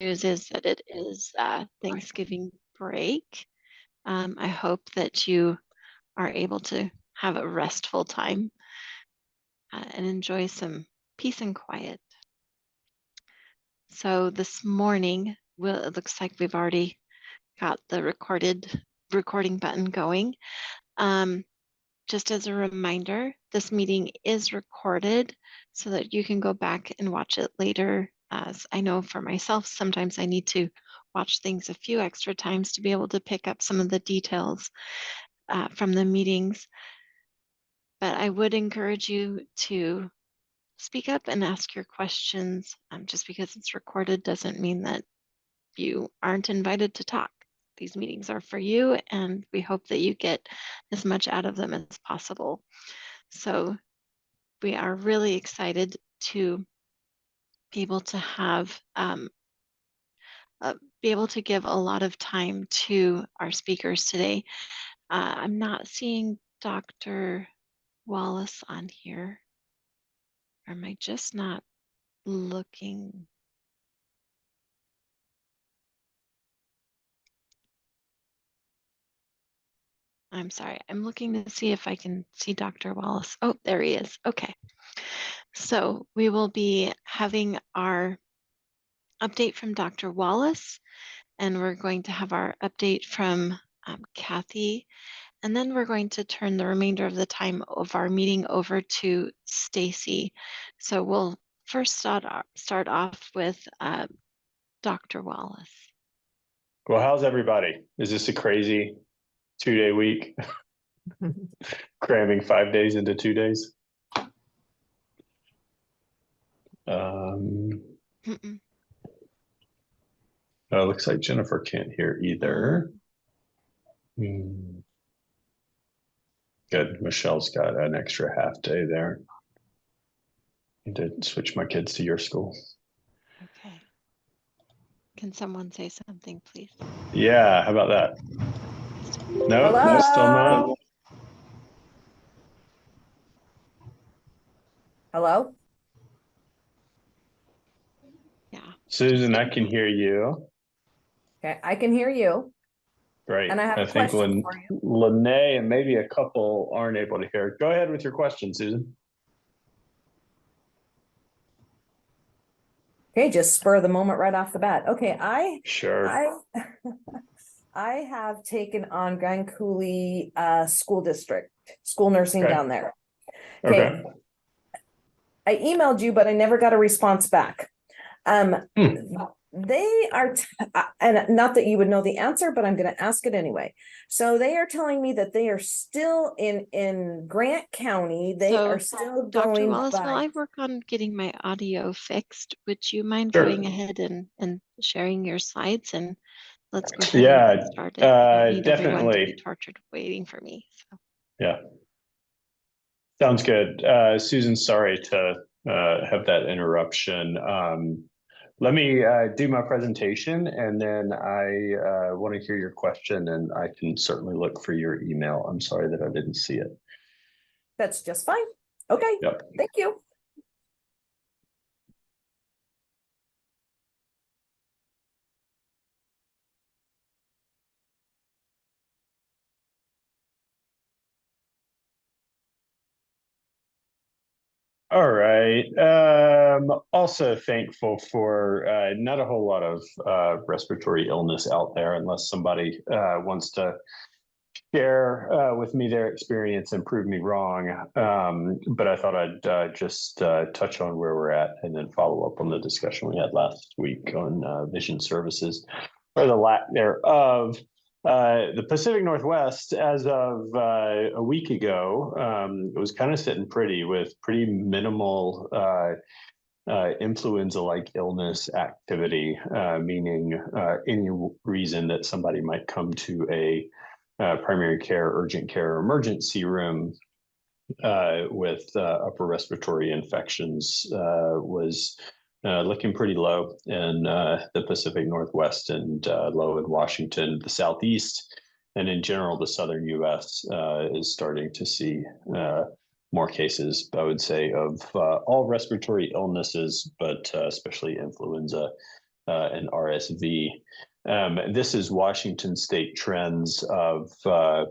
news is that it is Thanksgiving break. I hope that you are able to have a restful time and enjoy some peace and quiet. So this morning, it looks like we've already got the recording button going. Just as a reminder, this meeting is recorded so that you can go back and watch it later. As I know for myself, sometimes I need to watch things a few extra times to be able to pick up some of the details from the meetings. But I would encourage you to speak up and ask your questions. Just because it's recorded doesn't mean that you aren't invited to talk. These meetings are for you, and we hope that you get as much out of them as possible. So we are really excited to be able to have be able to give a lot of time to our speakers today. I'm not seeing Dr. Wallace on here. Or am I just not looking? I'm sorry, I'm looking to see if I can see Dr. Wallace. Oh, there he is. Okay. So we will be having our update from Dr. Wallace, and we're going to have our update from Kathy, and then we're going to turn the remainder of the time of our meeting over to Stacy. So we'll first start off with Dr. Wallace. Well, how's everybody? Is this a crazy 2-day week? Cramming 5 days into 2 days? Looks like Jennifer can't hear either. Good. Michelle's got an extra half day there. Need to switch my kids to your school. Okay. Can someone say something, please? Yeah, how about that? No, Hello? Still not. Hello? Yeah. Susan, I can hear you. Okay, I can hear you. Great. And I have a think question for you. Lene and maybe a couple aren't able to hear. Go ahead with your question, Susan. Okay, just spur the moment right off the bat. Okay, Sure. I have taken on Grand Coulee school district, school nursing down there. Okay. I emailed you, but I never got a response back. They are, and not that you would know the answer, but I'm going to ask it anyway. So they are telling me that they are still in Grant County. They are still Dr. going Wallace, by. while I work on getting my audio fixed, would you mind Sure. going ahead and sharing your slides, and let's go ahead and get started. I don't need everyone to be tortured waiting for me. So. Yeah. Sounds good. Susan, sorry to have that interruption. Let me do my presentation, and then I want to hear your question, and I can certainly look for your email. I'm sorry that I didn't see it. That's just fine. Okay. Yep. Thank you. All right. Also thankful for not a whole lot of respiratory illness out there, unless somebody wants to share with me their experience and prove me wrong. But I thought I'd just touch on where we're at and then follow up on the discussion we had last week on vision services, or the lack thereof. The Pacific Northwest, as of a week ago, it was kind of sitting pretty with pretty minimal influenza-like illness activity, meaning any reason that somebody might come to a primary care, urgent care, emergency room with upper respiratory infections was looking pretty low in the Pacific Northwest and low in Washington. The Southeast and in general the Southern U.S. Is starting to see more cases, I would say, of all respiratory illnesses, but especially influenza and RSV. This is Washington state trends of our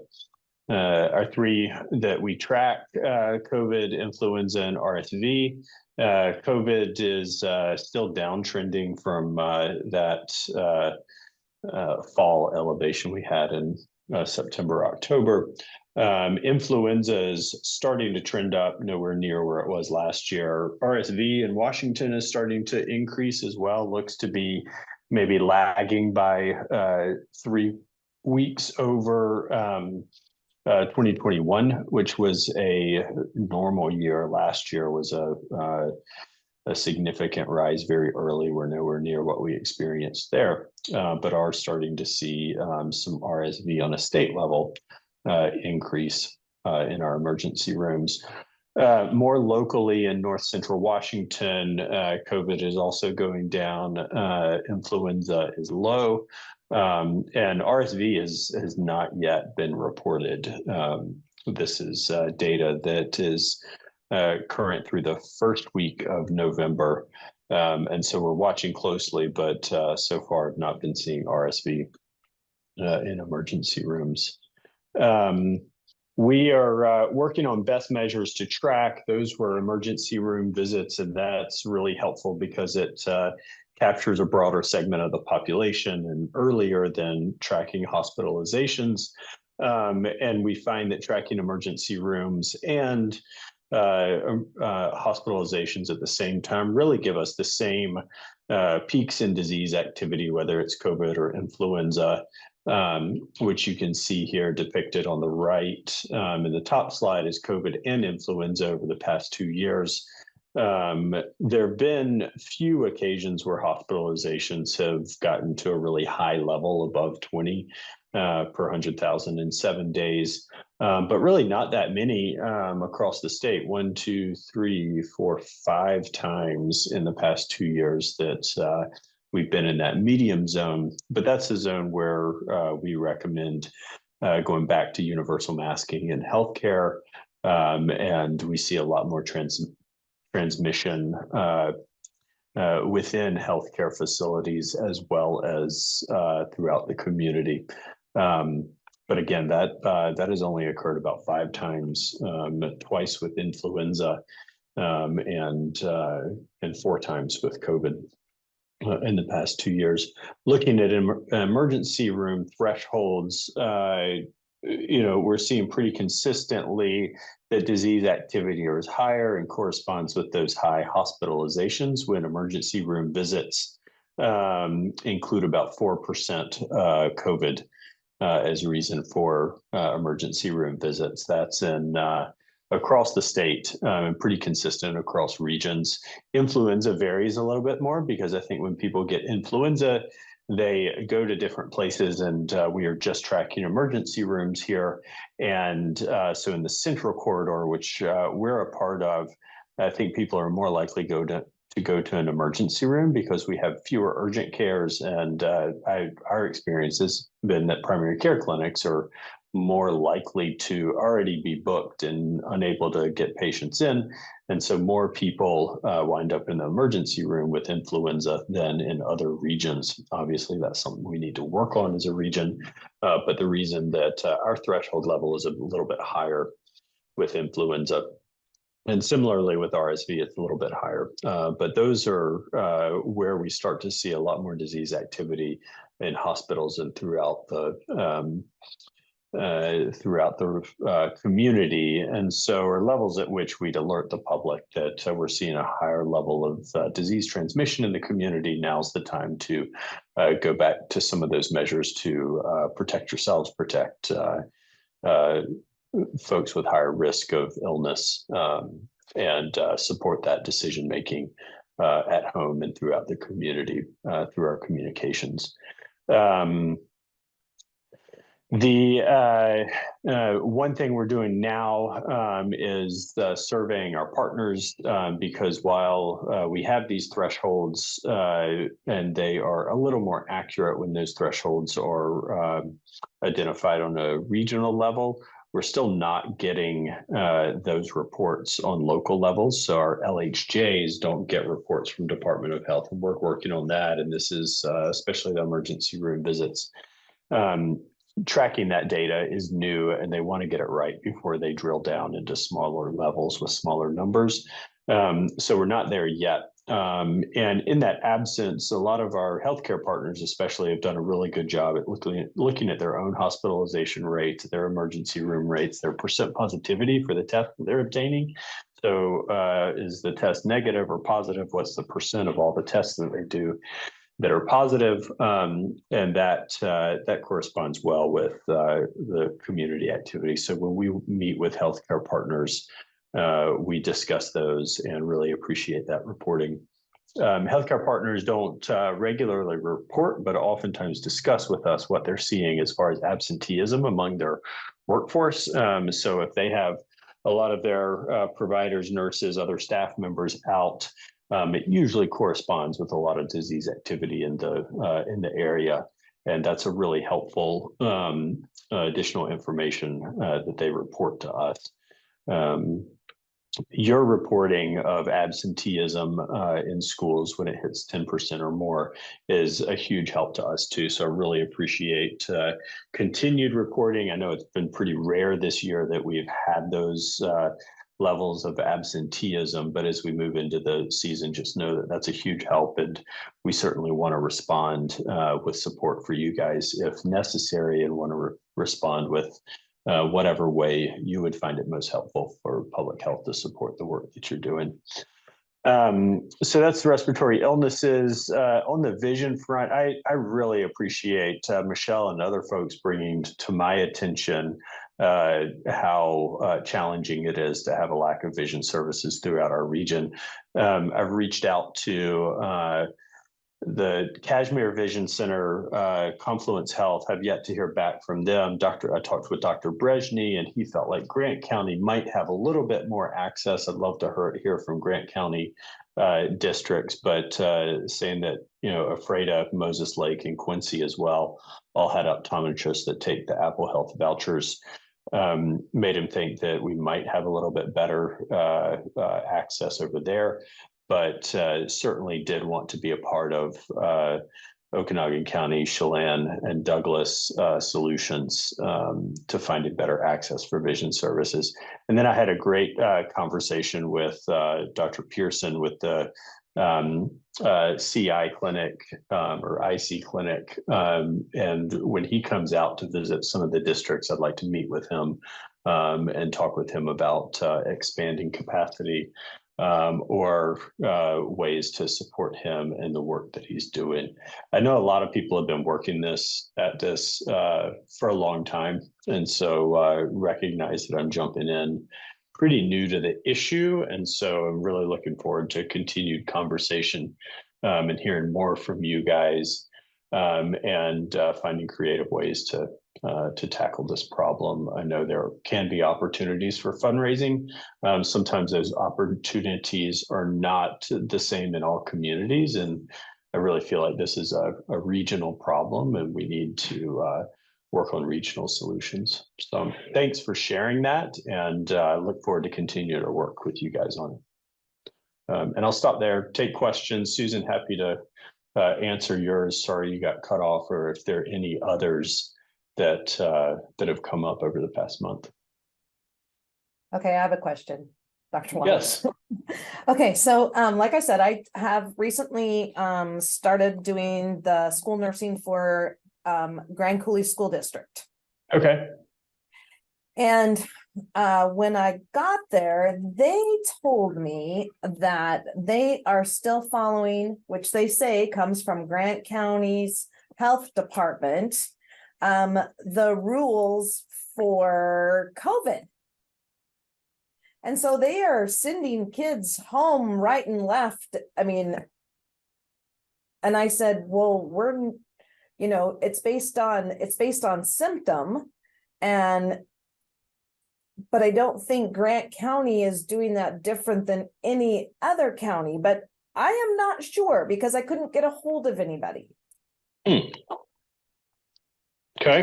three that we track, COVID, influenza, and RSV. COVID is still downtrending from that fall elevation we had in September, October. Influenza is starting to trend up, nowhere near where it was last year. RSV in Washington is starting to increase as well, looks to be maybe lagging by 3 weeks over 2021, which was a normal year. Last year was a significant rise very early. We're nowhere near what we experienced there, but are starting to see some RSV on a state level increase in our emergency rooms. More locally in North Central Washington, COVID is also going down. Influenza is low, and RSV has not yet been reported. This is data that is current through the first week of November. And so we're watching closely, but so far I've not been seeing RSV in emergency rooms. We are working on best measures to track. Those were emergency room visits, and that's really helpful because it captures a broader segment of the population and earlier than tracking hospitalizations. And we find that tracking emergency rooms and hospitalizations at the same time really give us the same peaks in disease activity, whether it's COVID or influenza, which you can see here depicted on the right. In the top slide is COVID and influenza over the past 2 years. There have been few occasions where hospitalizations have gotten to a really high level above 20 per 100,000 in 7 days, but really not that many across the state. 1, 2, 3, 4, 5 times in the past 2 years that we've been in that medium zone, but that's the zone where we recommend going back to universal masking in healthcare, and we see a lot more transmission within healthcare facilities as well as throughout the community. But again, that has only occurred about 5 times, twice with influenza, and 4 times with COVID in the past 2 years. Looking at emergency room thresholds, we're seeing pretty consistently that disease activity is higher and corresponds with those high hospitalizations when emergency room visits include about 4% COVID as a reason for emergency room visits. That's in across the state and pretty consistent across regions. Influenza varies a little bit more because I think when people get influenza, they go to different places, and we are just tracking emergency rooms here. And so in the central corridor, which we're a part of, I think people are more likely to go to an emergency room because we have fewer urgent cares. And our experience has been that primary care clinics are more likely to already be booked and unable to get patients in. And so more people wind up in the emergency room with influenza than in other regions. Obviously, that's something we need to work on as a region. But the reason that our threshold level is a little bit higher with influenza. And similarly with RSV, it's a little bit higher. But those are where we start to see a lot more disease activity in hospitals and throughout the community. And so are levels at which we'd alert the public that we're seeing a higher level of disease transmission in the community. Now's the time to go back to some of those measures to protect yourselves, protect folks with higher risk of illness, and support that decision making at home and throughout the community through our communications. The one thing we're doing now is surveying our partners, because while we have these thresholds and they are a little more accurate when those thresholds are identified on a regional level, we're still not getting those reports on local levels. So our LHJs don't get reports from Department of Health, and we're working on that. And this is especially the emergency room visits. Tracking that data is new, and they want to get it right before they drill down into smaller levels with smaller numbers. So we're not there yet. And in that absence, a lot of our healthcare partners especially have done a really good job at looking at their own hospitalization rates, their emergency room rates, their percent positivity for the test that they're obtaining. So is the test negative or positive? What's the percent of all the tests that they do that are positive? And that corresponds well with the community activity. So when we meet with healthcare partners, we discuss those and really appreciate that reporting. Healthcare partners don't regularly report, but oftentimes discuss with us what they're seeing as far as absenteeism among their workforce. So if they have a lot of their providers, nurses, other staff members out, it usually corresponds with a lot of disease activity in the area. And that's a really helpful additional information that they report to us. Your reporting of absenteeism in schools when it hits 10% or more is a huge help to us too. So I really appreciate continued reporting. I know it's been pretty rare this year that we've had those levels of absenteeism, but as we move into the season, just know that that's a huge help, and we certainly want to respond with support for you guys if necessary, and want to respond with whatever way you would find it most helpful for public health to support the work that you're doing. So that's the respiratory illnesses. On the vision front, I really appreciate Michelle and other folks bringing to my attention how challenging it is to have a lack of vision services throughout our region. I've reached out to the Kashmir Vision Center, Confluence Health, have yet to hear back from them. I talked with Dr. Brezhny, and he felt like Grant County might have a little bit more access. I'd love to hear from Grant County districts, but saying that, Ephrata, Moses Lake, and Quincy as well all had optometrists that take the Apple Health vouchers. Made him think that we might have a little bit better access over there, but certainly did want to be a part of Okanagan County, Chelan, and Douglas solutions to finding better access for vision services. And then I had a great conversation with Dr. Pearson with the CI clinic or IC clinic. And when he comes out to visit some of the districts, I'd like to meet with him and talk with him about expanding capacity or ways to support him and the work that he's doing. I know a lot of people have been working at this for a long time. And so recognize that I'm jumping in pretty new to the issue. And so I'm really looking forward to continued conversation and hearing more from you guys and finding creative ways to tackle this problem. I know there can be opportunities for fundraising. Sometimes those opportunities are not the same in all communities. And I really feel like this is a regional problem, and we need to work on regional solutions. So thanks for sharing that, and I look forward to continuing to work with you guys on it. And I'll stop there, take questions. Susan, happy to answer yours. Sorry you got cut off, or if there are any others that have come up over the past month. Okay, I have a question, Dr. Wallace. Yes. Okay, so like I said, I have recently started doing the school nursing for Grand Coulee School District. Okay. And when I got there, they told me that they are still following, which they say comes from Grant County's health department, the rules for COVID. And so they are sending kids home right and left. I mean, and I said, well, it's based on symptom, but I don't think Grant County is doing that different than any other county, but I am not sure because I couldn't get a hold of anybody. Okay.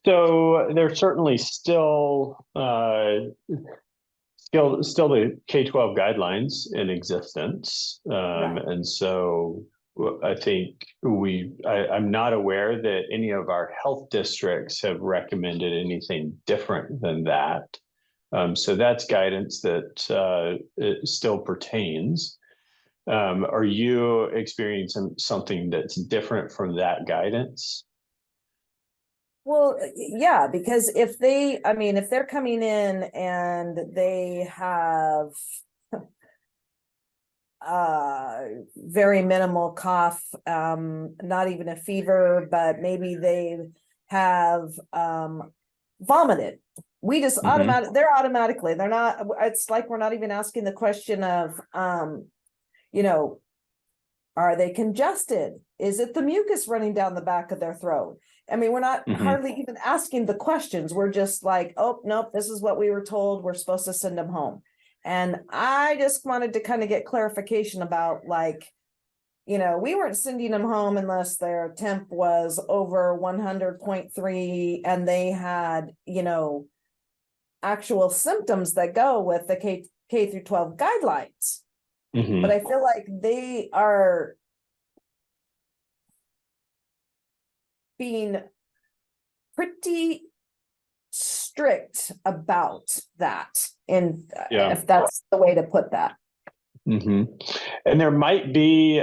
So there's certainly still the K-12 guidelines in existence. Right. And so I think I'm not aware that any of our health districts have recommended anything different than that. So that's guidance that it still pertains. Are you experiencing something that's different from that guidance? Well, yeah, because if they're coming in and they have very minimal cough, not even a fever, but maybe they have vomited. We just they're automatically, they're not, it's like we're not even asking the question of are they congested? Is it the mucus running down the back of their throat? I mean, we're not hardly even asking the questions. We're just like, oh, nope, this is what we were told. We're supposed to send them home. And I just wanted to kind of get clarification about we weren't sending them home unless their temp was over 100.3 and they had, actual symptoms that go with the K through 12 guidelines. But I feel like they are being pretty strict about that, and if that's the way to put that. And there might be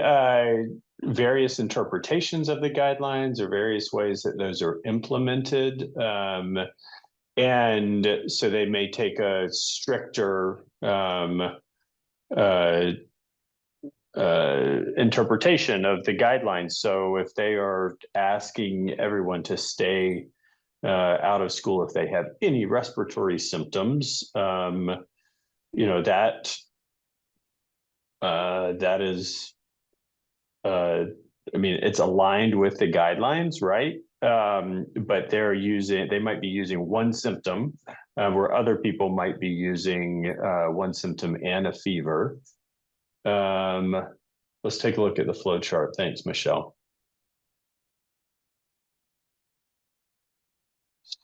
various interpretations of the guidelines or various ways that those are implemented. And so they may take a stricter interpretation of the guidelines. So if they are asking everyone to stay out of school if they have any respiratory symptoms, that is, it's aligned with the guidelines, right? But they might be using one symptom, where other people might be using one symptom and a fever. Let's take a look at the flow chart. Thanks, Michelle.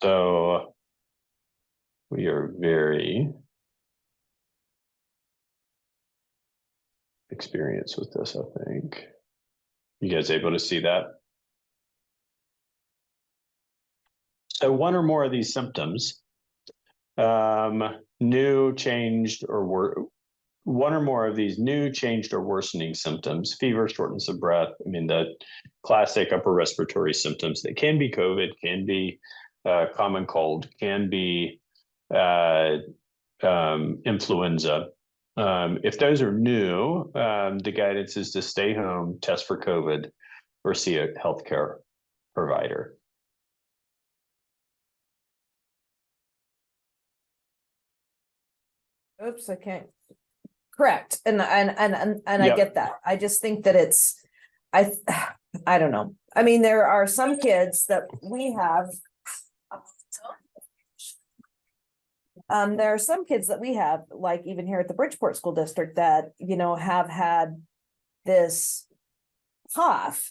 So we are very experienced with this, I think. You guys able to see that? So one or more of these symptoms, new, changed, or one or more of these new, changed, or worsening symptoms, fever, shortness of breath. The classic upper respiratory symptoms that can be COVID, can be common cold, can be influenza. If those are new, the guidance is to stay home, test for COVID, or see a healthcare provider. Oops, I can't. Correct. And I get that. I just think that I don't know. There are some kids that we have. There are some kids that we have, like even here at the Bridgeport School District, that, have had this cough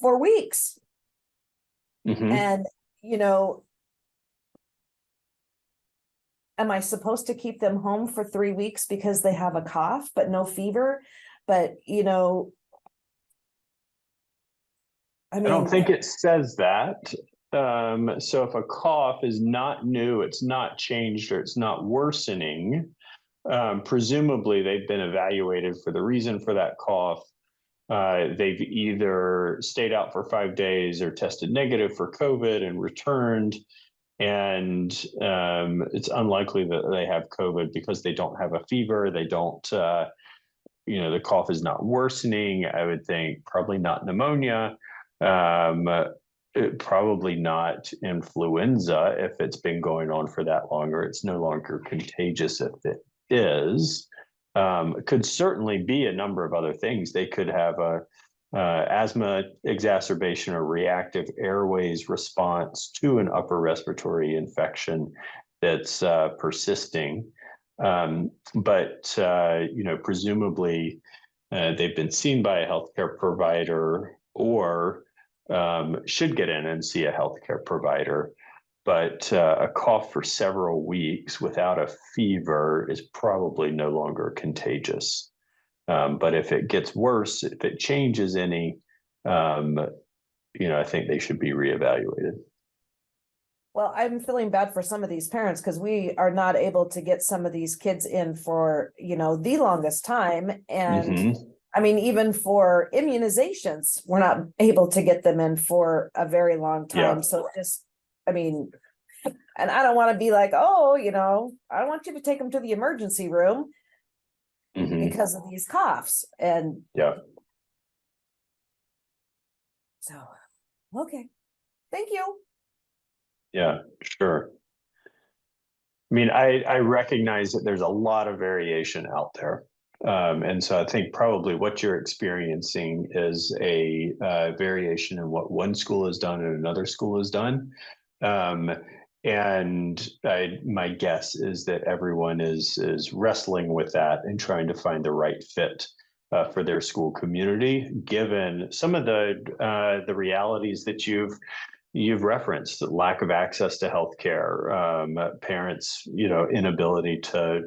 for weeks. And, am I supposed to keep them home for 3 weeks because they have a cough, but no fever? But, I don't think it says that. So if a cough is not new, it's not changed, or it's not worsening, presumably they've been evaluated for the reason for that cough. They've either stayed out for 5 days or tested negative for COVID and returned. And it's unlikely that they have COVID because they don't have a fever. They don't, the cough is not worsening. I would think probably not pneumonia, probably not influenza if it's been going on for that long, or it's no longer contagious if it is. It could certainly be a number of other things. They could have a asthma exacerbation or reactive airways response to an upper respiratory infection that's persisting. But presumably they've been seen by a healthcare provider, or should get in and see a healthcare provider. But a cough for several weeks without a fever is probably no longer contagious. But if it gets worse, if it changes any, I think they should be reevaluated. Well, I'm feeling bad for some of these parents because we are not able to get some of these kids in for, the longest time. And I mean, even for immunizations, we're not able to get them in for a very long time. Yeah. So and I don't want to be like, oh, I don't want you to take them to the emergency room because of these coughs. And yeah. So, okay. Thank you. Yeah, sure. I mean, I recognize that there's a lot of variation out there. And so I think probably what you're experiencing is a variation in what one school has done and another school has done. And my guess is that everyone is wrestling with that and trying to find the right fit for their school community, given some of the realities that you've referenced: lack of access to healthcare, parents, inability to,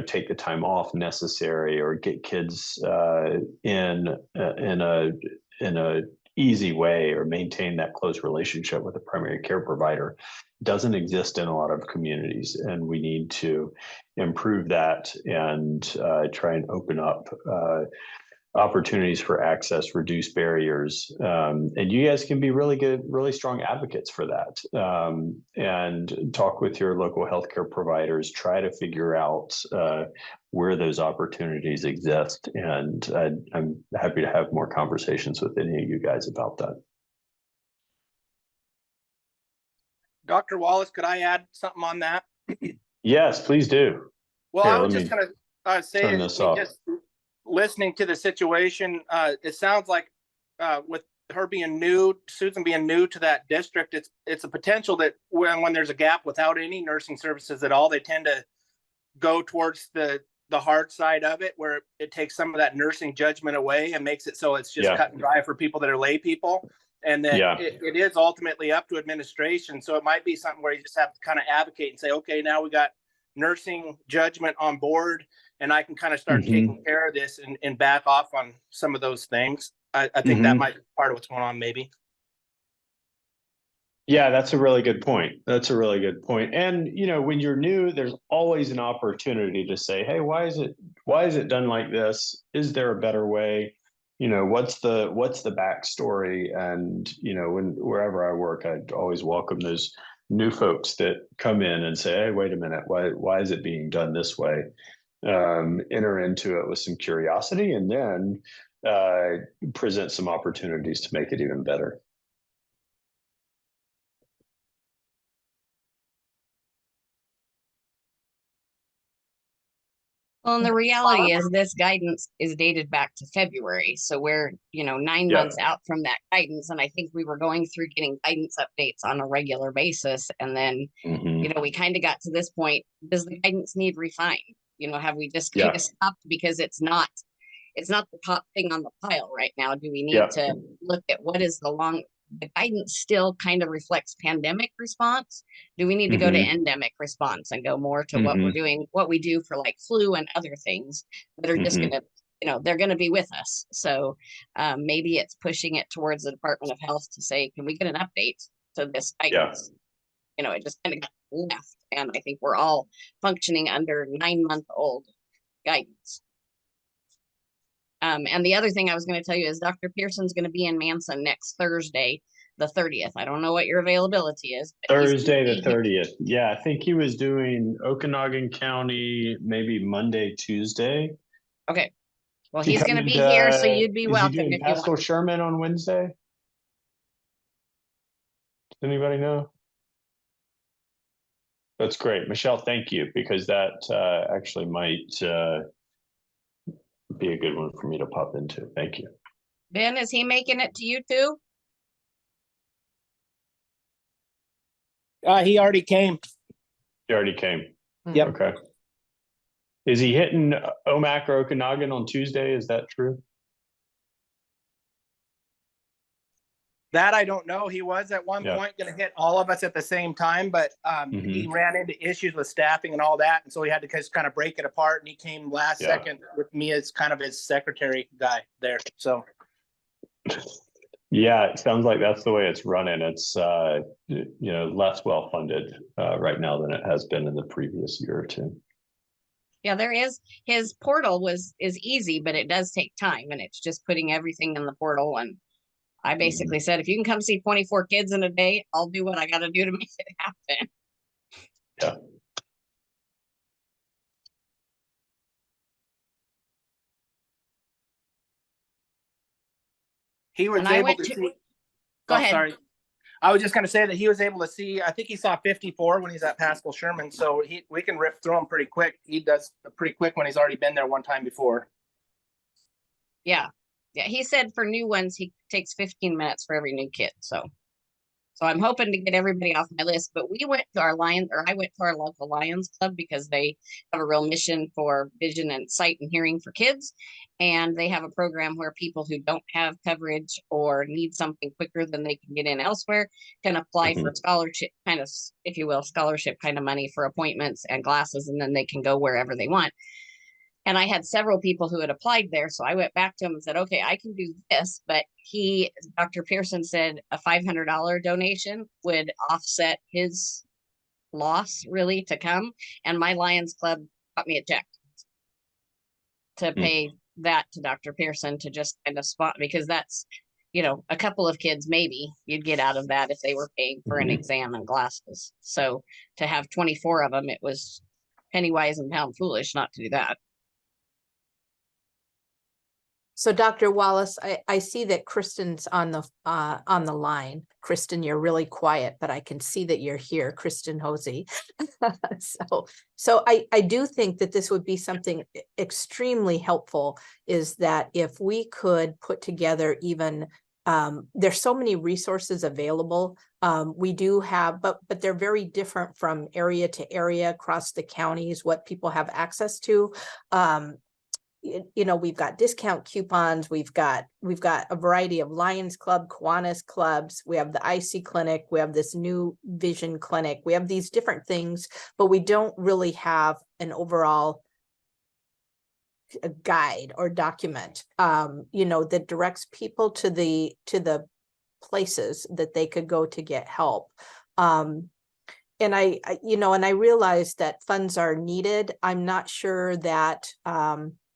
take the time off necessary or get kids in a easy way or maintain that close relationship with a primary care provider doesn't exist in a lot of communities, and we need to improve that and try and open up opportunities for access, reduce barriers, and you guys can be really strong advocates for that. And talk with your local healthcare providers, try to figure out where those opportunities exist. And I'm happy to have more conversations with any of you guys about that. Dr. Wallace, could I add something on that? Yes, please do. Well, Here, I was just going to say, turn this off. Just listening to the situation, it sounds like with her being new, Susan being new to that district, it's a potential that when there's a gap without any nursing services at all, they tend to go towards the hard side of it, where it takes some of that nursing judgment away and makes it so it's just cut and dry for people that are lay people. And that it is ultimately up to administration. So it might be something where you just have to kind of advocate and say, okay, now we got nursing judgment on board, and I can kind of start taking care of this and back off on some of those things. I think that might be part of what's going on, maybe. Yeah, that's a really good point. And, when you're new, there's always an opportunity to say, hey, why is it done like this? Is there a better way? What's the backstory? And, wherever I work, I always welcome those new folks that come in and say, hey, wait a minute, why is it being done this way? Enter into it with some curiosity, and then present some opportunities to make it even better. Well, and the reality is this guidance is dated back to February. So we're, 9 months out from that guidance. And I think we were going through getting guidance updates on a regular basis. And then, we kind of got to this point. Does the guidance need refined? Have we just kind of stopped because it's not the top thing on the pile right now? Do we need to look at what is the guidance still kind of reflects pandemic response? Do we need to go to endemic response and go more to what we're doing, what we do for like flu and other things that are just going to, they're going to be with us. So maybe it's pushing it towards the Department of Health to say, can we get an update to this guidance? It just kind of got left. And I think we're all functioning under 9-month-old guidance. And the other thing I was going to tell you is Dr. Pearson's going to be in Manson next Thursday, the 30th. I don't know what your availability is. Thursday the 30th. Yeah, I think he was doing Okanagan County, maybe Monday, Tuesday. Okay. Well, he's going to be here, so you'd be welcome. Is he doing Pascal Sherman on Wednesday? Does anybody know? That's great. Michelle, thank you, because that actually might be a good one for me to pop into. Thank you. Ben, is he making it to you too? He already came. He already came. Yep. Okay. Is he hitting Omak or Okanagan on Tuesday? Is that true? That I don't know. He was at one point going to hit all of us at the same time, but he ran into issues with staffing and all that. And so he had to just kind of break it apart. And he came last second with me as kind of his secretary guy there. So. Yeah, it sounds like that's the way it's running. It's, less well-funded right now than it has been in the previous year or two. Yeah, there is. His portal is easy, but it does take time, and it's just putting everything in the portal. And I basically said, if you can come see 24 kids in a day, I'll do what I got to do to make it happen. Yeah. He was able to see. Go ahead. Sorry. I was just going to say that he was able to see, I think he saw 54 when he's at Pascal Sherman. So we can rip through him pretty quick. He does pretty quick when he's already been there one time before. Yeah. Yeah. He said for new ones, he takes 15 minutes for every new kid. So I'm hoping to get everybody off my list, but I went to our local Lions Club because they have a real mission for vision and sight and hearing for kids. And they have a program where people who don't have coverage or need something quicker than they can get in elsewhere can apply for scholarship kind of, if you will, scholarship kind of money for appointments and glasses, and then they can go wherever they want. And I had several people who had applied there. So I went back to him and said, okay, I can do this. But Dr. Pearson said a $500 donation would offset his loss really to come. And my Lions Club got me a check to pay that to Dr. Pearson to just kind of spot, because that's, a couple of kids maybe you'd get out of that if they were paying for an exam and glasses. So to have 24 of them, it was penny wise and pound foolish not to do that. So Dr. Wallace, I see that Kristen's on the line. Kristen, you're really quiet, but I can see that you're here, Kristen Hosey. So I do think that this would be something extremely helpful, is that if we could put together even, there's so many resources available. We do have, but they're very different from area to area across the counties, what people have access to. We've got discount coupons, we've got a variety of Lions Club, Kiwanis clubs, we have the IC clinic, we have this new vision clinic, we have these different things, but we don't really have an overall guide or document, that directs people to the places that they could go to get help. And I realize that funds are needed. I'm not sure that,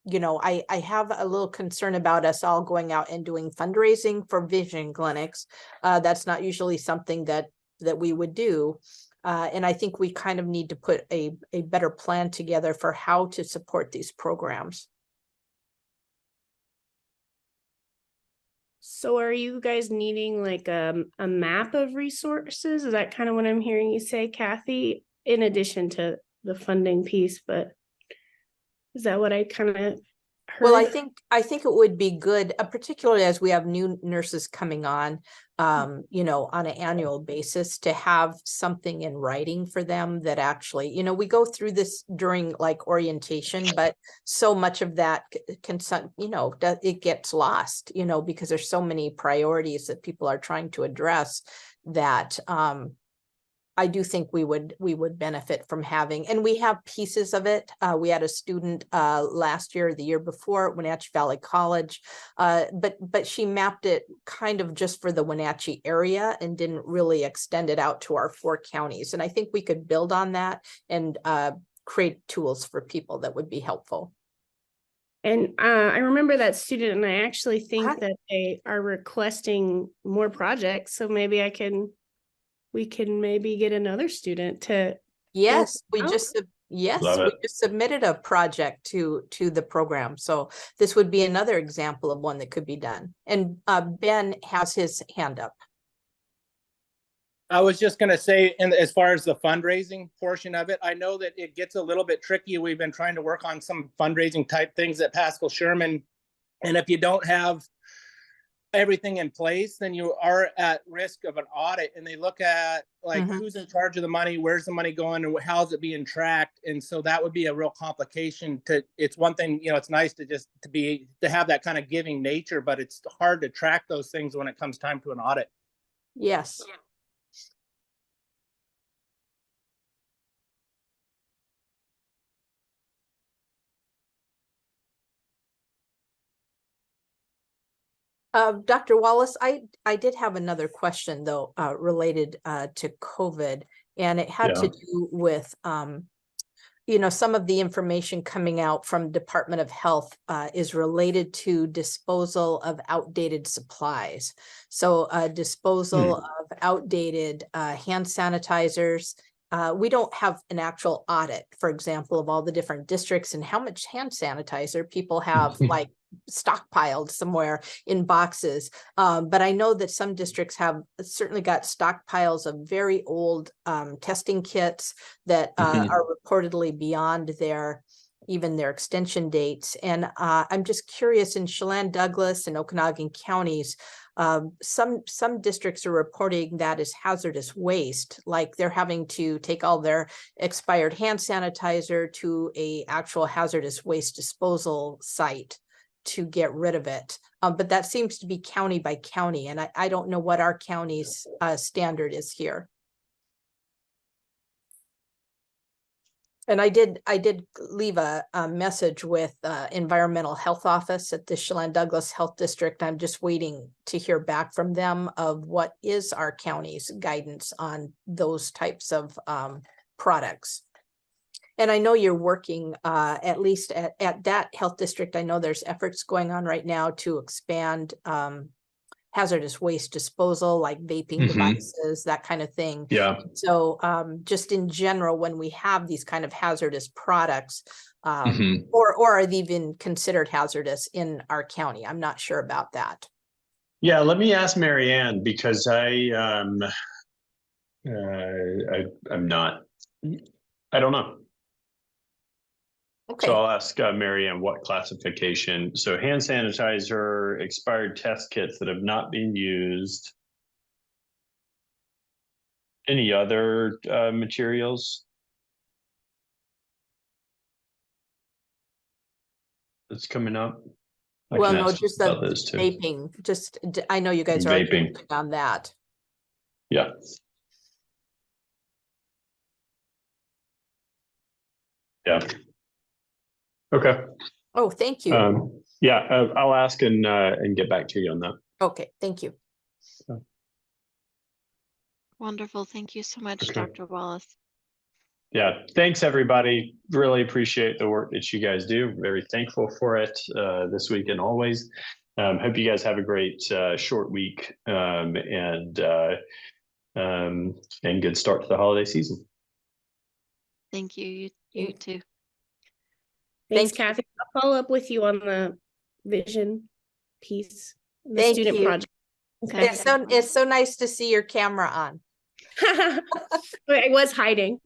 I have a little concern about us all going out and doing fundraising for vision clinics. That's not usually something that we would do. And I think we kind of need to put a better plan together for how to support these programs. So are you guys needing like a map of resources? Is that kind of what I'm hearing you say, Kathy, in addition to the funding piece? But is that what I kind of heard? Well, I think it would be good, particularly as we have new nurses coming on, on an annual basis, to have something in writing for them that actually, we go through this during like orientation, but so much of that it gets lost, because there's so many priorities that people are trying to address that, I do think we would benefit from having, and we have pieces of it. We had a student last year, or the year before, at Wenatchee Valley College, but she mapped it kind of just for the Wenatchee area and didn't really extend it out to our 4 counties. And I think we could build on that and create tools for people that would be helpful. And I remember that student, and I actually think that they are requesting more projects. So maybe we can maybe get another student to. Yes, we just submitted a project to the program. So this would be another example of one that could be done. And Ben has his hand up. I was just going to say, and as far as the fundraising portion of it, I know that it gets a little bit tricky. We've been trying to work on some fundraising type things at Pascal Sherman. And if you don't have everything in place, then you are at risk of an audit, and they look at like who's in charge of the money, where's the money going, and how's it being tracked. And so that would be a real complication. It's one thing, it's nice to have that kind of giving nature, but it's hard to track those things when it comes time to an audit. Yes. Dr. Wallace, I did have another question though, related to COVID, and it had to do with you know, some of the information coming out from Department of Health is related to disposal of outdated supplies. So disposal of outdated hand sanitizers. We don't have an actual audit, for example, of all the different districts and how much hand sanitizer people have like stockpiled somewhere in boxes. But I know that some districts have certainly got stockpiles of very old testing kits that are reportedly beyond even their extension dates. And I'm just curious, in Chelan Douglas and Okanagan counties, some districts are reporting that as hazardous waste, like they're having to take all their expired hand sanitizer to a actual hazardous waste disposal site to get rid of it. But that seems to be county by county, and I don't know what our county's standard is here. And I did leave a message with Environmental Health Office at the Chelan Douglas Health District. I'm just waiting to hear back from them of what is our county's guidance on those types of products. And I know you're working at least at that health district. I know there's efforts going on right now to expand hazardous waste disposal, like vaping devices, that kind of thing. Yeah. So just in general, when we have these kind of hazardous products, or are they even considered hazardous in our county? I'm not sure about that. Yeah, let me ask Mary Ann, because I'm not, I don't know. Okay. So I'll ask Mary Ann what classification. So hand sanitizer, expired test kits that have not been used. Any other materials that's coming up? Well, no, just the vaping. Just, I know you guys are working on that. Yeah. Yeah. Okay. Oh, thank you. Yeah, I'll ask and get back to you on that. Okay, thank you. Wonderful. Thank you so much, Dr. Wallace. Yeah, thanks everybody. Really appreciate the work that you guys do. Very thankful for it this week and always. Hope you guys have a great short week and good start to the holiday season. Thank you. You too. Thanks, Kathy. I'll follow up with you on the vision piece, the Thank student you. project. Okay. It's so nice to see your camera on. I was hiding.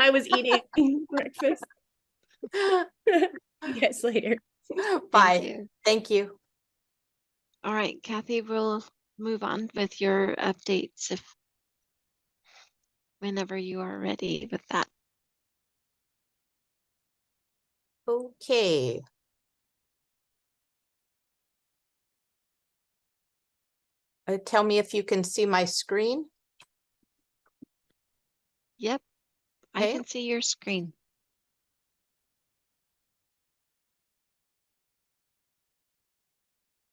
I was eating breakfast. See you guys later. Bye. Thank you. All right, Kathy, we'll move on with your updates whenever you are ready with that. Okay. Tell me if you can see my screen. Yep, okay. I can see your screen.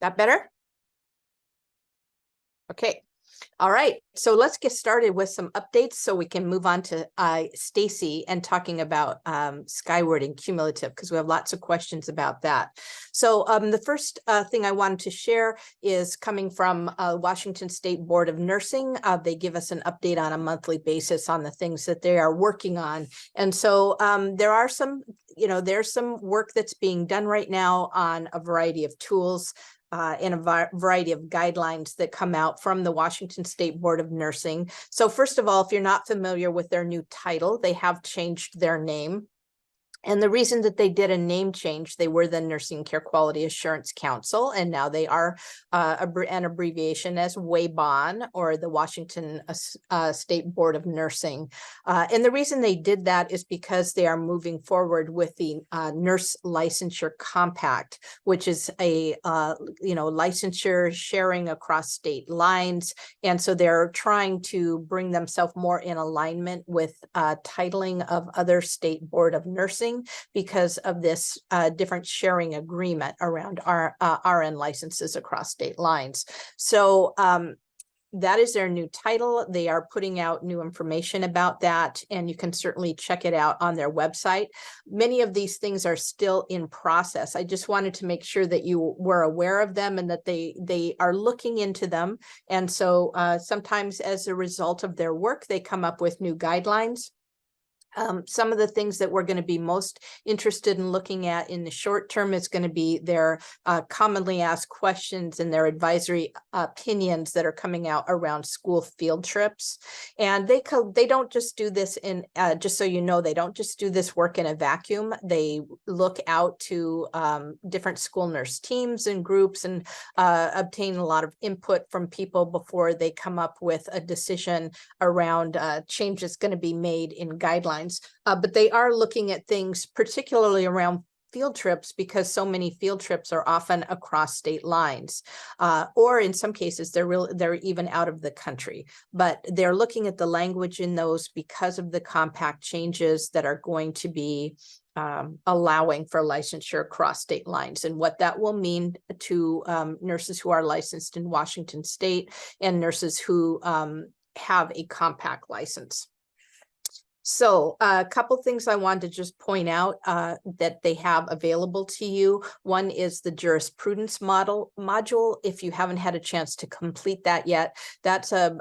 That better? Okay. All right, so let's get started with some updates so we can move on to Stacy and talking about Skyward and cumulative, because we have lots of questions about that. So the first thing I wanted to share is coming from Washington State Board of Nursing. They give us an update on a monthly basis on the things that they are working on. And so there are some, there's some work that's being done right now on a variety of tools in a variety of guidelines that come out from the Washington State Board of Nursing. So first of all, if you're not familiar with their new title, they have changed their name. And the reason that they did a name change, they were the Nursing Care Quality Assurance Council, and now they are an abbreviation as WABON, or the Washington State Board of Nursing. And the reason they did that is because they are moving forward with the Nurse Licensure Compact, which is a licensure sharing across state lines. And so they're trying to bring themselves more in alignment with titling of other state board of nursing, because of this different sharing agreement around our RN licenses across state lines. So that is their new title. They are putting out new information about that, and you can certainly check it out on their website. Many of these things are still in process. I just wanted to make sure that you were aware of them and that they are looking into them. And so sometimes as a result of their work, they come up with new guidelines. Some of the things that we're going to be most interested in looking at in the short term is going to be their commonly asked questions and their advisory opinions that are coming out around school field trips. And they don't just do this in, just so you know, they don't just do this work in a vacuum. They look out to different school nurse teams and groups and obtain a lot of input from people before they come up with a decision around changes going to be made in guidelines. But they are looking at things particularly around field trips, because so many field trips are often across state lines, or in some cases they're even out of the country. But they're looking at the language in those because of the compact changes that are going to be allowing for licensure across state lines, and what that will mean to nurses who are licensed in Washington state and nurses who have a compact license. So a couple things I wanted to just point out that they have available to you. One is the jurisprudence module. If you haven't had a chance to complete that yet, that's a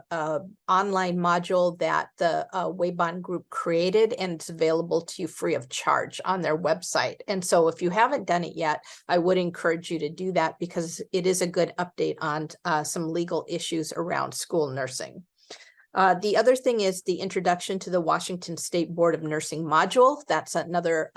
online module that the WABON group created, and it's available to you free of charge on their website. And so if you haven't done it yet, I would encourage you to do that, because it is a good update on some legal issues around school nursing. The other thing is the introduction to the Washington State Board of Nursing module. That's another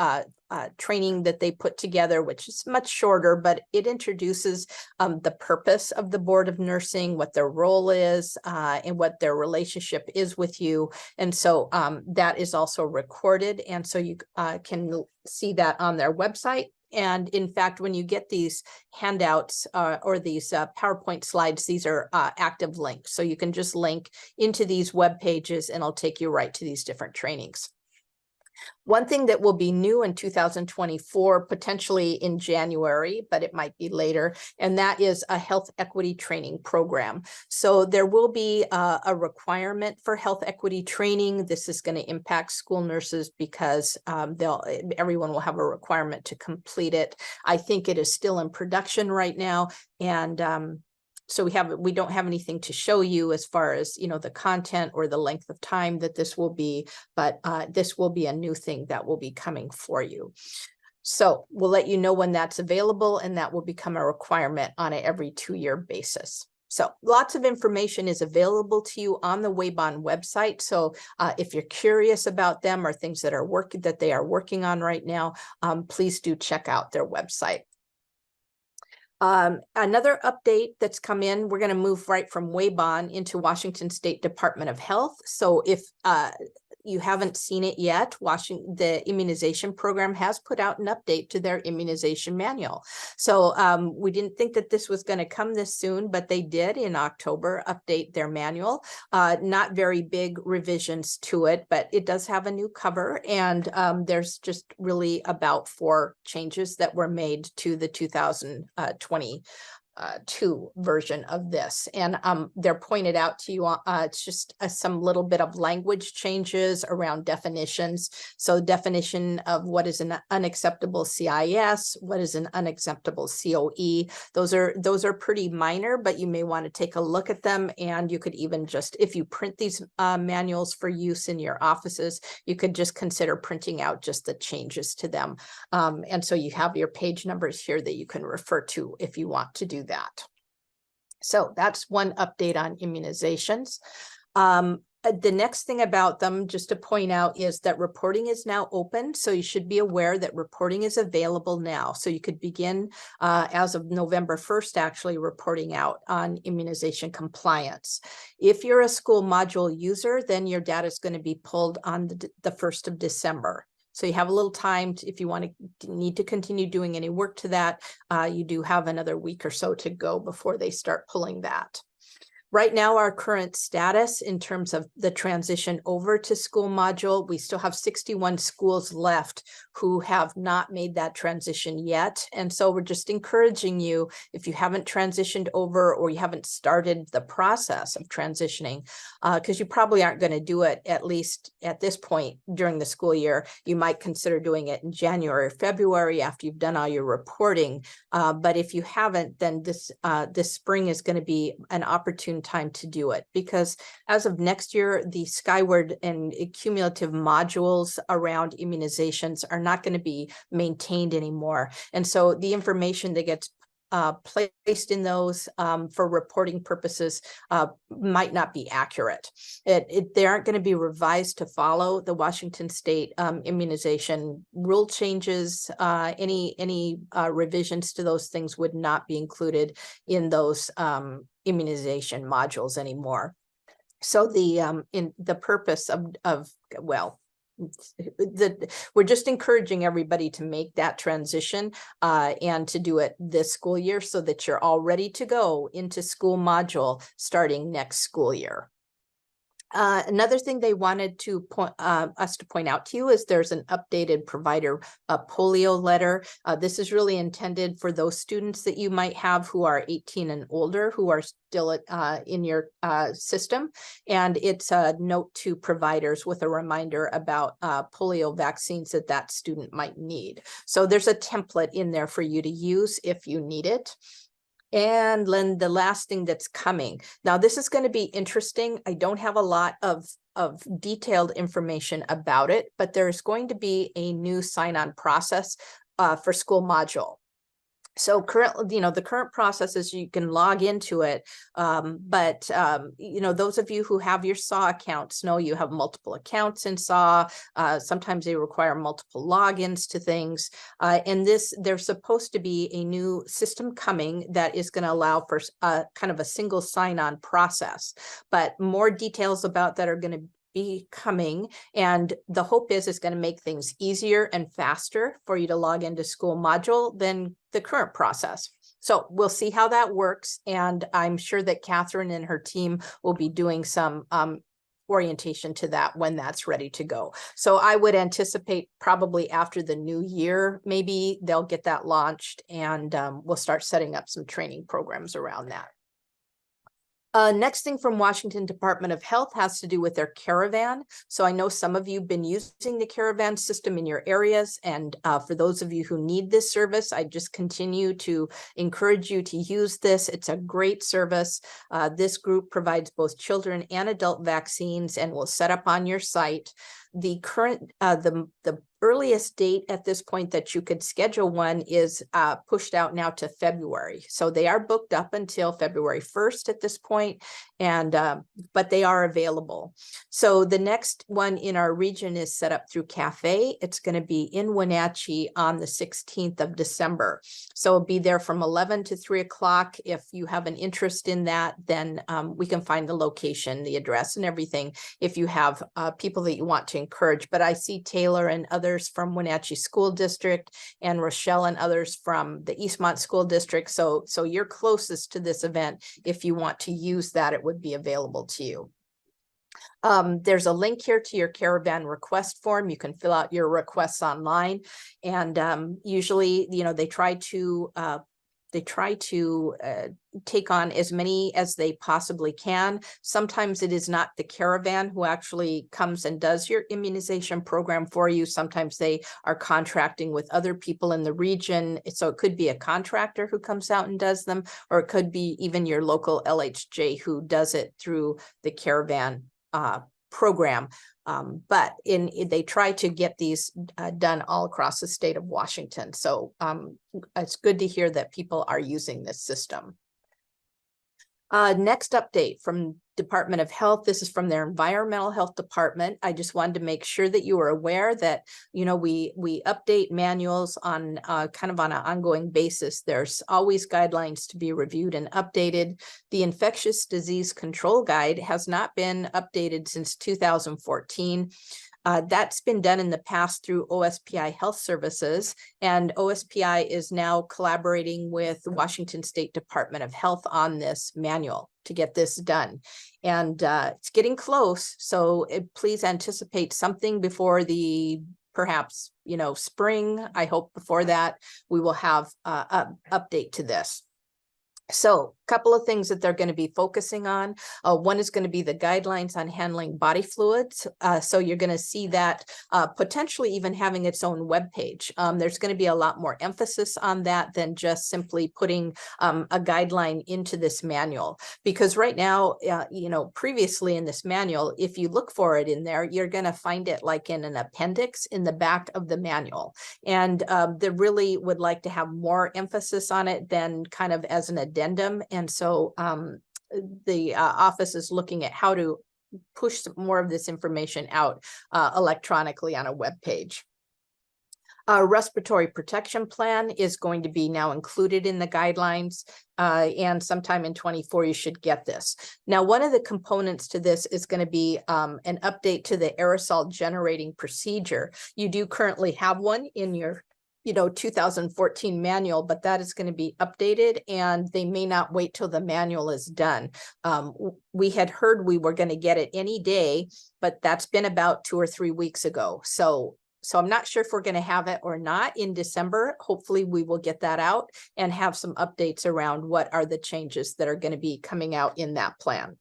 training that they put together, which is much shorter, but it introduces the purpose of the Board of Nursing, what their role is, and what their relationship is with you. And so that is also recorded. And so you can see that on their website. And in fact, when you get these handouts or these PowerPoint slides, these are active links. So you can just link into these web pages and it'll take you right to these different trainings. One thing that will be new in 2024, potentially in January, but it might be later, and that is a health equity training program. So there will be a requirement for health equity training. This is going to impact school nurses because everyone will have a requirement to complete it. I think it is still in production right now, and so we don't have anything to show you as far as, you know, the content or the length of time that this will be, but this will be a new thing that will be coming for you. So we'll let you know when that's available, and that will become a requirement on an every 2-year basis. So lots of information is available to you on the WABON website. So if you're curious about them or things that they are working on right now, please do check out their website. Another update that's come in, we're going to move right from WABON into Washington State Department of Health. So if you haven't seen it yet, the immunization program has put out an update to their immunization manual. So we didn't think that this was going to come this soon, but they did in October update their manual. Not very big revisions to it, but it does have a new cover, and there's just really about 4 changes that were made to the 2022 version of this, and they're pointed out to you. It's just some little bit of language changes around definitions. So definition of what is an unacceptable CIS, what is an unacceptable COE. Those are pretty minor, but you may want to take a look at them. And you could even just, if you print these manuals for use in your offices, you could just consider printing out just the changes to them. And so you have your page numbers here that you can refer to if you want to do that. So that's one update on immunizations. The next thing about them, just to point out, is that reporting is now open. So you should be aware that reporting is available now. So you could begin as of November 1st, actually reporting out on immunization compliance. If you're a school module user, then your data is going to be pulled on the 1st of December. So you have a little time if you need to continue doing any work to that. You do have another week or so to go before they start pulling that. Right now, our current status in terms of the transition over to school module, we still have 61 schools left who have not made that transition yet. And so we're just encouraging you, if you haven't transitioned over or you haven't started the process of transitioning, because you probably aren't going to do it, at least at this point during the school year. You might consider doing it in January or February after you've done all your reporting. But if you haven't, then this spring is going to be an opportune time to do it, because as of next year, the Skyward and cumulative modules around immunizations are not going to be maintained anymore. And so the information that gets placed in those for reporting purposes might not be accurate. They aren't going to be revised to follow the Washington State immunization rule changes. Any revisions to those things would not be included in those immunization modules anymore. So the purpose of we're just encouraging everybody to make that transition and to do it this school year so that you're all ready to go into school module starting next school year. Another thing they wanted to point us to point out to you is there's an updated provider polio letter. This is really intended for those students that you might have who are 18 and older, who are still in your system. And it's a note to providers with a reminder about polio vaccines that student might need. So there's a template in there for you to use if you need it. And then the last thing that's coming. Now, this is going to be interesting. I don't have a lot of detailed information about it, but there's going to be a new sign-on process for school module. So currently, the current process is you can log into it, but those of you who have your SAW accounts know you have multiple accounts in SAW. Sometimes they require multiple logins to things, and there's supposed to be a new system coming that is going to allow for kind of a single sign-on process. But more details about that are going to be coming, and the hope is it's going to make things easier and faster for you to log into school module than the current process. So we'll see how that works, and I'm sure that Catherine and her team will be doing some orientation to that when that's ready to go. So I would anticipate probably after the new year, maybe they'll get that launched, and we'll start setting up some training programs around that. Next thing from Washington Department of Health has to do with their Caravan. So I know some of you have been using the Caravan system in your areas. And for those of you who need this service, I just continue to encourage you to use this. It's a great service. This group provides both children and adult vaccines and will set up on your site. The current, the earliest date at this point that you could schedule one is pushed out now to February. So they are booked up until February 1st at this point, and but they are available. So the next one in our region is set up through Cafe. It's going to be in Wenatchee on the 16th of December. So it'll be there from 11 to 3 o'clock. If you have an interest in that, then we can find the location, the address, and everything if you have people that you want to encourage. But I see Taylor and others from Wenatchee School District and Rochelle and others from the Eastmont School District. So you're closest to this event. If you want to use that, it would be available to you. There's a link here to your Caravan request form. You can fill out your requests online, and usually, they try to take on as many as they possibly can. Sometimes it is not the Caravan who actually comes and does your immunization program for you. Sometimes they are contracting with other people in the region. So it could be a contractor who comes out and does them, or it could be even your local LHJ who does it through the Caravan program. But they try to get these done all across the state of Washington. So it's good to hear that people are using this system. Next update from Department of Health. This is from their Environmental Health Department. I just wanted to make sure that you were aware that, you know, we update manuals on kind of on an ongoing basis. There's always guidelines to be reviewed and updated. The Infectious Disease Control Guide has not been updated since 2014. That's been done in the past through OSPI Health Services, and OSPI is now collaborating with the Washington State Department of Health on this manual to get this done. And it's getting close, so please anticipate something before the perhaps, you know, spring. I hope before that we will have an update to this. So a couple of things that they're going to be focusing on. One is going to be the guidelines on handling body fluids. So you're going to see that potentially even having its own webpage. There's going to be a lot more emphasis on that than just simply putting a guideline into this manual. Because right now, you know, previously in this manual, if you look for it in there, you're going to find it like in an appendix in the back of the manual. And they really would like to have more emphasis on it than kind of as an addendum. And so the office is looking at how to push more of this information out electronically on a web page. Respiratory protection plan is going to be now included in the guidelines, and sometime in 24 you should get this. Now, one of the components to this is going to be an update to the aerosol generating procedure. You do currently have one in your 2014 manual, but that is going to be updated, and they may not wait till the manual is done. We had heard we were going to get it any day, but that's been about 2 or 3 weeks ago. So I'm not sure if we're going to have it or not in December. Hopefully we will get that out and have some updates around what are the changes that are going to be coming out in that plan.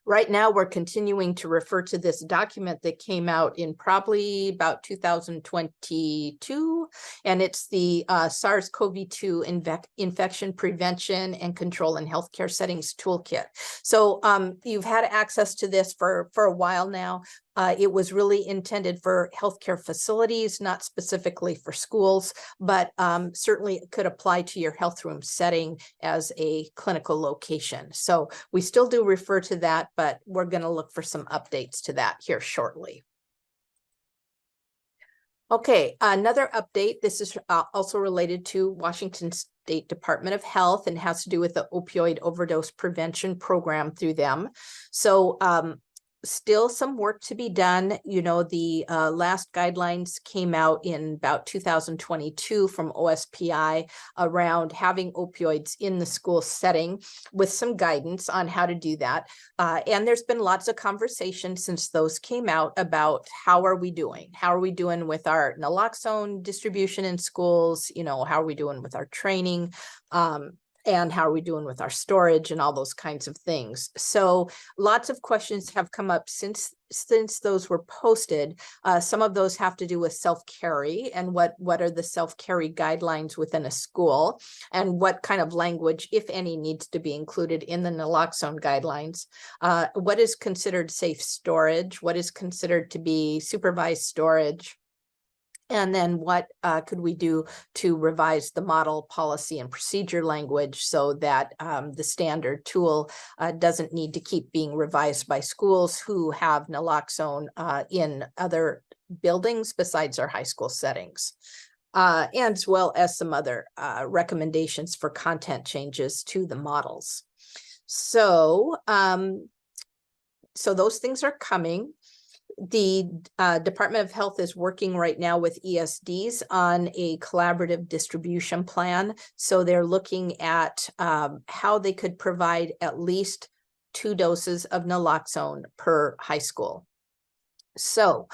Right now, we're continuing to refer to this document that came out in probably about 2022, and it's the SARS-CoV-2 Infection Prevention and Control in Healthcare Settings Toolkit. So you've had access to this for a while now. It was really intended for healthcare facilities, not specifically for schools, but certainly it could apply to your health room setting as a clinical location. So we still do refer to that, but we're going to look for some updates to that here shortly. Okay, another update. This is also related to Washington State Department of Health and has to do with the opioid overdose prevention program through them. So still some work to be done. You know, the last guidelines came out in about 2022 from OSPI around having opioids in the school setting with some guidance on how to do that. And there's been lots of conversation since those came out about how are we doing? How are we doing with our naloxone distribution in schools? You know, how are we doing with our training? And how are we doing with our storage and all those kinds of things. So lots of questions have come up since those were posted. Some of those have to do with self-carry and what are the self-carry guidelines within a school, and what kind of language, if any, needs to be included in the naloxone guidelines. What is considered safe storage? What is considered to be supervised storage? And then what could we do to revise the model policy and procedure language so that the standard tool doesn't need to keep being revised by schools who have naloxone in other buildings besides our high school settings. And as well as some other recommendations for content changes to the models. So, so those things are coming. The Department of Health is working right now with ESDs on a collaborative distribution plan. So they're looking at how they could provide at least 2 doses of naloxone per high school. So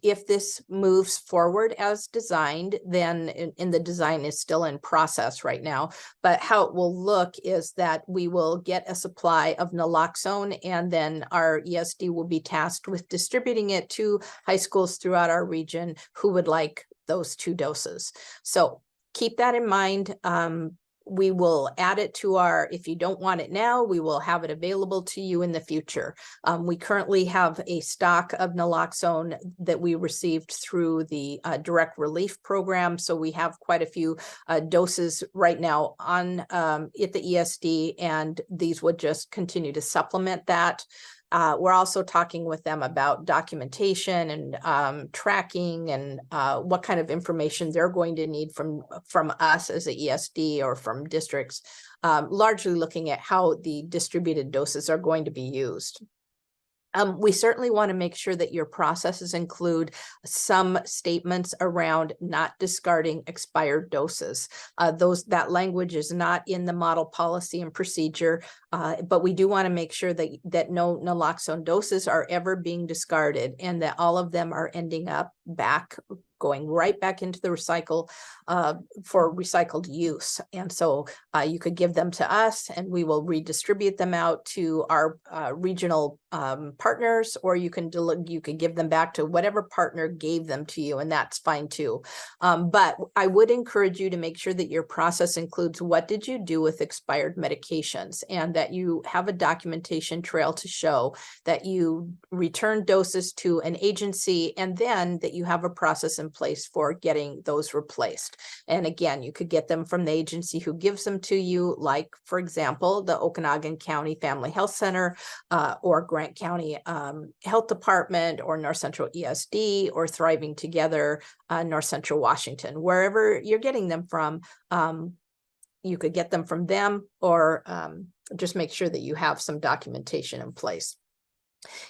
if this moves forward as designed, then in the design is still in process right now, but how it will look is that we will get a supply of naloxone, and then our ESD will be tasked with distributing it to high schools throughout our region who would like those 2 doses. So keep that in mind. we will add it to our, if you don't want it now, we will have it available to you in the future. We currently have a stock of naloxone that we received through the direct relief program. So we have quite a few doses right now on at the ESD, and these would just continue to supplement that. We're also talking with them about documentation and tracking and what kind of information they're going to need from us as a ESD or from districts, largely looking at how the distributed doses are going to be used. We certainly want to make sure that your processes include some statements around not discarding expired doses. That language is not in the model policy and procedure, but we do want to make sure that no naloxone doses are ever being discarded and that all of them are ending up going right back into the recycle for recycled use. And so you could give them to us and we will redistribute them out to our regional partners, or you can give them back to whatever partner gave them to you, and that's fine too. But I would encourage you to make sure that your process includes what did you do with expired medications, and that you have a documentation trail to show that you return doses to an agency, and then that you have a process in place for getting those replaced. And again, you could get them from the agency who gives them to you, like, for example, the Okanagan County Family Health Center, or Grant County Health Department, or North Central ESD, or Thriving Together, North Central Washington. Wherever you're getting them from, you could get them from them, or just make sure that you have some documentation in place.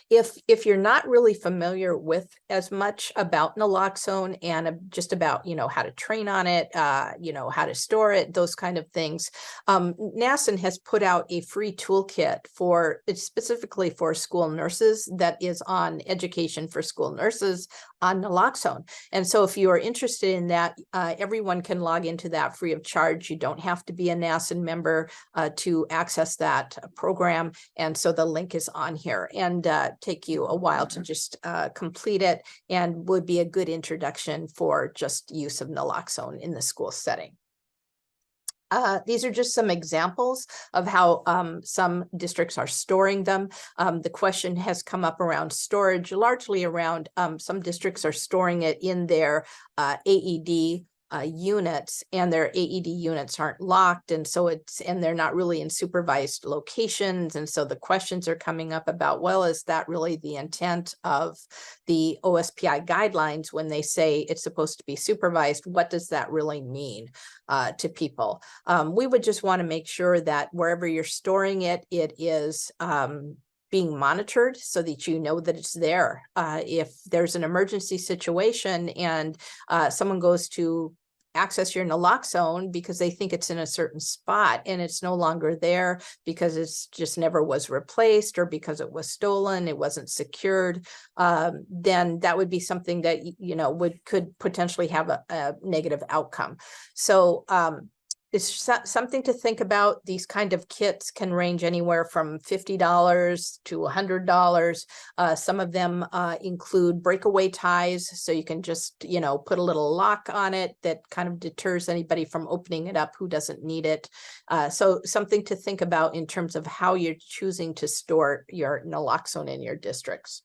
If you're not really familiar with as much about naloxone and just about, how to train on it, how to store it, those kind of things, NASN has put out a free toolkit specifically for school nurses that is on Education for School Nurses on naloxone. And so if you are interested in that, everyone can log into that free of charge. You don't have to be a NASN member to access that program. And so the link is on here, and take you a while to just complete it, and would be a good introduction for just use of naloxone in the school setting. These are just some examples of how some districts are storing them. The question has come up around storage, largely around some districts are storing it in their AED units, and their AED units aren't locked, and so they're not really in supervised locations. And so the questions are coming up about, well, is that really the intent of the OSPI guidelines when they say it's supposed to be supervised? What does that really mean to people? We would just want to make sure that wherever you're storing it, it is being monitored so that you know that it's there. If there's an emergency situation and someone goes to access your naloxone because they think it's in a certain spot and it's no longer there because it's just never was replaced, or because it was stolen, it wasn't secured, then that would be something that could potentially have a negative outcome. So it's something to think about. These kind of kits can range anywhere from $50 to $100. Some of them include breakaway ties, so you can just, put a little lock on it that kind of deters anybody from opening it up who doesn't need it. So something to think about in terms of how you're choosing to store your naloxone in your districts.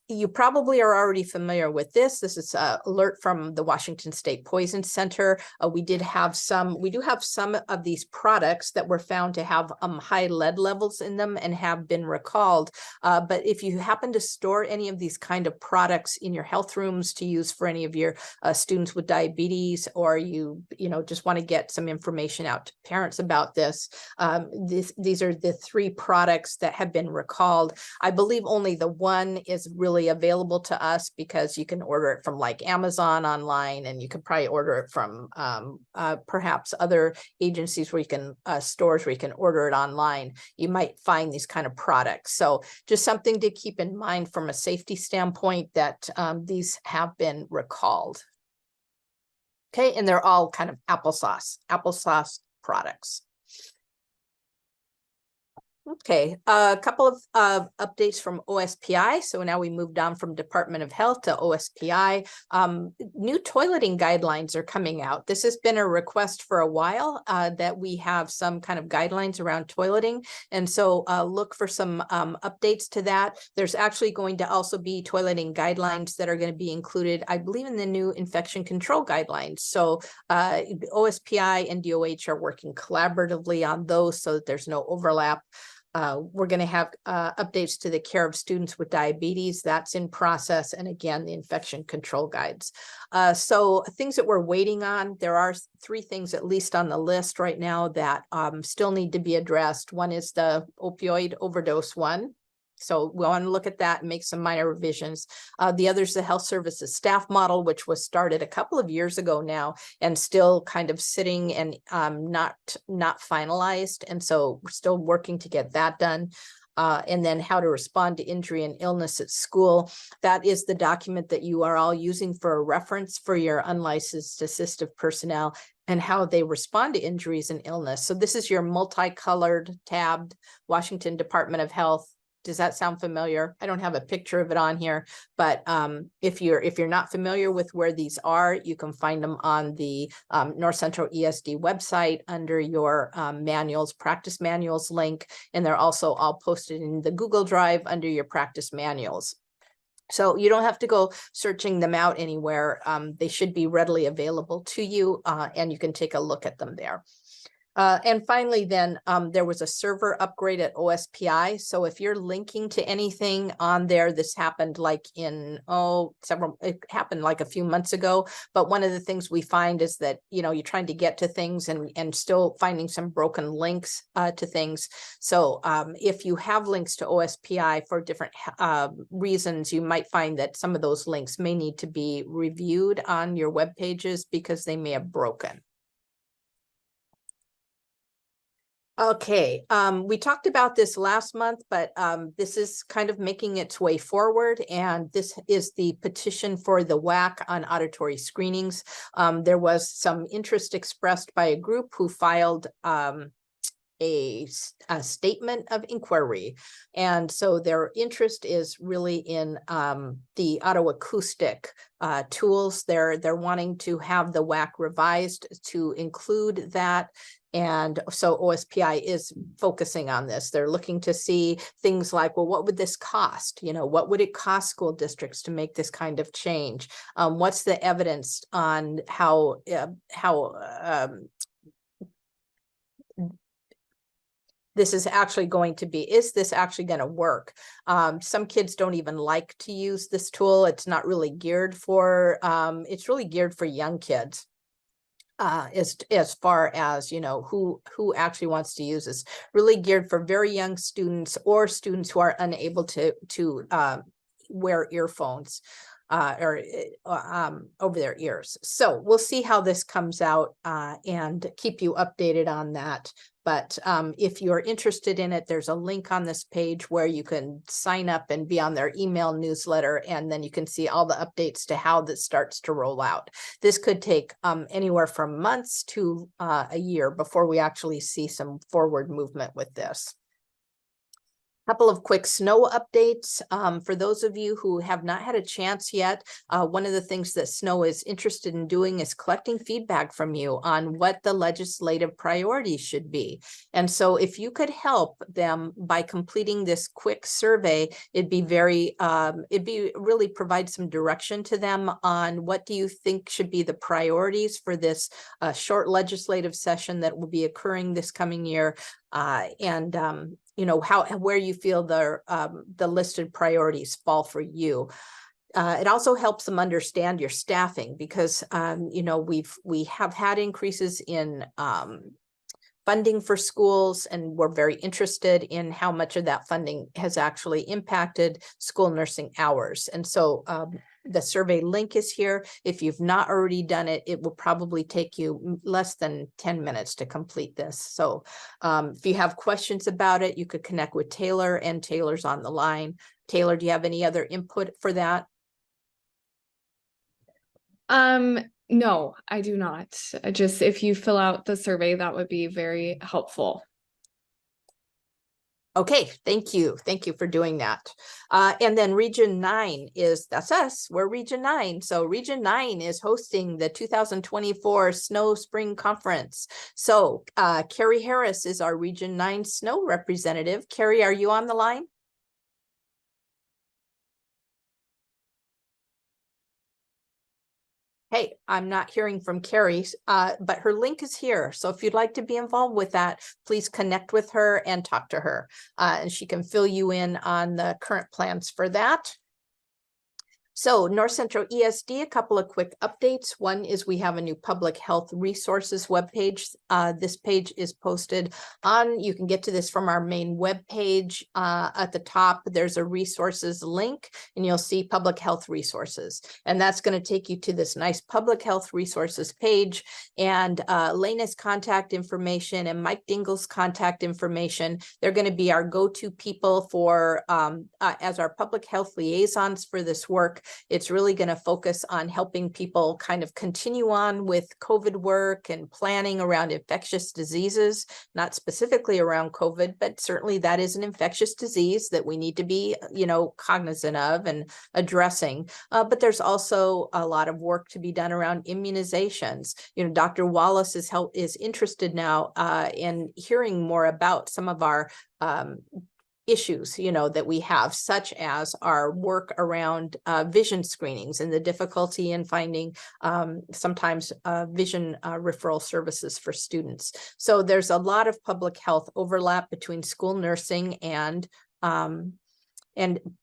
You probably are already familiar with this. This is an alert from the Washington State Poison Center. We do have some of these products that were found to have high lead levels in them and have been recalled. But if you happen to store any of these kind of products in your health rooms to use for any of your students with diabetes, or you just want to get some information out to parents about this, these are the 3 products that have been recalled. I believe only the one is really available to us because you can order it from like Amazon online, and you can probably order it from perhaps other agencies where you can stores where you can order it online. You might find these kind of products. So just something to keep in mind from a safety standpoint, that these have been recalled. Okay, and they're all kind of applesauce products. Okay, a couple of updates from OSPI. So now we moved on from Department of Health to OSPI. New toileting guidelines are coming out. This has been a request for a while that we have some kind of guidelines around toileting. And so look for some updates to that. There's actually going to also be toileting guidelines that are going to be included, I believe, in the new infection control guidelines. So OSPI and DOH are working collaboratively on those so that there's no overlap. We're going to have updates to the care of students with diabetes. That's in process. And again, the infection control guides. So things that we're waiting on, there are 3 things at least on the list right now that still need to be addressed. One is the opioid overdose one. So we want to look at that and make some minor revisions. The other is the health services staff model, which was started a couple of years ago now and still kind of sitting and not finalized. And so we're still working to get that done. And then how to respond to injury and illness at school. That is the document that you are all using for a reference for your unlicensed assistive personnel and how they respond to injuries and illness. So this is your multicolored tabbed Washington Department of Health. Does that sound familiar? I don't have a picture of it on here, but if you're not familiar with where these are, you can find them on the North Central ESD website under your manuals, practice manuals link, and they're also all posted in the Google Drive under your practice manuals. So you don't have to go searching them out anywhere. They should be readily available to you, and you can take a look at them there. And finally, then there was a server upgrade at OSPI. So if you're linking to anything on there, this happened like in, it happened like a few months ago. But one of the things we find is that, you're trying to get to things and still finding some broken links to things. So if you have links to OSPI for different reasons, you might find that some of those links may need to be reviewed on your web pages because they may have broken. Okay, we talked about this last month, but this is kind of making its way forward, and this is the petition for the WAC on auditory screenings. There was some interest expressed by a group who filed a statement of inquiry. And so their interest is really in the autoacoustic tools. They're wanting to have the WAC revised to include that. And so OSPI is focusing on this. They're looking to see things like, well, what would this cost? What would it cost school districts to make this kind of change? What's the evidence on how this is actually going to be, is this actually going to work? Some kids don't even like to use this tool. It's not really geared for, it's really geared for young kids. As far as who actually wants to use this, really geared for very young students or students who are unable to wear earphones or over their ears. So we'll see how this comes out and keep you updated on that. But if you're interested in it, there's a link on this page where you can sign up and be on their email newsletter, and then you can see all the updates to how this starts to roll out. This could take anywhere from months to a year before we actually see some forward movement with this. Couple of quick snow updates. For those of you who have not had a chance yet, one of the things that Snow is interested in doing is collecting feedback from you on what the legislative priorities should be. And so if you could help them by completing this quick survey, it'd be really provide some direction to them on what do you think should be the priorities for this short legislative session that will be occurring this coming year. Where you feel the listed priorities fall for you. It also helps them understand your staffing because we have had increases in funding for schools, and we're very interested in how much of that funding has actually impacted school nursing hours. And so the survey link is here. If you've not already done it, it will probably take you less than 10 minutes to complete this. So if you have questions about it, you could connect with Taylor, and Taylor's on the line. Taylor, do you have any other input for that? No, I do not. Just if you fill out the survey, that would be very helpful. Okay, thank you. Thank you for doing that. And then Region 9 that's us. We're Region 9. So Region 9 is hosting the 2024 Snow Spring Conference. So Carrie Harris is our Region 9 Snow representative. Carrie, are you on the line? Hey, I'm not hearing from Carrie, but her link is here. So if you'd like to be involved with that, please connect with her and talk to her. And she can fill you in on the current plans for that. So North Central ESD, a couple of quick updates. One is we have a new public health resources webpage. This page is posted on, you can get to this from our main webpage. At the top, there's a resources link and you'll see public health resources. And that's going to take you to this nice public health resources page. And Lena's contact information and Mike Dingle's contact information, they're going to be our go-to people for as our public health liaisons for this work. It's really going to focus on helping people kind of continue on with COVID work and planning around infectious diseases, not specifically around COVID, but certainly that is an infectious disease that we need to be, cognizant of and addressing. But there's also a lot of work to be done around immunizations. Dr. Wallace is interested now in hearing more about some of our issues, that we have, such as our work around vision screenings and the difficulty in finding sometimes vision referral services for students. So there's a lot of public health overlap between school nursing and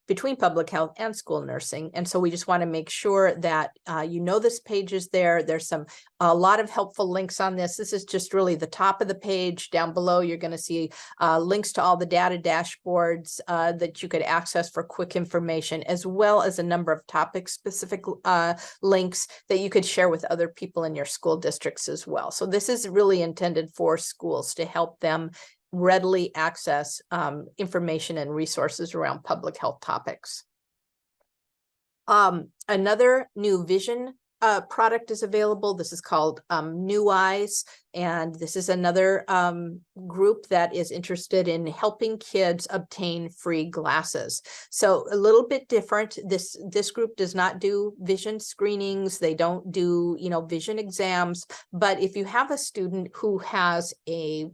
between public health and school nursing. And so we just want to make sure that this page is there. There's a lot of helpful links on this. This is just really the top of the page. Down below, you're going to see links to all the data dashboards that you could access for quick information, as well as a number of topic-specific links that you could share with other people in your school districts as well. So this is really intended for schools to help them readily access information and resources around public health topics. Another new vision product is available. This is called New Eyes, and this is another group that is interested in helping kids obtain free glasses. So a little bit different. This group does not do vision screenings. They don't do vision exams. But if you have a student who has a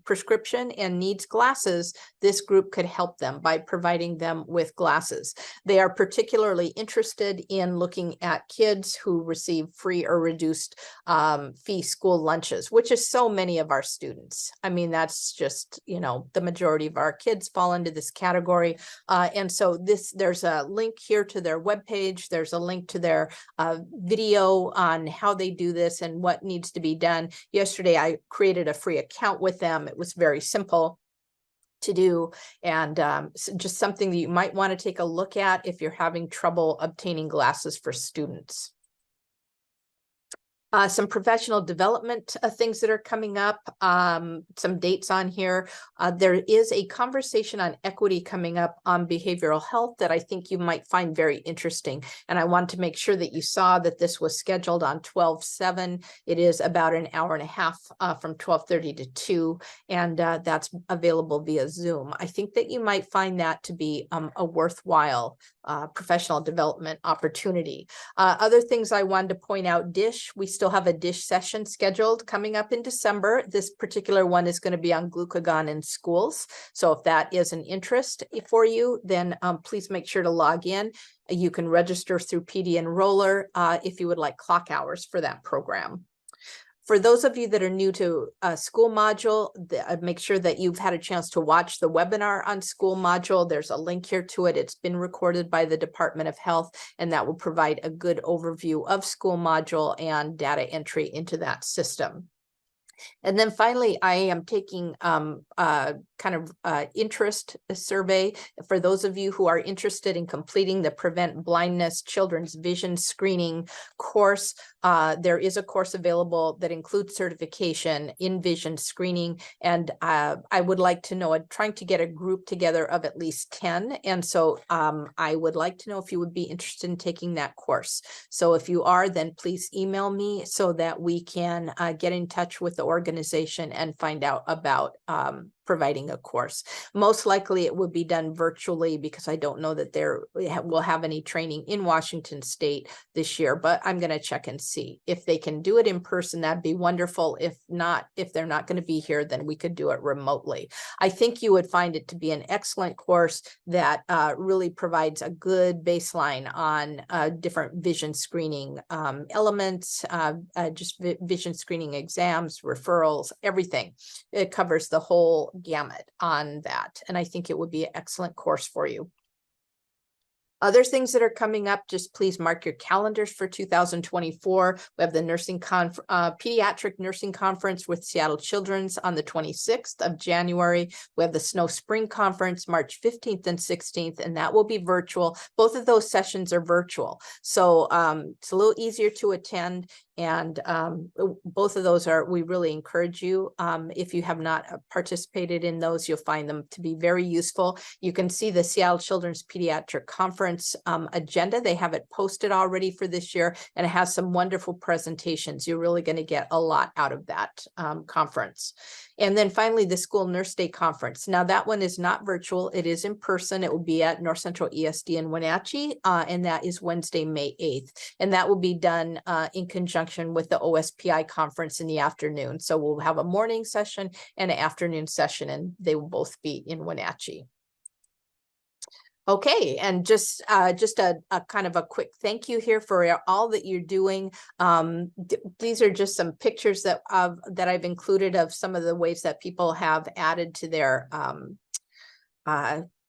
prescription and needs glasses, this group could help them by providing them with glasses. They are particularly interested in looking at kids who receive free or reduced fee school lunches, which is so many of our students. I mean, that's just, the majority of our kids fall into this category. And so there's a link here to their webpage. There's a link to their video on how they do this and what needs to be done. Yesterday, I created a free account with them. It was very simple to do, and just something that you might want to take a look at if you're having trouble obtaining glasses for students. Some professional development things that are coming up, some dates on here. There is a conversation on equity coming up on behavioral health that I think you might find very interesting. And I want to make sure that you saw that this was scheduled on 12/7. It is about an hour and a half from 12:30 to 2, and that's available via Zoom. I think that you might find that to be a worthwhile professional development opportunity. Other things I wanted to point out, DISH, we still have a DISH session scheduled coming up in December. This particular one is going to be on glucagon in schools. So if that is an interest for you, then please make sure to log in. You can register through PD Enroller if you would like clock hours for that program. For those of you that are new to school module, make sure that you've had a chance to watch the webinar on school module. There's a link here to it. It's been recorded by the Department of Health, and that will provide a good overview of school module and data entry into that system. And then finally, I am taking interest survey for those of you who are interested in completing the Prevent Blindness Children's Vision Screening course. There is a course available that includes certification in vision screening, and I would like to know, I'm trying to get a group together of at least 10, and so I would like to know if you would be interested in taking that course. So if you are, then please email me so that we can get in touch with the organization and find out about providing a course. Most likely it would be done virtually because I don't know that we'll have any training in Washington State this year, but I'm going to check and see. If they can do it in person, that'd be wonderful. If not, if they're not going to be here, then we could do it remotely. I think you would find it to be an excellent course that really provides a good baseline on different vision screening elements, just vision screening exams, referrals, everything. It covers the whole gamut on that. And I think it would be an excellent course for you. Other things that are coming up, just please mark your calendars for 2024. We have the pediatric nursing conference with Seattle Children's on the 26th of January. We have the Snow Spring Conference, March 15th and 16th, and that will be virtual. Both of those sessions are virtual. So it's a little easier to attend. And both of those we really encourage you. If you have not participated in those, you'll find them to be very useful. You can see the Seattle Children's Pediatric Conference agenda. They have it posted already for this year, and it has some wonderful presentations. You're really going to get a lot out of that conference. And then finally, the School Nurse Day Conference. Now that one is not virtual. It is in person. It will be at North Central ESD in Wenatchee, and that is Wednesday, May 8th. And that will be done in conjunction with the OSPI conference in the afternoon. So we'll have a morning session and an afternoon session, and they will both be in Wenatchee. Okay, and just a kind of a quick thank you here for all that you're doing. These are just some pictures that I've included of some of the ways that people have added to their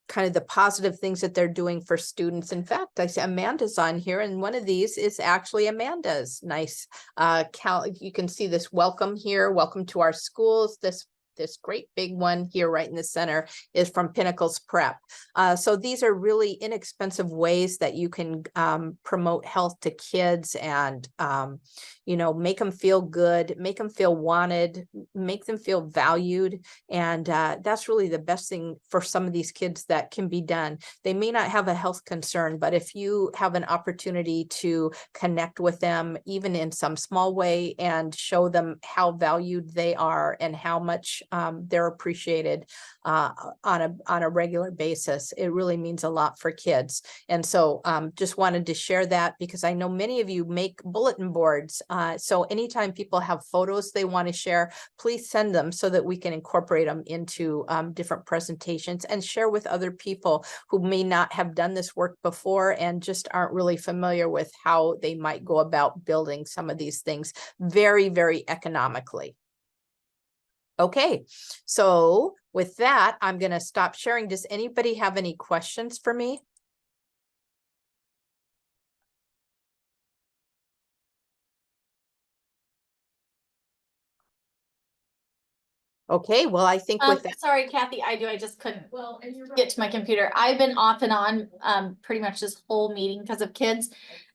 kind of the positive things that they're doing for students. In fact, I see Amanda's on here, and one of these is actually Amanda's nice you can see this welcome here. Welcome to our schools. This great big one here right in the center is from Pinnacles Prep. So these are really inexpensive ways that you can promote health to kids and, make them feel good, make them feel wanted, make them feel valued. And that's really the best thing for some of these kids that can be done. They may not have a health concern, but if you have an opportunity to connect with them, even in some small way, and show them how valued they are and how much they're appreciated on a regular basis, it really means a lot for kids. And so just wanted to share that because I know many of you make bulletin boards. So anytime people have photos they want to share, please send them so that we can incorporate them into different presentations and share with other people who may not have done this work before and just aren't really familiar with how they might go about building some of these things very, very economically. Okay, so with that, I'm going to stop sharing. Does anybody have any questions for me? Okay, well, I think with that. Sorry, Kathy, I do. I just couldn't get to my computer. I've been off and on pretty much this whole meeting because of kids.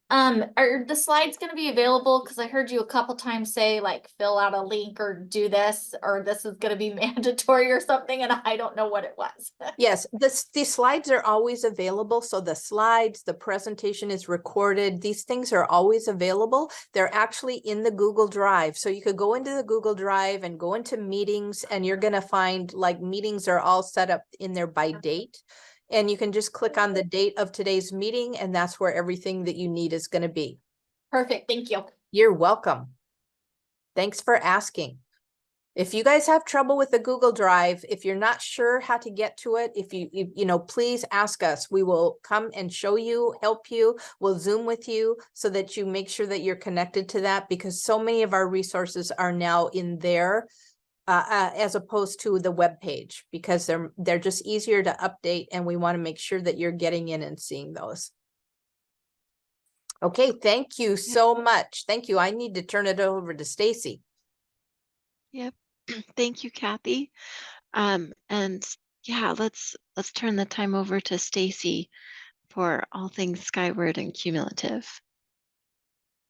Are the slides going to be available? Because I heard you a couple times say like fill out a link or do this or this is going to be mandatory or something, and I don't know what it was. Yes, the slides are always available. So the slides, the presentation is recorded. These things are always available. They're actually in the Google Drive. So you could go into the Google Drive and go into meetings, and you're going to find like meetings are all set up in there by date. And you can just click on the date of today's meeting, and that's where everything that you need is going to be. Perfect. Thank you. You're welcome. Thanks for asking. If you guys have trouble with the Google Drive, if you're not sure how to get to it, if you please ask us. We will come and show you, help you. We'll Zoom with you so that you make sure that you're connected to that, because so many of our resources are now in there. As opposed to the web page, because they're just easier to update, and we want to make sure that you're getting in and seeing those. Okay, thank you so much. Thank you. I need to turn it over to Stacy. Yep. Thank you, Kathy. And yeah, let's turn the time over to Stacy for all things Skyward and cumulative.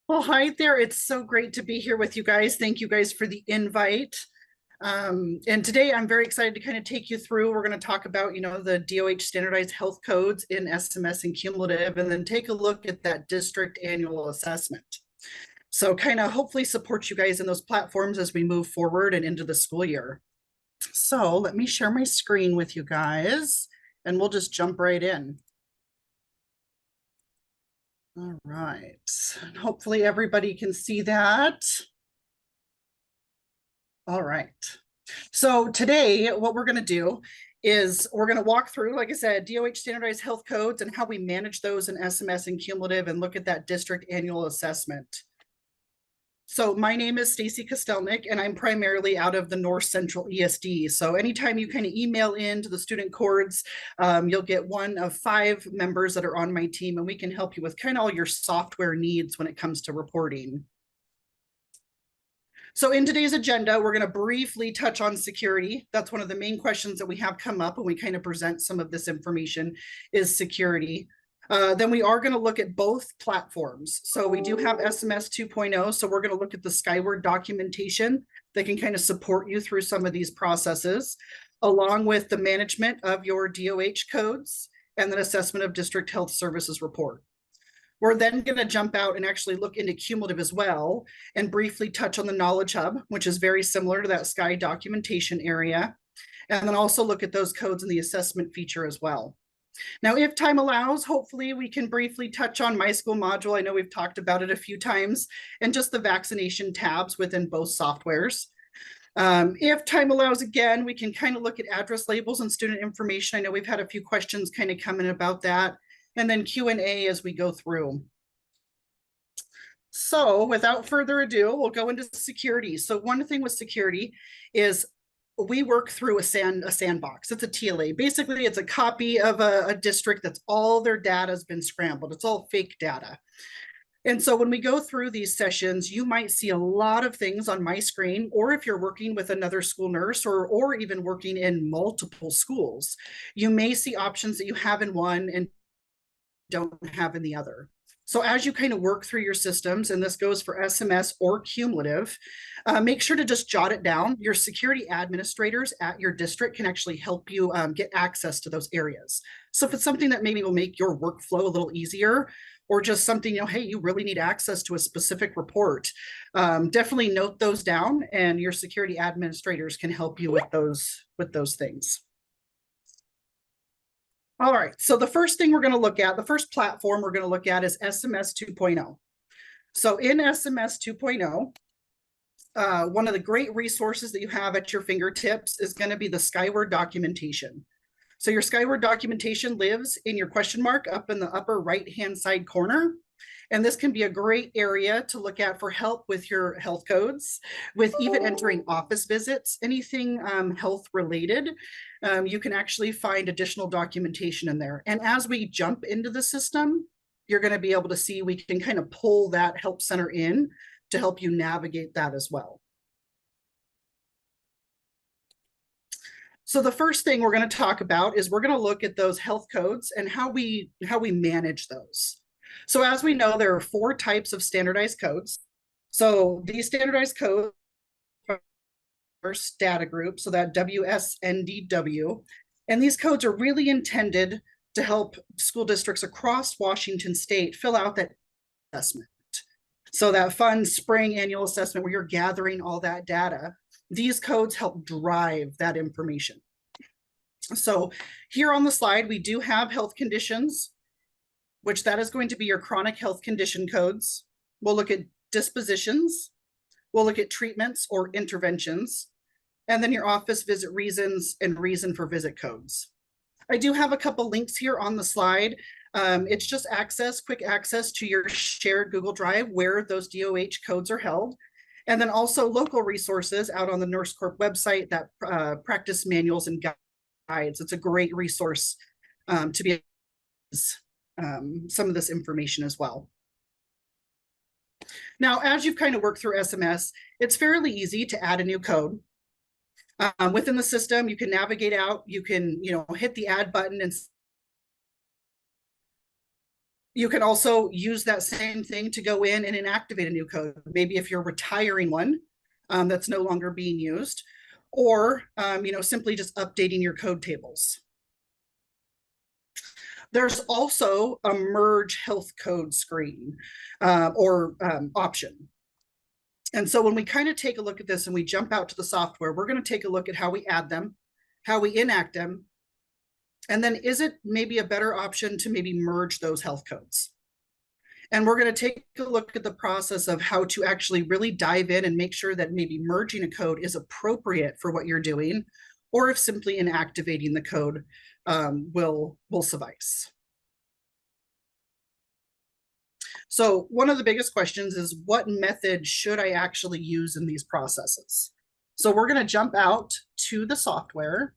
Well, hi there. It's so great to be here with you guys. Thank you guys for the invite. And today I'm very excited to kind of take you through. We're going to talk about, the DOH standardized health codes in SMS and cumulative, and then take a look at that district annual assessment. So kind of hopefully support you guys in those platforms as we move forward and into the school year. So let me share my screen with you guys and we'll just jump right in. All right, hopefully everybody can see that. All right, so today what we're going to do is we're going to walk through, like I said, DOH standardized health codes and how we manage those in SMS and cumulative and look at that district annual assessment. So my name is Stacy Kostelnik, and I'm primarily out of the North Central ESD. So anytime you kind of email in to the student coords, you'll get one of 5 members that are on my team, and we can help you with kind of all your software needs when it comes to reporting. So in today's agenda, we're going to briefly touch on security. That's one of the main questions that we have come up when we kind of present some of this information is security. Then we are going to look at both platforms. So we do have SMS 2.0. So we're going to look at the Skyward documentation that can kind of support you through some of these processes, along with the management of your DOH codes and the assessment of district health services report. We're then going to jump out and actually look into cumulative as well and briefly touch on the Knowledge Hub, which is very similar to that Sky documentation area, and then also look at those codes in the assessment feature as well. Now, if time allows, hopefully we can briefly touch on My School module. I know we've talked about it a few times, and just the vaccination tabs within both softwares. If time allows, again, we can kind of look at address labels and student information. I know we've had a few questions kind of coming about that, and then Q&A as we go through. So without further ado, we'll go into security. So one thing with security is we work through a sandbox. It's a TLA. Basically, it's a copy of a district that's all their data has been scrambled. It's all fake data. And so when we go through these sessions, you might see a lot of things on my screen, or if you're working with another school nurse or even working in multiple schools, you may see options that you have in one and don't have in the other. So as you kind of work through your systems, and this goes for SMS or cumulative, make sure to just jot it down. Your security administrators at your district can actually help you get access to those areas. So if it's something that maybe will make your workflow a little easier, or just something, you know, hey, you really need access to a specific report, definitely note those down, and your security administrators can help you with those things. All right, so the first thing we're going to look at, the first platform we're going to look at is SMS 2.0. So in SMS 2.0, one of the great resources that you have at your fingertips is going to be the Skyward documentation. So your Skyward documentation lives in your question mark up in the upper right-hand side corner. And this can be a great area to look at for help with your health codes, with even entering office visits, anything health related. You can actually find additional documentation in there. And as we jump into the system, you're going to be able to see we can kind of pull that help center in to help you navigate that as well. So the first thing we're going to talk about is we're going to look at those health codes and how we manage those. So as we know, there are 4 types of standardized codes. So these standardized codes are first data group, so that WSNDW. And these codes are really intended to help school districts across Washington state fill out that assessment. So that fun spring annual assessment where you're gathering all that data, these codes help drive that information. So here on the slide, we do have health conditions, which that is going to be your chronic health condition codes. We'll look at dispositions. We'll look at treatments or interventions, and then your office visit reasons and reason for visit codes. I do have a couple links here on the slide. It's just quick access to your shared Google Drive where those DOH codes are held. And then also local resources out on the Nurse Corp website, that practice manuals and guides. It's a great resource to be able to use some of this information as well. Now, as you've kind of worked through SMS, it's fairly easy to add a new code. Within the system, you can navigate out, you can, hit the add button, and you can also use that same thing to go in and inactivate a new code. Maybe if you're retiring one that's no longer being used, or simply just updating your code tables. There's also a merge health code screen or option. And so when we kind of take a look at this and we jump out to the software, we're going to take a look at how we add them, how we enact them, and then is it maybe a better option to maybe merge those health codes? And we're going to take a look at the process of how to actually really dive in and make sure that maybe merging a code is appropriate for what you're doing, or if simply inactivating the code will suffice. So one of the biggest questions is, what method should I actually use in these processes? So we're going to jump out to the software.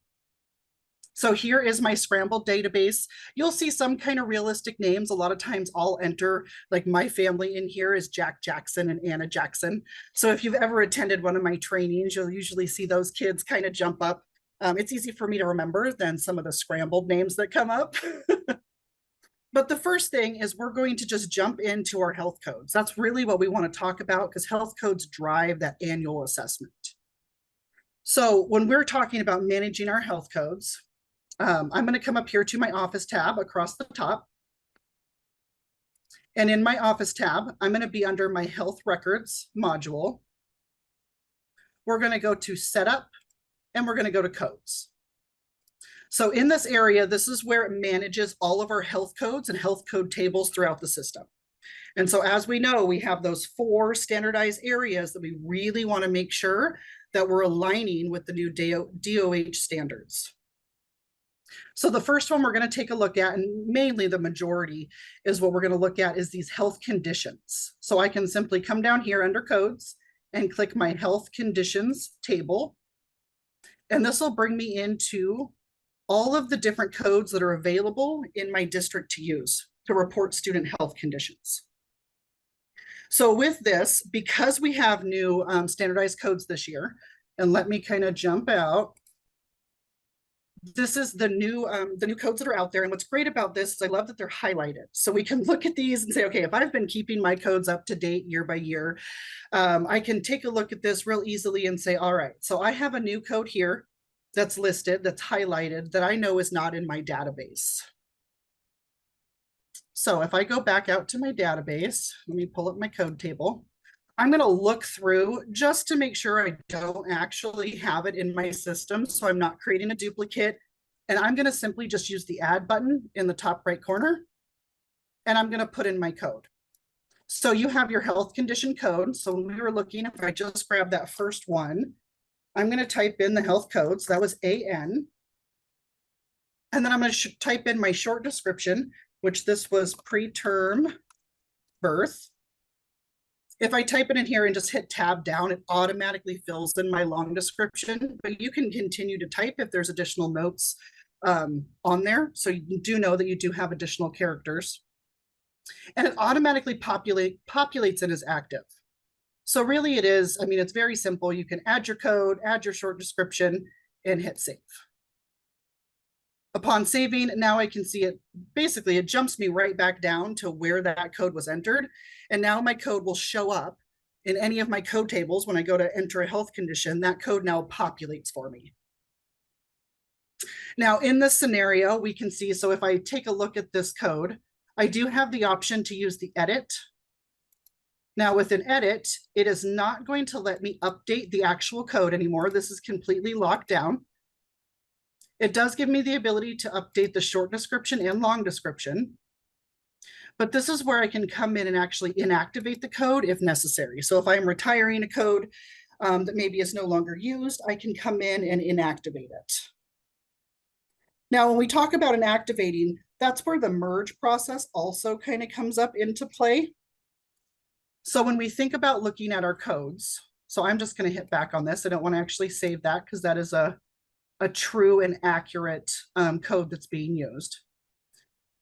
So here is my scrambled database. You'll see some kind of realistic names. A lot of times I'll enter, like my family in here is Jack Jackson and Anna Jackson. So if you've ever attended one of my trainings, you'll usually see those kids kind of jump up. It's easy for me to remember than some of the scrambled names that come up. But the first thing is we're going to just jump into our health codes. That's really what we want to talk about, because health codes drive that annual assessment. So when we're talking about managing our health codes, I'm going to come up here to my Office tab across the top. And in my Office tab, I'm going to be under my Health Records module. We're going to go to Setup, and we're going to go to Codes. So in this area, this is where it manages all of our health codes and health code tables throughout the system. And so as we know, we have those 4 standardized areas that we really want to make sure that we're aligning with the new DOH standards. So the first one we're going to take a look at, and mainly the majority is what we're going to look at, is these health conditions. So I can simply come down here under codes and click my health conditions table. And this will bring me into all of the different codes that are available in my district to use to report student health conditions. So with this, because we have new standardized codes this year, and let me kind of jump out. This is the new codes that are out there. And what's great about this is I love that they're highlighted. So we can look at these and say, okay, if I've been keeping my codes up to date year by year, I can take a look at this real easily and say, all right, so I have a new code here that's listed, that's highlighted, that I know is not in my database. So if I go back out to my database, let me pull up my code table. I'm going to look through just to make sure I don't actually have it in my system, so I'm not creating a duplicate. And I'm going to simply just use the add button in the top right corner, and I'm going to put in my code. So you have your health condition code. So when we were looking, if I just grab that first one, I'm going to type in the health codes. That was AN. And then I'm going to type in my short description, which this was preterm birth. If I type it in here and just hit tab down, it automatically fills in my long description, but you can continue to type if there's additional notes on there. So you do know that you do have additional characters. And it automatically populates it as active. So really it is, I mean, it's very simple. You can add your code, add your short description, and hit save. Upon saving, now I can see it, basically it jumps me right back down to where that code was entered. And now my code will show up in any of my code tables. When I go to enter a health condition, that code now populates for me. Now in this scenario, we can see, so if I take a look at this code, I do have the option to use the edit. Now with an edit, it is not going to let me update the actual code anymore. This is completely locked down. It does give me the ability to update the short description and long description, but this is where I can come in and actually inactivate the code if necessary. So if I'm retiring a code that maybe is no longer used, I can come in and inactivate it. Now, when we talk about inactivating, that's where the merge process also kind of comes up into play. So when we think about looking at our codes, so I'm just going to hit back on this. I don't want to actually save that because that is a true and accurate code that's being used.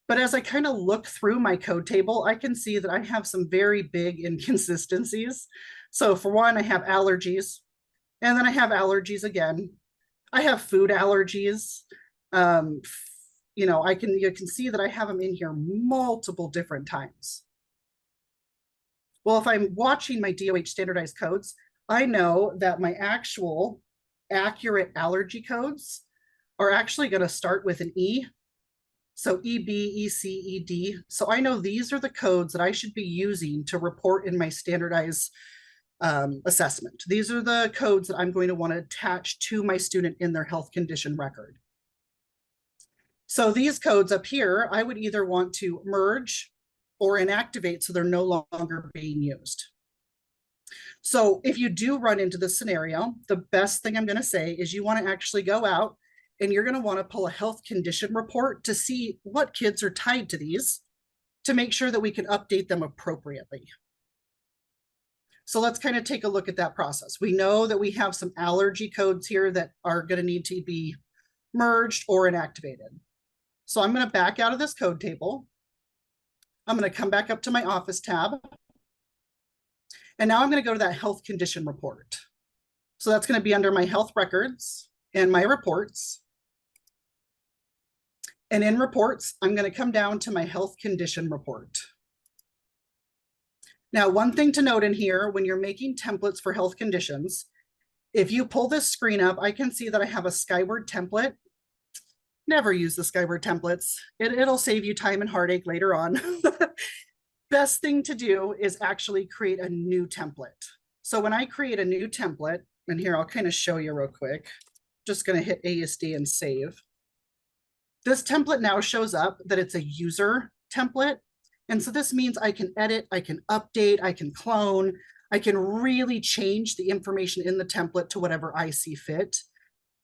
But as I kind of look through my code table, I can see that I have some very big inconsistencies. So for one, I have allergies, and then I have allergies again. I have food allergies. You know, you can see that I have them in here multiple different times. Well, if I'm watching my DOH standardized codes, I know that my actual accurate allergy codes are actually going to start with an E. So EB, EC, ED. So I know these are the codes that I should be using to report in my standardized assessment. These are the codes that I'm going to want to attach to my student in their health condition record. So these codes up here, I would either want to merge or inactivate so they're no longer being used. So if you do run into this scenario, the best thing I'm going to say is you want to actually go out and you're going to want to pull a health condition report to see what kids are tied to these to make sure that we can update them appropriately. So let's kind of take a look at that process. We know that we have some allergy codes here that are going to need to be merged or inactivated. So I'm going to back out of this code table. I'm going to come back up to my office tab. And now I'm going to go to that health condition report. So that's going to be under my health records and my reports. And in reports, I'm going to come down to my health condition report. Now, one thing to note in here, when you're making templates for health conditions, if you pull this screen up, I can see that I have a Skyward template. Never use the Skyward templates. It'll save you time and heartache later on. Best thing to do is actually create a new template. So when I create a new template, and here I'll kind of show you real quick, just going to hit ASD and save. This template now shows up that it's a user template. And so this means I can edit, I can update, I can clone, I can really change the information in the template to whatever I see fit.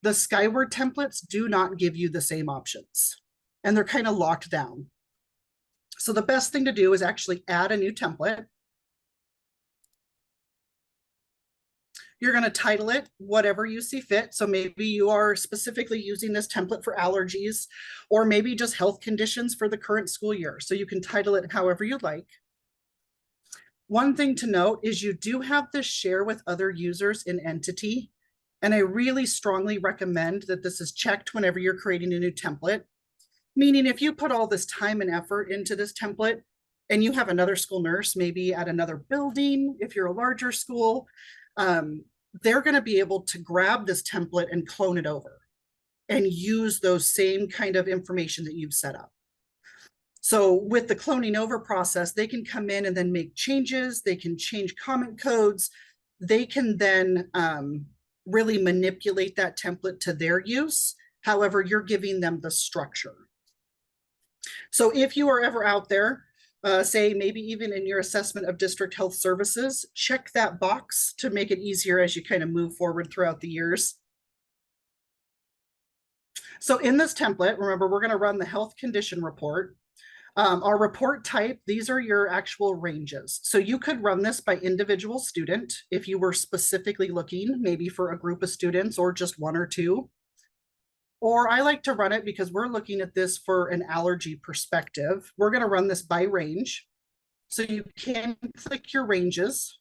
The Skyward templates do not give you the same options, and they're kind of locked down. So the best thing to do is actually add a new template. You're going to title it whatever you see fit. So maybe you are specifically using this template for allergies, or maybe just health conditions for the current school year. So you can title it however you'd like. One thing to note is you do have this share with other users in Entity. And I really strongly recommend that this is checked whenever you're creating a new template. Meaning if you put all this time and effort into this template and you have another school nurse, maybe at another building, if you're a larger school, they're going to be able to grab this template and clone it over and use those same kind of information that you've set up. So with the cloning over process, they can come in and then make changes. They can change comment codes. They can then really manipulate that template to their use. However, you're giving them the structure. So if you are ever out there, say maybe even in your assessment of district health services, check that box to make it easier as you kind of move forward throughout the years. So in this template, remember, we're going to run the health condition report. Our report type, these are your actual ranges. So you could run this by individual student if you were specifically looking maybe for a group of students or just one or two. Or I like to run it because we're looking at this for an allergy perspective. We're going to run this by range. So you can click your ranges.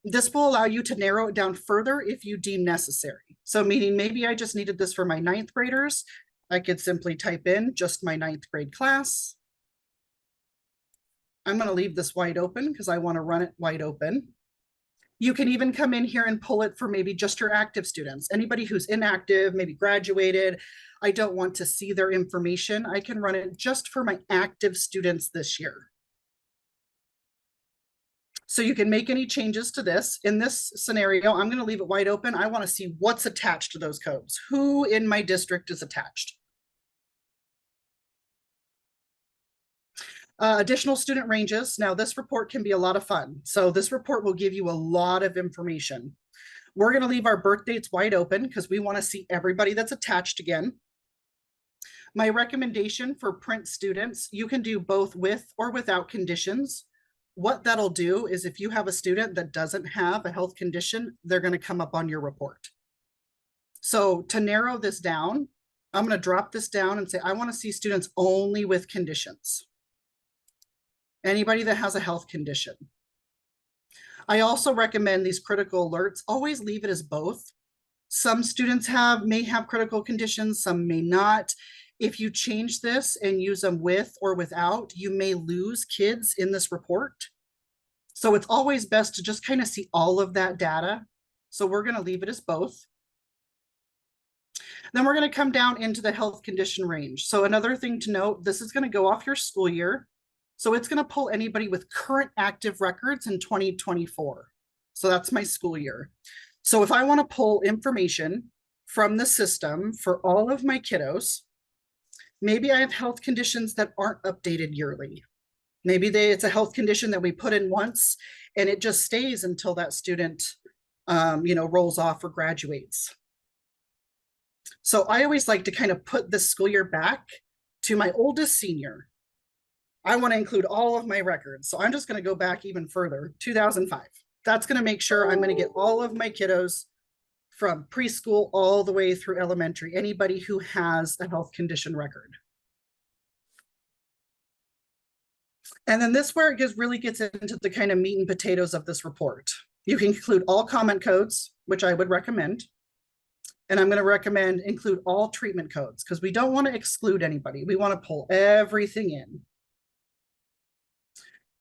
This will allow you to narrow it down further if you deem necessary. So meaning maybe I just needed this for my 9th graders. I could simply type in just my 9th grade class. I'm going to leave this wide open because I want to run it wide open. You can even come in here and pull it for maybe just your active students. Anybody who's inactive, maybe graduated, I don't want to see their information. I can run it just for my active students this year. So you can make any changes to this. In this scenario, I'm going to leave it wide open. I want to see what's attached to those codes. Who in my district is attached? Additional student ranges. Now this report can be a lot of fun. So this report will give you a lot of information. We're going to leave our birth dates wide open because we want to see everybody that's attached again. My recommendation for print students, you can do both with or without conditions. What that'll do is if you have a student that doesn't have a health condition, they're going to come up on your report. So to narrow this down, I'm going to drop this down and say, I want to see students only with conditions. Anybody that has a health condition. I also recommend these critical alerts, always leave it as both. Some students may have critical conditions, some may not. If you change this and use them with or without, you may lose kids in this report. So it's always best to just kind of see all of that data. So we're going to leave it as both. Then we're going to come down into the health condition range. So another thing to note, this is going to go off your school year. So it's going to pull anybody with current active records in 2024. So that's my school year. So if I want to pull information from the system for all of my kiddos, maybe I have health conditions that aren't updated yearly. Maybe it's a health condition that we put in once and it just stays until that student, rolls off or graduates. So I always like to kind of put this school year back to my oldest senior. I want to include all of my records. So I'm just going to go back even further, 2005. That's going to make sure I'm going to get all of my kiddos from preschool all the way through elementary, anybody who has a health condition record. And then this where it really gets into the kind of meat and potatoes of this report. You can include all comment codes, which I would recommend. And I'm going to recommend include all treatment codes because we don't want to exclude anybody. We want to pull everything in.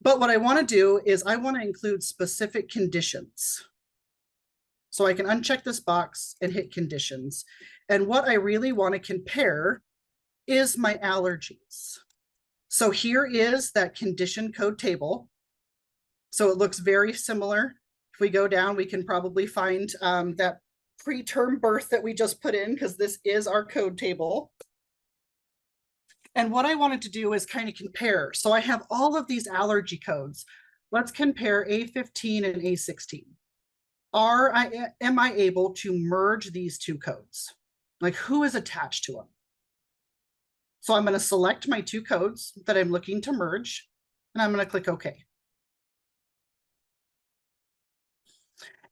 But what I want to do is I want to include specific conditions. So I can uncheck this box and hit conditions. And what I really want to compare is my allergies. So here is that condition code table. So it looks very similar. If we go down, we can probably find that preterm birth that we just put in because this is our code table. And what I wanted to do is kind of compare. So I have all of these allergy codes. Let's compare A15 and A16. Am I able to merge these two codes? Like who is attached to them? So I'm going to select my two codes that I'm looking to merge, and I'm going to click OK.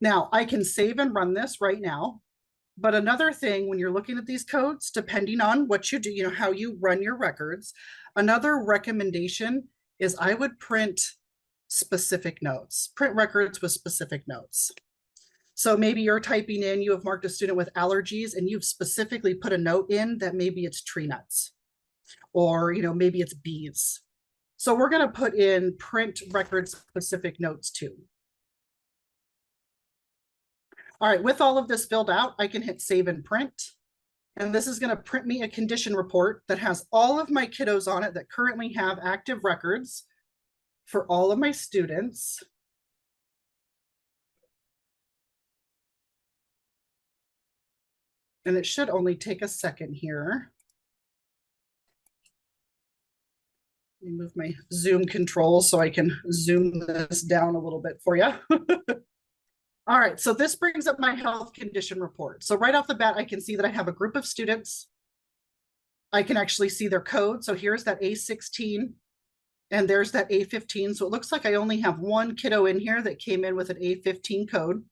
Now I can save and run this right now. But another thing, when you're looking at these codes, depending on what you do, how you run your records, another recommendation is I would print specific notes, print records with specific notes. So maybe you're typing in, you have marked a student with allergies and you've specifically put a note in that maybe it's tree nuts or, maybe it's bees. So we're going to put in print record specific notes too. All right, with all of this filled out, I can hit save and print. And this is going to print me a condition report that has all of my kiddos on it that currently have active records for all of my students. And it should only take a second here. Let me move my Zoom controls so I can zoom this down a little bit for you. All right, so this brings up my health condition report. So right off the bat, I can see that I have a group of students. I can actually see their code. So here's that A16 and there's that A15. So it looks like I only have one kiddo in here that came in with an A15 code.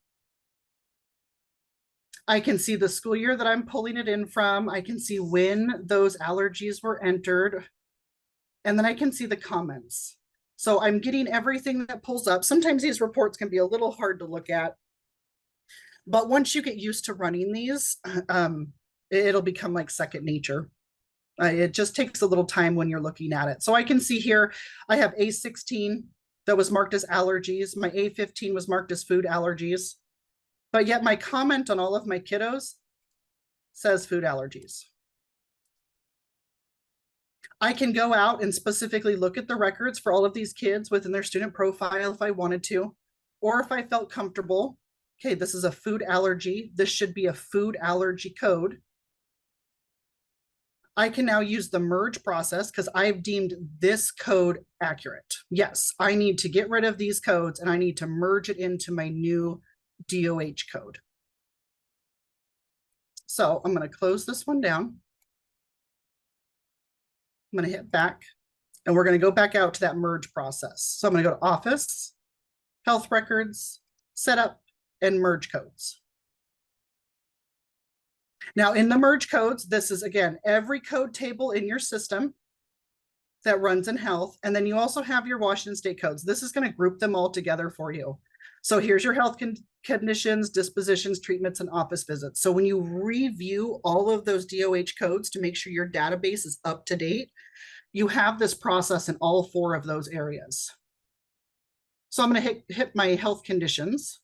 I can see the school year that I'm pulling it in from. I can see when those allergies were entered. And then I can see the comments. So I'm getting everything that pulls up. Sometimes these reports can be a little hard to look at. But once you get used to running these, it'll become like second nature. It just takes a little time when you're looking at it. So I can see here, I have A16 that was marked as allergies. My A15 was marked as food allergies. But yet my comment on all of my kiddos says food allergies. I can go out and specifically look at the records for all of these kids within their student profile if I wanted to, or if I felt comfortable. Okay, this is a food allergy. This should be a food allergy code. I can now use the merge process because I've deemed this code accurate. Yes, I need to get rid of these codes and I need to merge it into my new DOH code. So I'm going to close this one down. I'm going to hit back and we're going to go back out to that merge process. So I'm going to go to Office, Health Records, Setup, and Merge Codes. Now in the merge codes, this is again, every code table in your system that runs in health. And then you also have your Washington State codes. This is going to group them all together for you. So here's your health conditions, dispositions, treatments, and office visits. So when you review all of those DOH codes to make sure your database is up to date, you have this process in all 4 of those areas. So I'm going to hit my health conditions.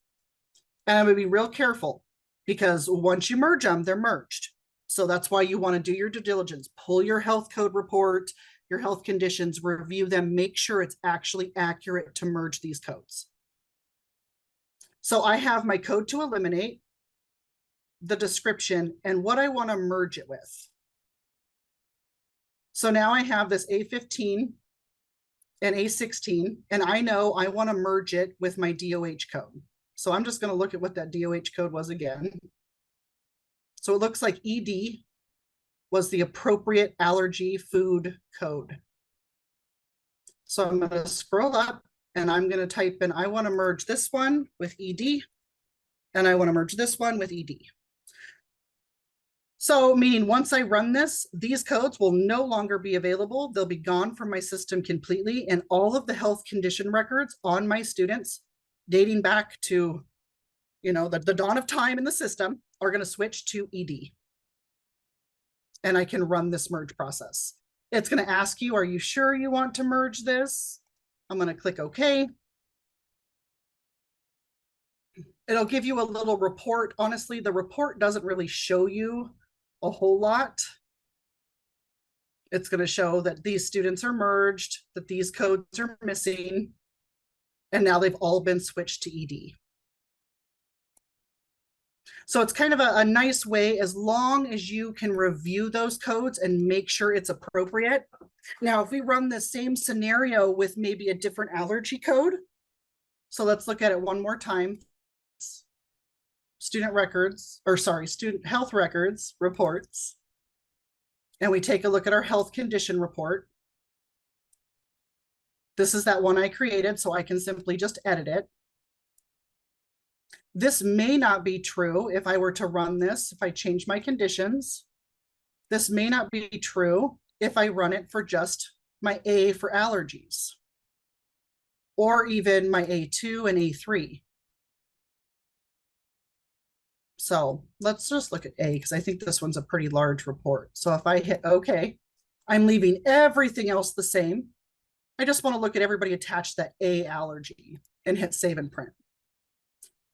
And I'm going to be real careful because once you merge them, they're merged. So that's why you want to do your due diligence. Pull your health code report, your health conditions, review them, make sure it's actually accurate to merge these codes. So I have my code to eliminate, the description, and what I want to merge it with. So now I have this A15 and A16, and I know I want to merge it with my DOH code. So I'm just going to look at what that DOH code was again. So it looks like ED was the appropriate allergy food code. So I'm going to scroll up and I'm going to type in, I want to merge this one with ED, and I want to merge this one with ED. So meaning once I run this, these codes will no longer be available. They'll be gone from my system completely, and all of the health condition records on my students dating back to, you know, the dawn of time in the system are going to switch to ED. And I can run this merge process. It's going to ask you, are you sure you want to merge this? I'm going to click OK. It'll give you a little report. Honestly, the report doesn't really show you a whole lot. It's going to show that these students are merged, that these codes are missing, and now they've all been switched to ED. So it's kind of a nice way, as long as you can review those codes and make sure it's appropriate. Now, if we run the same scenario with maybe a different allergy code, so let's look at it one more time. Student records, or sorry, student health records reports. And we take a look at our health condition report. This is that one I created, so I can simply just edit it. This may not be true if I were to run this, if I change my conditions. This may not be true if I run it for just my A for allergies, or even my A2 and A3. So let's just look at A, because I think this one's a pretty large report. So if I hit OK, I'm leaving everything else the same. I just want to look at everybody attached that A allergy and hit save and print.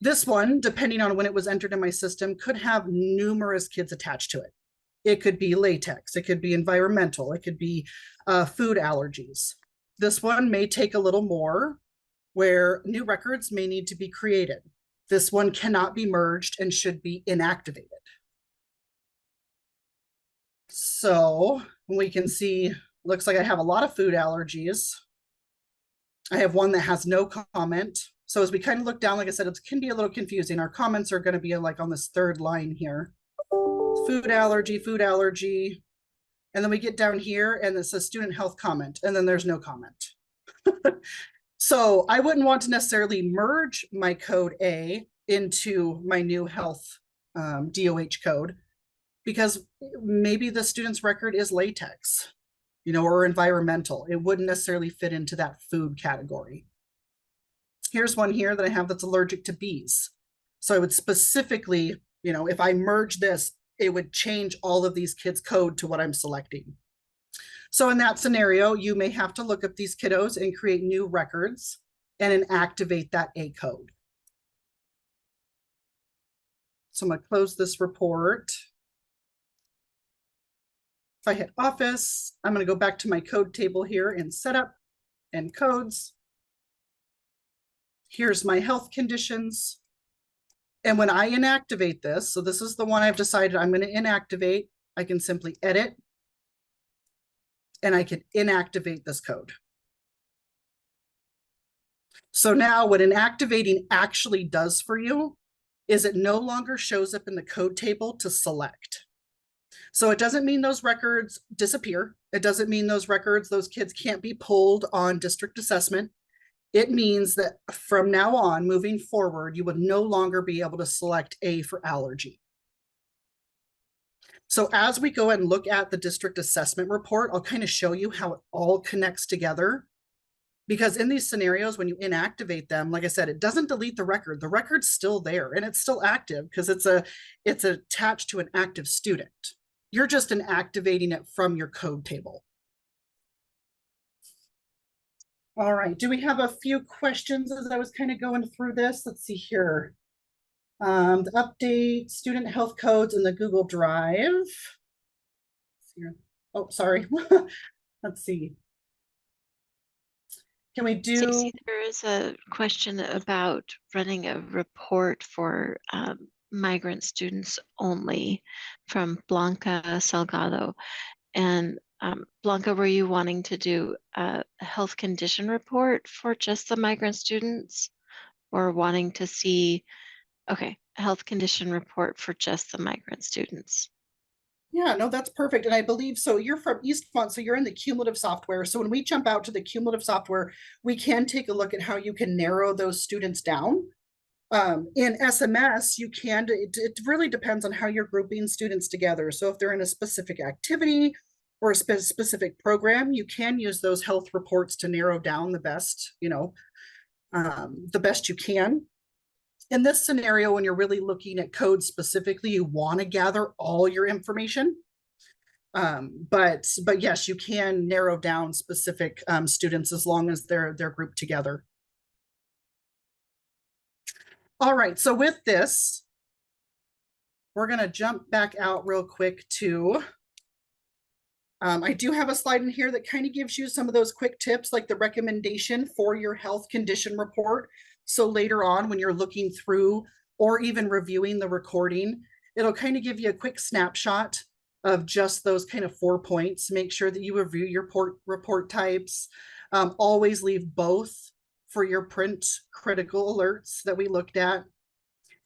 This one, depending on when it was entered in my system, could have numerous kids attached to it. It could be latex, it could be environmental, it could be food allergies. This one may take a little more, where new records may need to be created. This one cannot be merged and should be inactivated. So we can see, looks like I have a lot of food allergies. I have one that has no comment. So as we kind of look down, like I said, it can be a little confusing. Our comments are going to be like on this third line here. Food allergy. And then we get down here and it says student health comment, and then there's no comment. So I wouldn't want to necessarily merge my code A into my new health DOH code, because maybe the student's record is latex, you know, or environmental. It wouldn't necessarily fit into that food category. Here's one here that I have that's allergic to bees. So I would specifically, you know, if I merge this, it would change all of these kids' code to what I'm selecting. So in that scenario, you may have to look up these kiddos and create new records and inactivate that A code. So I'm going to close this report. If I hit Office, I'm going to go back to my code table here in Setup and Codes. Here's my health conditions. And when I inactivate this, so this is the one I've decided I'm going to inactivate, I can simply edit and I can inactivate this code. So now what inactivating actually does for you is it no longer shows up in the code table to select. So it doesn't mean those records disappear. It doesn't mean those records, those kids can't be pulled on district assessment. It means that from now on, moving forward, you would no longer be able to select A for allergy. So as we go and look at the district assessment report, I'll kind of show you how it all connects together. Because in these scenarios, when you inactivate them, like I said, it doesn't delete the record. The record's still there and it's still active because it's attached to an active student. You're just inactivating it from your code table. All right, do we have a few questions as I was kind of going through this? Let's see here. The update, student health codes in the Google Drive. Oh, sorry. Let's see. Can we do? Stacy, there is a question about running a report for migrant students only from Blanca Salgado. And Blanca, were you wanting to do a health condition report for just the migrant students, or wanting to see, okay, a health condition report for just the migrant students? Yeah, no, that's perfect. And I believe so. You're from East Font, so you're in the cumulative software. So when we jump out to the cumulative software, we can take a look at how you can narrow those students down. In SMS, you can, it really depends on how you're grouping students together. So if they're in a specific activity or a specific program, you can use those health reports to narrow down the best, the best you can. In this scenario, when you're really looking at code specifically, you want to gather all your information. But yes, you can narrow down specific students as long as they're grouped together. All right, so with this, we're going to jump back out real quick to, I do have a slide in here that kind of gives you some of those quick tips, like the recommendation for your health condition report. So later on, when you're looking through or even reviewing the recording, it'll kind of give you a quick snapshot of just those kind of 4 points. Make sure that you review your report types. Always leave both for your print critical alerts that we looked at.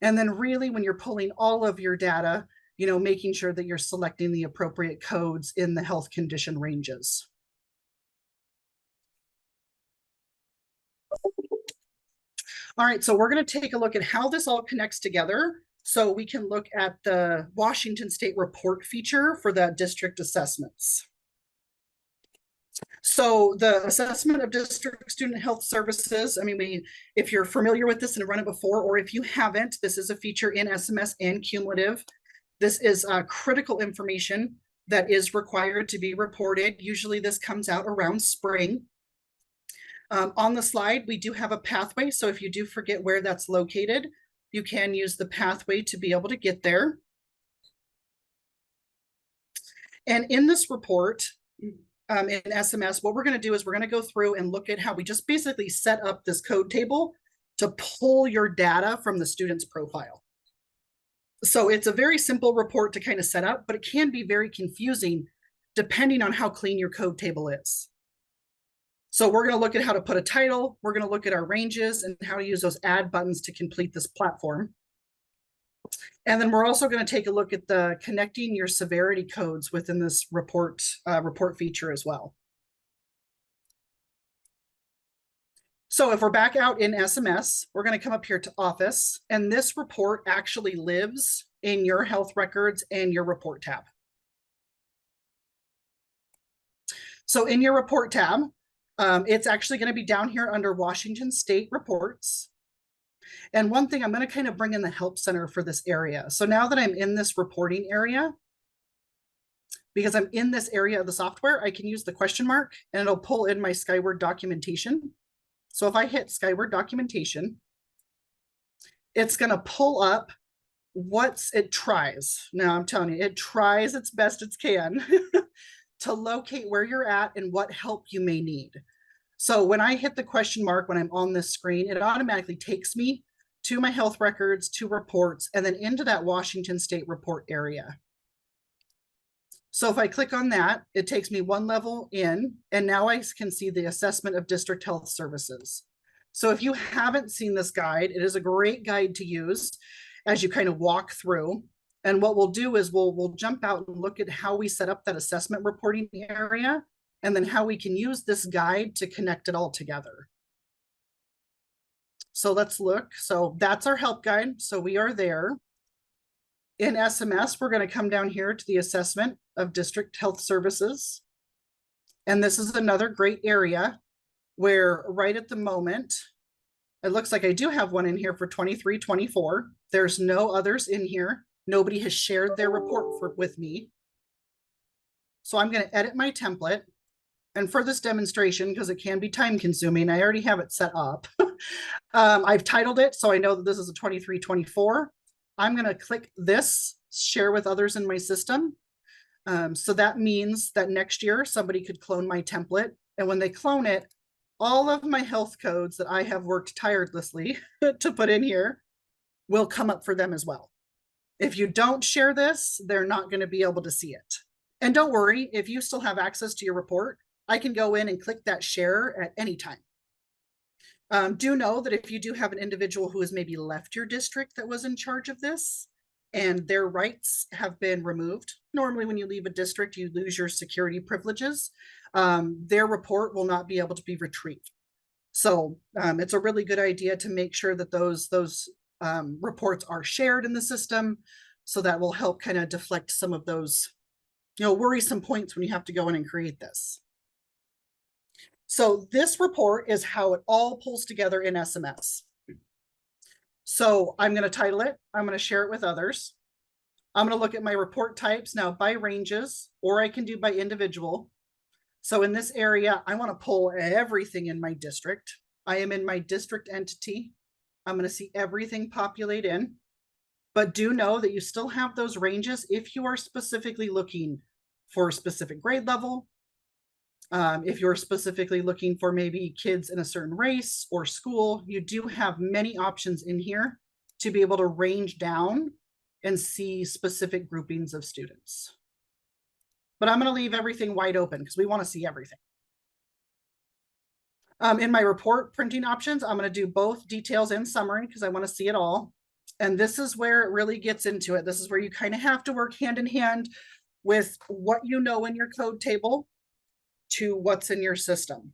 And then really, when you're pulling all of your data, making sure that you're selecting the appropriate codes in the health condition ranges. All right, so we're going to take a look at how this all connects together. So we can look at the Washington State report feature for the district assessments. So the assessment of district student health services, if you're familiar with this and have run it before, or if you haven't, this is a feature in SMS and cumulative. This is critical information that is required to be reported. Usually this comes out around spring. On the slide, we do have a pathway. So if you do forget where that's located, you can use the pathway to be able to get there. And in this report, in SMS, what we're going to do is we're going to go through and look at how we just basically set up this code table to pull your data from the student's profile. So it's a very simple report to kind of set up, but it can be very confusing depending on how clean your code table is. So we're going to look at how to put a title. We're going to look at our ranges and how to use those add buttons to complete this platform. And then we're also going to take a look at the connecting your severity codes within this report feature as well. So if we're back out in SMS, we're going to come up here to Office, and this report actually lives in your health records and your report tab. So in your report tab, it's actually going to be down here under Washington State reports. And one thing, I'm going to kind of bring in the help center for this area. So now that I'm in this reporting area, because I'm in this area of the software, I can use the question mark and it'll pull in my Skyward documentation. So if I hit Skyward documentation, it's going to pull up it tries. Now I'm telling you, it tries its best it can to locate where you're at and what help you may need. So when I hit the question mark, when I'm on this screen, it automatically takes me to my health records, to reports, and then into that Washington State report area. So if I click on that, it takes me one level in, and now I can see the assessment of district health services. So if you haven't seen this guide, it is a great guide to use as you kind of walk through. And what we'll do is we'll jump out and look at how we set up that assessment reporting area, and then how we can use this guide to connect it all together. So let's look. So that's our help guide. So we are there. In SMS, we're going to come down here to the assessment of district health services. And this is another great area where right at the moment, it looks like I do have one in here for 23-24. There's no others in here. Nobody has shared their report with me. So I'm going to edit my template. And for this demonstration, because it can be time consuming, I already have it set up. I've titled it, so I know that this is a 23-24. I'm going to click this, share with others in my system. So that means that next year somebody could clone my template. And when they clone it, all of my health codes that I have worked tirelessly to put in here will come up for them as well. If you don't share this, they're not going to be able to see it. And don't worry, if you still have access to your report, I can go in and click that share at any time. Do know that if you do have an individual who has maybe left your district that was in charge of this and their rights have been removed, normally when you leave a district, you lose your security privileges, their report will not be able to be retrieved. So it's a really good idea to make sure that those reports are shared in the system, so that will help kind of deflect some of those, worrisome points when you have to go in and create this. So this report is how it all pulls together in SMS. So I'm going to title it. I'm going to share it with others. I'm going to look at my report types now by ranges, or I can do by individual. So in this area, I want to pull everything in my district. I am in my district entity. I'm going to see everything populate in, but do know that you still have those ranges if you are specifically looking for a specific grade level. If you're specifically looking for maybe kids in a certain race or school, you do have many options in here to be able to range down and see specific groupings of students. But I'm going to leave everything wide open because we want to see everything. In my report printing options, I'm going to do both details and summary because I want to see it all. And this is where it really gets into it. This is where you kind of have to work hand in hand with what you know in your code table to what's in your system.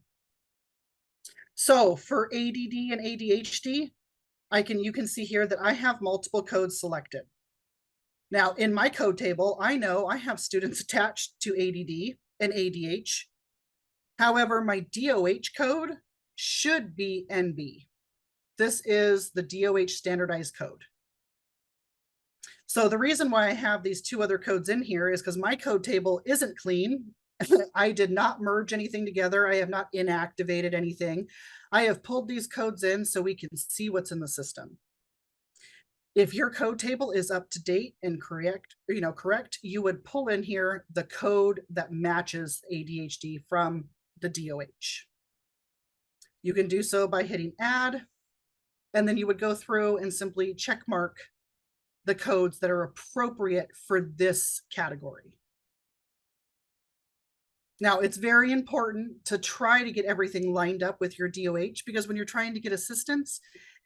So for ADD and ADHD, you can see here that I have multiple codes selected. Now in my code table, I know I have students attached to ADD and ADH. However, my DOH code should be NB. This is the DOH standardized code. So the reason why I have these two other codes in here is because my code table isn't clean. I did not merge anything together. I have not inactivated anything. I have pulled these codes in so we can see what's in the system. If your code table is up to date and correct, you would pull in here the code that matches ADHD from the DOH. You can do so by hitting add, and then you would go through and simply check mark the codes that are appropriate for this category. Now, it's very important to try to get everything lined up with your DOH, because when you're trying to get assistance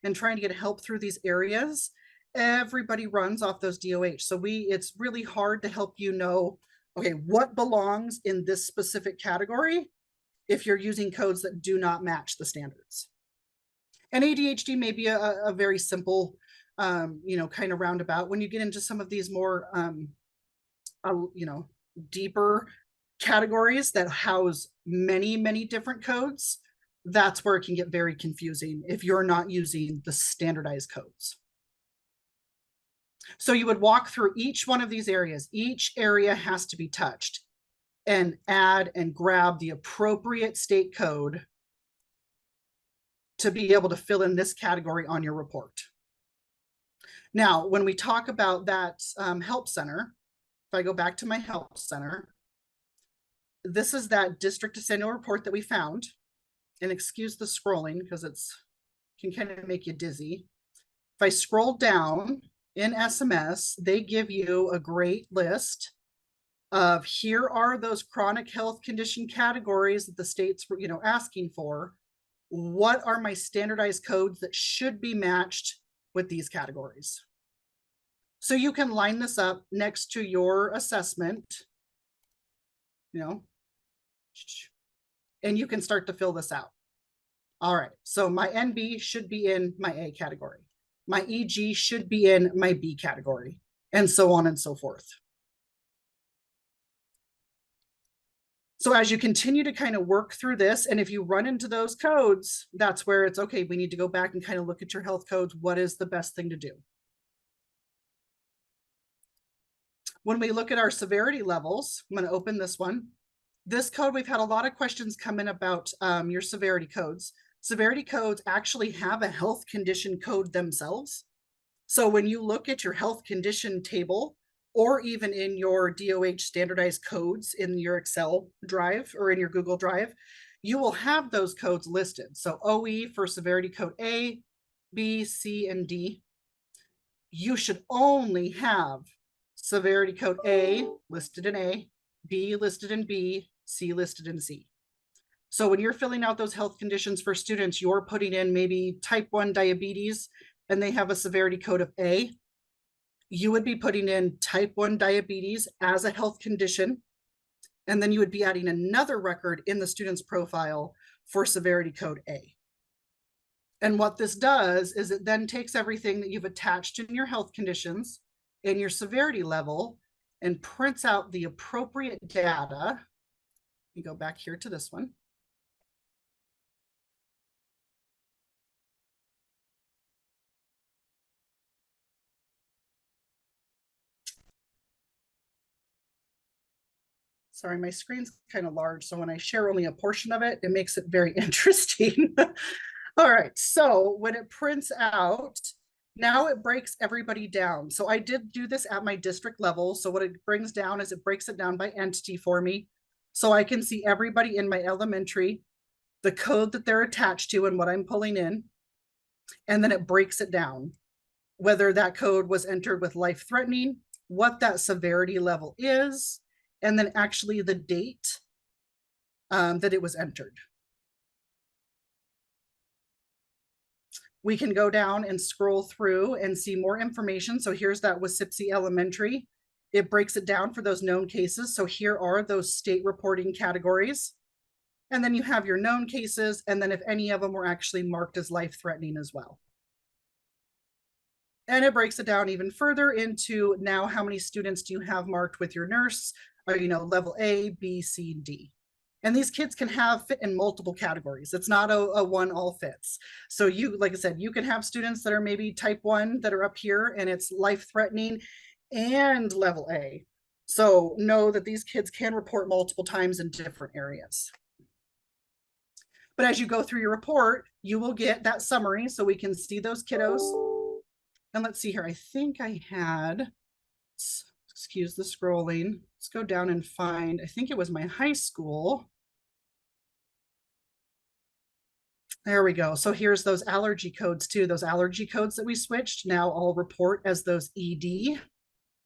and trying to get help through these areas, everybody runs off those DOH. So it's really hard to help you know, okay, what belongs in this specific category if you're using codes that do not match the standards. And ADHD may be a very simple, kind of roundabout. When you get into some of these more, deeper categories that house many, many different codes, that's where it can get very confusing if you're not using the standardized codes. So you would walk through each one of these areas. Each area has to be touched and add and grab the appropriate state code to be able to fill in this category on your report. Now, when we talk about that help center, if I go back to my help center, this is that district decennial report that we found. And excuse the scrolling because can kind of make you dizzy. If I scroll down in SMS, they give you a great list of here are those chronic health condition categories that the states were, asking for. What are my standardized codes that should be matched with these categories? So you can line this up next to your assessment, and you can start to fill this out. All right, so my NB should be in my A category. My EG should be in my B category, and so on and so forth. So as you continue to kind of work through this, and if you run into those codes, that's where it's okay, we need to go back and kind of look at your health codes. What is the best thing to do? When we look at our severity levels, I'm going to open this one. This code, we've had a lot of questions come in about your severity codes. Severity codes actually have a health condition code themselves. So when you look at your health condition table, or even in your DOH standardized codes in your Excel drive or in your Google Drive, you will have those codes listed. So OE for severity code A, B, C, and D. You should only have severity code A listed in A, B listed in B, C listed in C. So when you're filling out those health conditions for students, you're putting in maybe type 1 diabetes and they have a severity code of A. You would be putting in type 1 diabetes as a health condition. And then you would be adding another record in the student's profile for severity code A. And what this does is it then takes everything that you've attached in your health conditions and your severity level and prints out the appropriate data. You go back here to this one. Sorry, my screen's kind of large, so when I share only a portion of it, it makes it very interesting. All right, so when it prints out, now it breaks everybody down. So I did do this at my district level. So what it brings down is it breaks it down by entity for me. So I can see everybody in my elementary, the code that they're attached to and what I'm pulling in. And then it breaks it down, whether that code was entered with life-threatening, what that severity level is, and then actually the date that it was entered. We can go down and scroll through and see more information. So here's that Wasipsi Elementary. It breaks it down for those known cases. So here are those state reporting categories. And then you have your known cases, and then if any of them were actually marked as life-threatening as well. And it breaks it down even further into now how many students do you have marked with your nurse, or, you know, level A, B, C, D. And these kids can fit in multiple categories. It's not a one all fits. So you, like I said, you can have students that are maybe type 1 that are up here and it's life-threatening and level A. So know that these kids can report multiple times in different areas. But as you go through your report, you will get that summary so we can see those kiddos. And let's see here, I think I had, excuse the scrolling. Let's go down and find, I think it was my high school. There we go. So here's those allergy codes too. Those allergy codes that we switched now all report as those ED.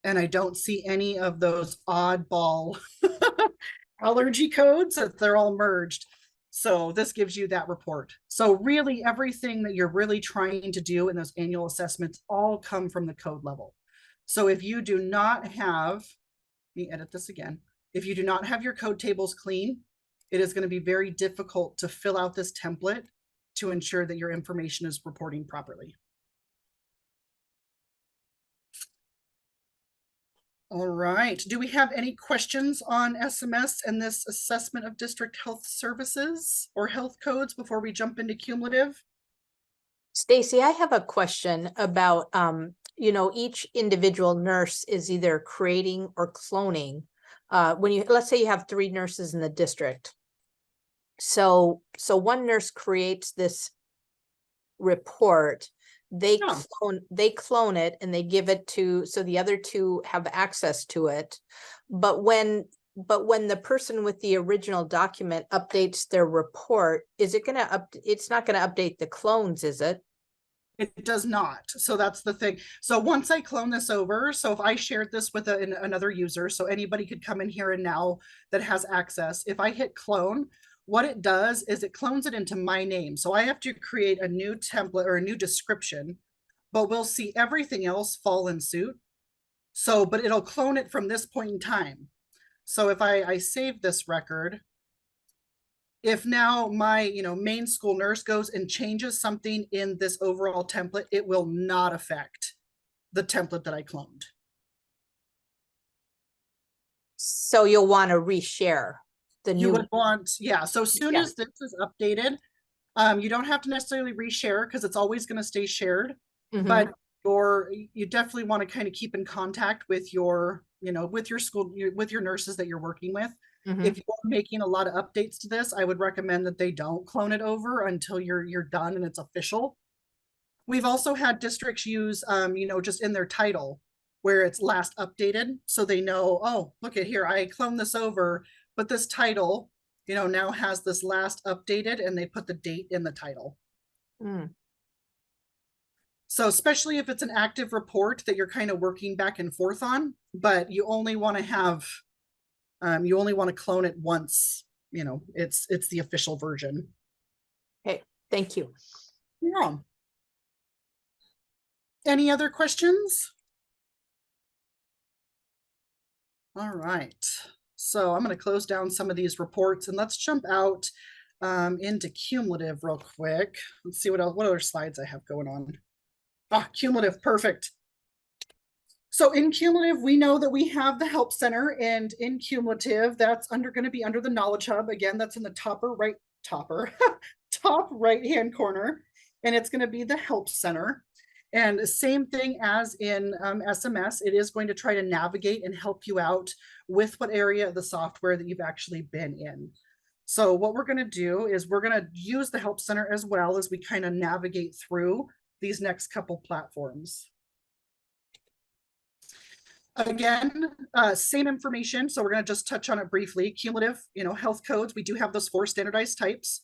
And I don't see any of those oddball allergy codes, that they're all merged. So this gives you that report. So really everything that you're really trying to do in those annual assessments all come from the code level. So if you do not have, let me edit this again. If you do not have your code tables clean, it is going to be very difficult to fill out this template to ensure that your information is reporting properly. All right. Do we have any questions on SMS and this assessment of district health services or health codes before we jump into cumulative? Stacy, I have a question about, you know, each individual nurse is either creating or cloning. When you, let's say you have 3 nurses in the district. So one nurse creates this report. They clone it and they give it to, so the other 2 have access to it. But when the person with the original document updates their report, is it going to it's not going to update the clones, is it? It does not. So that's the thing. So once I clone this over, so if I shared this with another user, so anybody could come in here and now that has access, if I hit clone, what it does is it clones it into my name. So I have to create a new template or a new description, but we'll see everything else fall in suit. So, but it'll clone it from this point in time. So if I save this record, if now my, you know, main school nurse goes and changes something in this overall template, it will not affect the template that I cloned. So you'll want to reshare the new. You would want, yeah. So as soon as this is updated, you don't have to necessarily reshare because it's always going to stay shared, but you definitely want to kind of keep in contact with your, you know, with your school, with your nurses that you're working with. If you're making a lot of updates to this, I would recommend that they don't clone it over until you're done and it's official. We've also had districts use, you know, just in their title where it's last updated. So they know, oh, look at here, I cloned this over, but this title now has this last updated and they put the date in the title. So especially if it's an active report that you're kind of working back and forth on, but you only want to have, you only want to clone it once, it's the official version. Okay, thank you. Yeah. Any other questions? All right. So I'm going to close down some of these reports and let's jump out into cumulative real quick. Let's see what other slides I have going on. Cumulative, perfect. So in cumulative, we know that we have the help center, and in cumulative, that's going to be under the knowledge hub. Again, that's in the top right-hand corner, and it's going to be the help center. And the same thing as in SMS, it is going to try to navigate and help you out with what area of the software that you've actually been in. So what we're going to do is we're going to use the help center as well as we kind of navigate through these next couple platforms. Again, same information. So we're going to just touch on it briefly. Cumulative, health codes. We do have those 4 standardized types.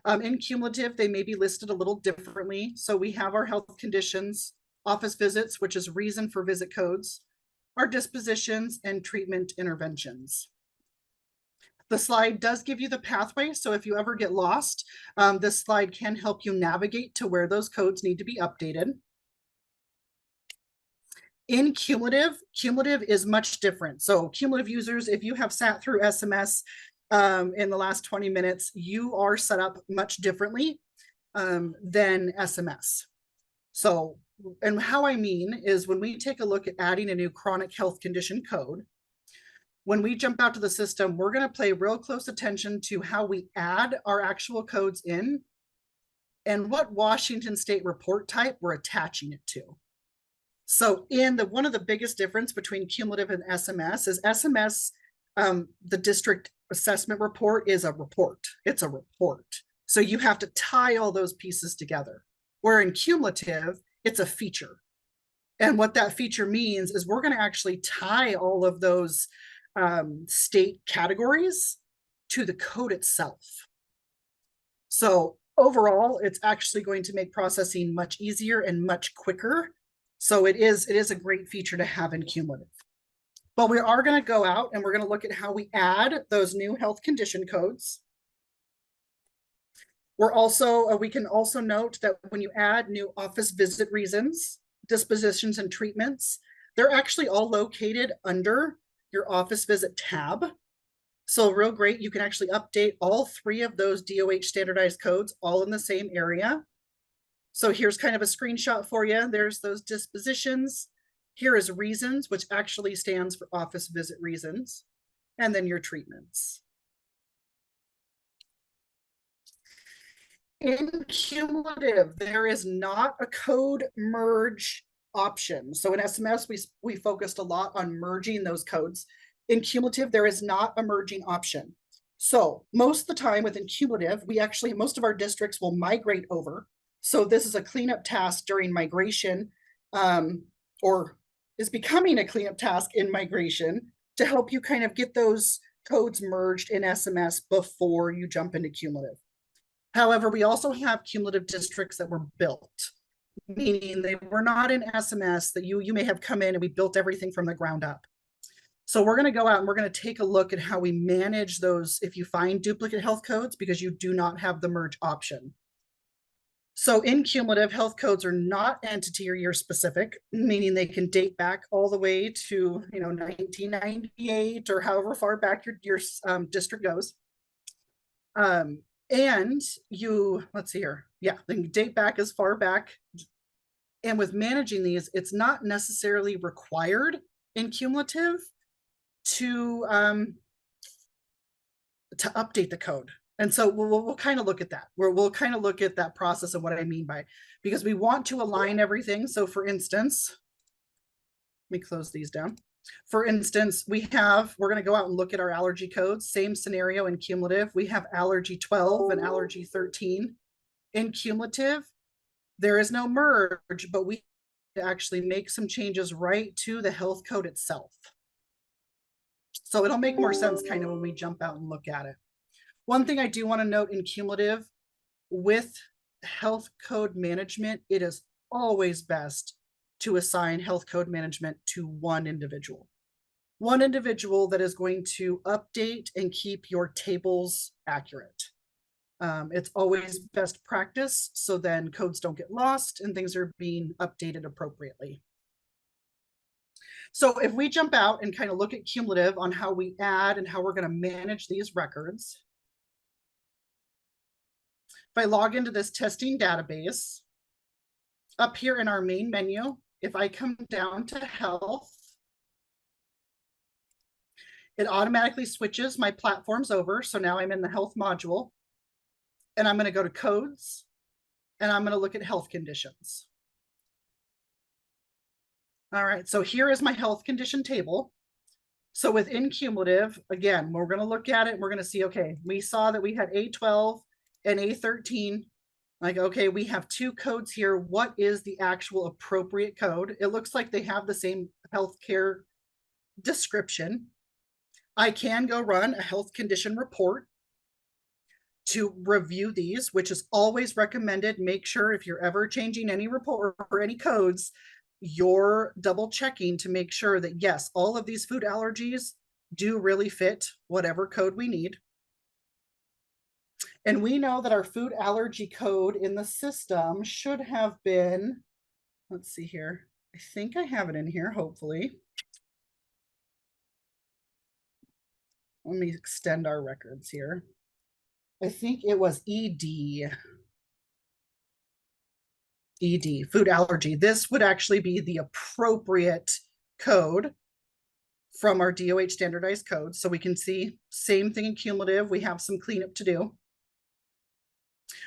In cumulative, they may be listed a little differently. So we have our health conditions, office visits, which is reason for visit codes, our dispositions, and treatment interventions. The slide does give you the pathway. So if you ever get lost, this slide can help you navigate to where those codes need to be updated. In cumulative is much different. So cumulative users, if you have sat through SMS in the last 20 minutes, you are set up much differently than SMS. So, and how I mean is when we take a look at adding a new chronic health condition code, when we jump out to the system, we're going to pay real close attention to how we add our actual codes in and what Washington State report type we're attaching it to. So one of the biggest difference between cumulative and SMS is SMS, the district assessment report is a report. It's a report. So you have to tie all those pieces together. Where in cumulative, it's a feature. And what that feature means is we're going to actually tie all of those state categories to the code itself. So overall, it's actually going to make processing much easier and much quicker. So it is a great feature to have in cumulative. But we are going to go out and we're going to look at how we add those new health condition codes. We can also note that when you add new office visit reasons, dispositions, and treatments, they're actually all located under your office visit tab. So real great, you can actually update all 3 of those DOH standardized codes all in the same area. So here's kind of a screenshot for you. There's those dispositions. Here is reasons, which actually stands for office visit reasons, and then your treatments. In cumulative, there is not a code merge option. So in SMS, we focused a lot on merging those codes. In cumulative, there is not a merging option. So most of the time within cumulative, most of our districts will migrate over. So this is a cleanup task during migration, or is becoming a cleanup task in migration to help you kind of get those codes merged in SMS before you jump into cumulative. However, we also have cumulative districts that were built, meaning they were not in SMS, that you may have come in and we built everything from the ground up. So we're going to go out and we're going to take a look at how we manage those if you find duplicate health codes, because you do not have the merge option. So in cumulative, health codes are not entity or year specific, meaning they can date back all the way to 1998 or however far back your district goes. And let's see here. Yeah, they can date back as far back. And with managing these, it's not necessarily required in cumulative to update the code. And so we'll kind of look at that. We'll kind of look at that process and what I mean by, because we want to align everything. So for instance, let me close these down. For instance, we're going to go out and look at our allergy codes. Same scenario in cumulative. We have allergy 12 and allergy 13. In cumulative, there is no merge, but we actually make some changes right to the health code itself. So it'll make more sense kind of when we jump out and look at it. One thing I do want to note in cumulative, with health code management, it is always best to assign health code management to one individual. One individual that is going to update and keep your tables accurate. It's always best practice, so then codes don't get lost and things are being updated appropriately. So if we jump out and kind of look at cumulative on how we add and how we're going to manage these records. If I log into this testing database, up here in our main menu, if I come down to health, it automatically switches my platforms over. So now I'm in the health module, and I'm going to go to codes, and I'm going to look at health conditions. All right, so here is my health condition table. So within cumulative, again, we're going to look at it. We're going to see, okay, we saw that we had A12 and A13. Like, okay, we have two codes here. What is the actual appropriate code? It looks like they have the same healthcare description. I can go run a health condition report to review these, which is always recommended. Make sure if you're ever changing any report or any codes, you're double checking to make sure that yes, all of these food allergies do really fit whatever code we need. And we know that our food allergy code in the system should have been, let's see here. I think I have it in here, hopefully. Let me extend our records here. I think it was ED. ED, food allergy. This would actually be the appropriate code from our DOH standardized code. So we can see same thing in cumulative. We have some cleanup to do.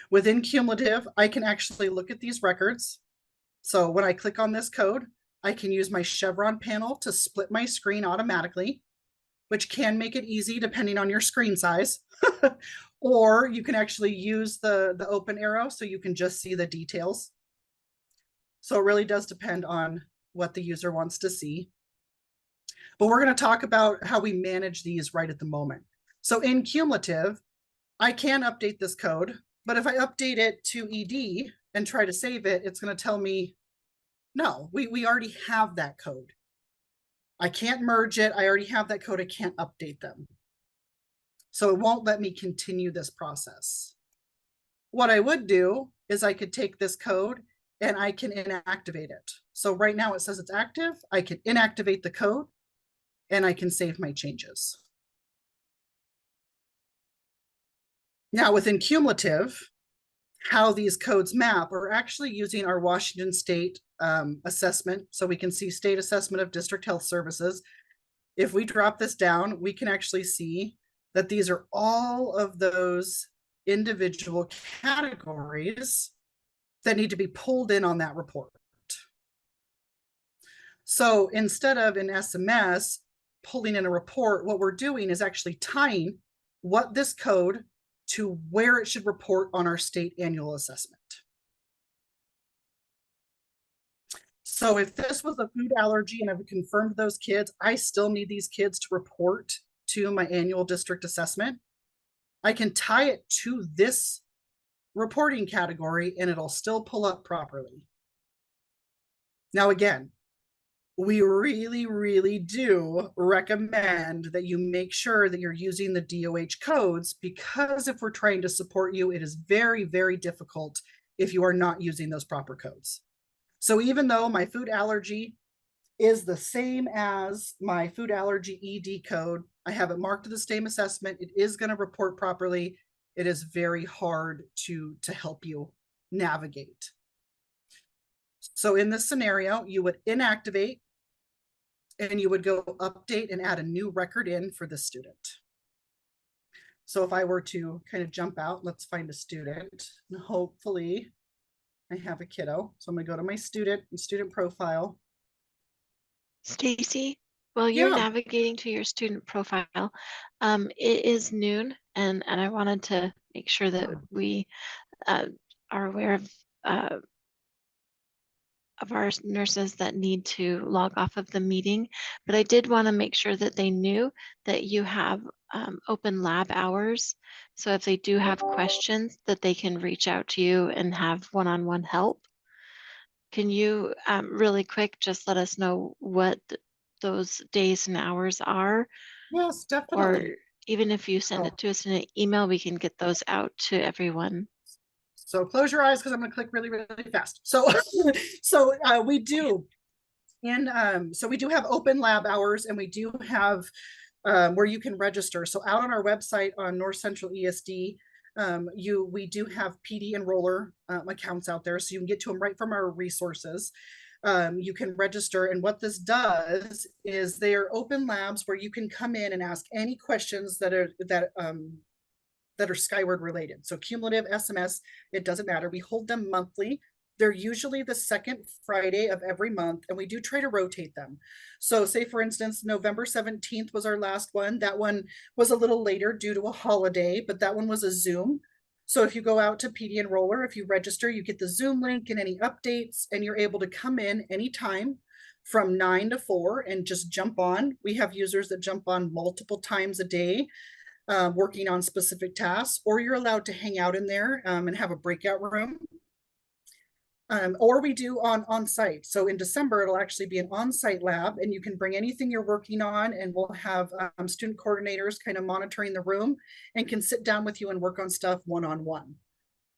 Within cumulative, I can actually look at these records. So when I click on this code, I can use my Chevron panel to split my screen automatically, which can make it easy depending on your screen size. Or you can actually use the open arrow so you can just see the details. So it really does depend on what the user wants to see. But we're going to talk about how we manage these right at the moment. So in cumulative, I can update this code, but if I update it to ED and try to save it, it's going to tell me, no, we already have that code. I can't merge it. I already have that code. I can't update them. So it won't let me continue this process. What I would do is I could take this code and I can inactivate it. So right now it says it's active. I can inactivate the code and I can save my changes. Now within cumulative, how these codes map, we're actually using our Washington State assessment. So we can see state assessment of district health services. If we drop this down, we can actually see that these are all of those individual categories that need to be pulled in on that report. So instead of in SMS pulling in a report, what we're doing is actually tying what this code to where it should report on our state annual assessment. So if this was a food allergy and I've confirmed those kids, I still need these kids to report to my annual district assessment. I can tie it to this reporting category and it'll still pull up properly. Now, again, we really, really do recommend that you make sure that you're using the DOH codes, because if we're trying to support you, it is very, very difficult if you are not using those proper codes. So even though my food allergy is the same as my food allergy ED code, I have it marked to the same assessment. It is going to report properly. It is very hard to help you navigate. So in this scenario, you would inactivate and you would go update and add a new record in for the student. So if I were to kind of jump out, let's find a student, and hopefully I have a kiddo. So I'm gonna go to my student profile. Stacy, while you're navigating to your student profile, it is noon, and I wanted to make sure that we are aware of of our nurses that need to log off of the meeting, but I did want to make sure that they knew that you have open lab hours. So if they do have questions, that they can reach out to you and have one-on-one help. Can you really quick just let us know what those days and hours are? Yes, Or definitely. even if you send it to us in an email, we can get those out to everyone. So close your eyes because I'm going to click really, really fast. So, we do so we do have open lab hours, and we do have where you can register. So out on our website on North Central ESD, we do have PD enroller accounts out there, so you can get to them right from our resources. You can register, and what this does is they are open labs where you can come in and ask any questions that are Skyward related. So cumulative, SMS, it doesn't matter. We hold them monthly. They're usually the second Friday of every month, and we do try to rotate them. So say, for instance, November 17th was our last one. That one was a little later due to a holiday, but that one was a Zoom. So if you go out to PD Enroller, if you register, you get the Zoom link and any updates, and you're able to come in anytime from 9 to 4 and just jump on. We have users that jump on multiple times a day, working on specific tasks, or you're allowed to hang out in there and have a breakout room. Or we do on site. So in December, it'll actually be an on-site lab, and you can bring anything you're working on, and we'll have student coordinators kind of monitoring the room and can sit down with you and work on stuff one-on-one.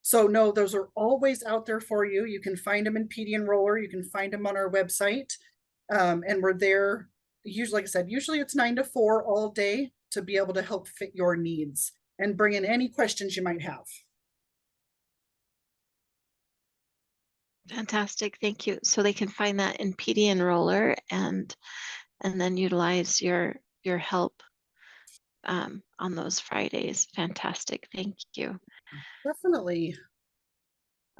So no, those are always out there for you. You can find them in PD Enroller. You can find them on our website. And we're there, usually, like I said, usually it's 9 to 4 all day to be able to help fit your needs and bring in any questions you might have. Fantastic, thank you. So they can find that in PD Enroller and then utilize your help on those Fridays. Fantastic, thank you. Definitely.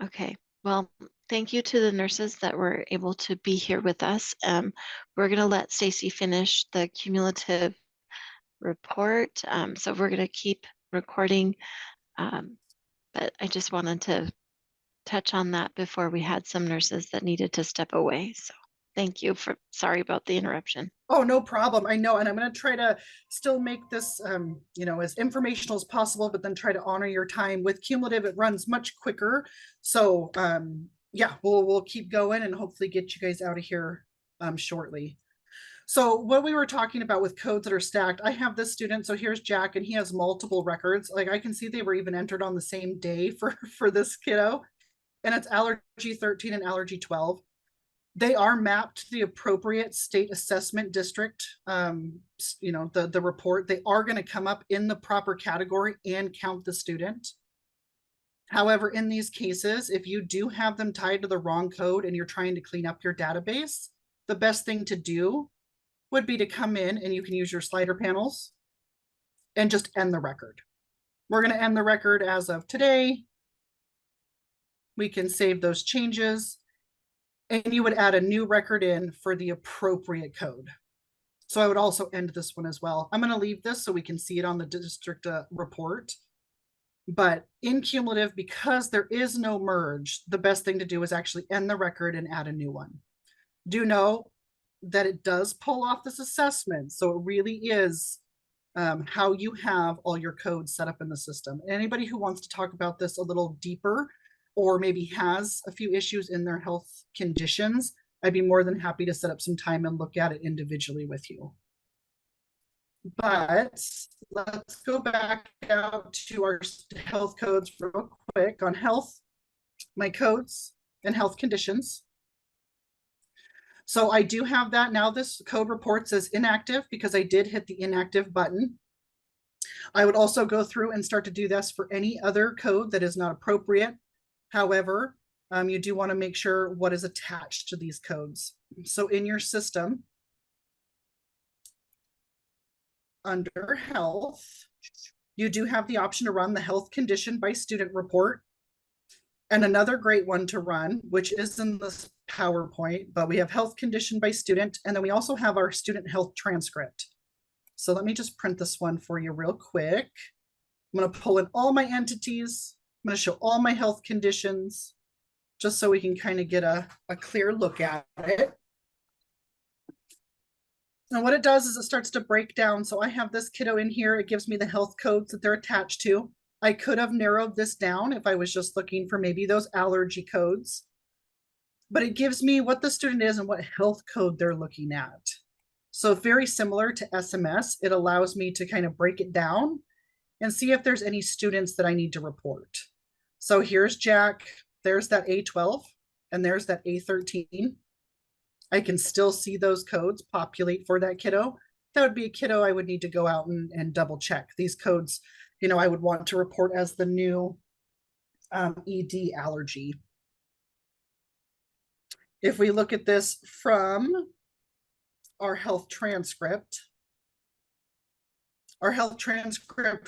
Okay, well, thank you to the nurses that were able to be here with us. We're gonna let Stacy finish the cumulative report. So we're gonna keep recording, but I just wanted to touch on that before we had some nurses that needed to step away. So thank you sorry about the interruption. Oh, no problem. I know. And I'm going to try to still make this, as informational as possible, but then try to honor your time. With cumulative, it runs much quicker. So yeah, we'll keep going and hopefully get you guys out of here shortly. So what we were talking about with codes that are stacked, I have this student. So here's Jack, and he has multiple records. Like I can see they were even entered on the same day for this kiddo. And it's allergy 13 and allergy 12. They are mapped to the appropriate state assessment district. The report, they are going to come up in the proper category and count the student. However, in these cases, if you do have them tied to the wrong code and you're trying to clean up your database, the best thing to do would be to come in, and you can use your slider panels and just end the record. We're going to end the record as of today. We can save those changes, and you would add a new record in for the appropriate code. So I would also end this one as well. I'm going to leave this so we can see it on the district report. But in cumulative, because there is no merge, the best thing to do is actually end the record and add a new one. Do know that it does pull off this assessment. So it really is how you have all your codes set up in the system. Anybody who wants to talk about this a little deeper, or maybe has a few issues in their health conditions, I'd be more than happy to set up some time and look at it individually with you. But let's go back out to our health codes real quick on health, my codes and health conditions. So I do have that now. This code report says inactive because I did hit the inactive button. I would also go through and start to do this for any other code that is not appropriate. However, you do want to make sure what is attached to these codes. So in your system, under health, you do have the option to run the health condition by student report. And another great one to run, which is in this PowerPoint, but we have health condition by student, and then we also have our student health transcript. So let me just print this one for you real quick. I'm going to pull in all my entities. I'm going to show all my health conditions. just so we can kind of get a clear look at it. And what it does is it starts to break down. So I have this kiddo in here. It gives me the health codes that they're attached to. I could have narrowed this down if I was just looking for maybe those allergy codes. But it gives me what the student is and what health code they're looking at. So very similar to SMS, it allows me to kind of break it down and see if there's any students that I need to report. So here's Jack, there's that A12, and there's that A13. I can still see those codes populate for that kiddo. That would be a kiddo I would need to go out and double check. These codes, you know, I would want to report as the new ED allergy. If we look at this from our health transcript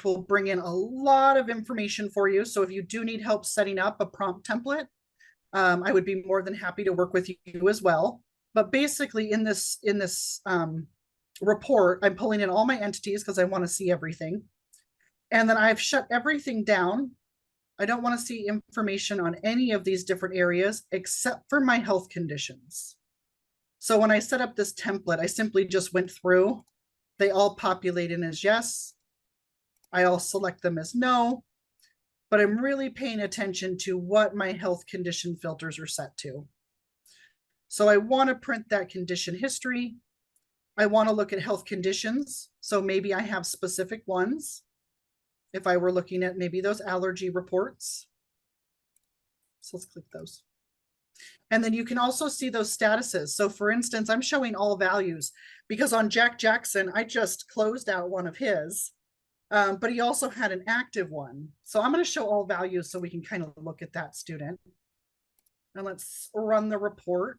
will bring in a lot of information for you. So if you do need help setting up a prompt template, I would be more than happy to work with you as well. But basically in this report, I'm pulling in all my entities because I want to see everything. And then I've shut everything down. I don't want to see information on any of these different areas except for my health conditions. So when I set up this template, I simply just went through. They all populate in as yes. I'll select them as no. But I'm really paying attention to what my health condition filters are set to. So I want to print that condition history. I want to look at health conditions. So maybe I have specific ones. If I were looking at maybe those allergy reports. So let's click those. And then you can also see those statuses. So for instance, I'm showing all values because on Jack Jackson, I just closed out one of his, but he also had an active one. So I'm going to show all values so we can kind of look at that student. And let's run the report.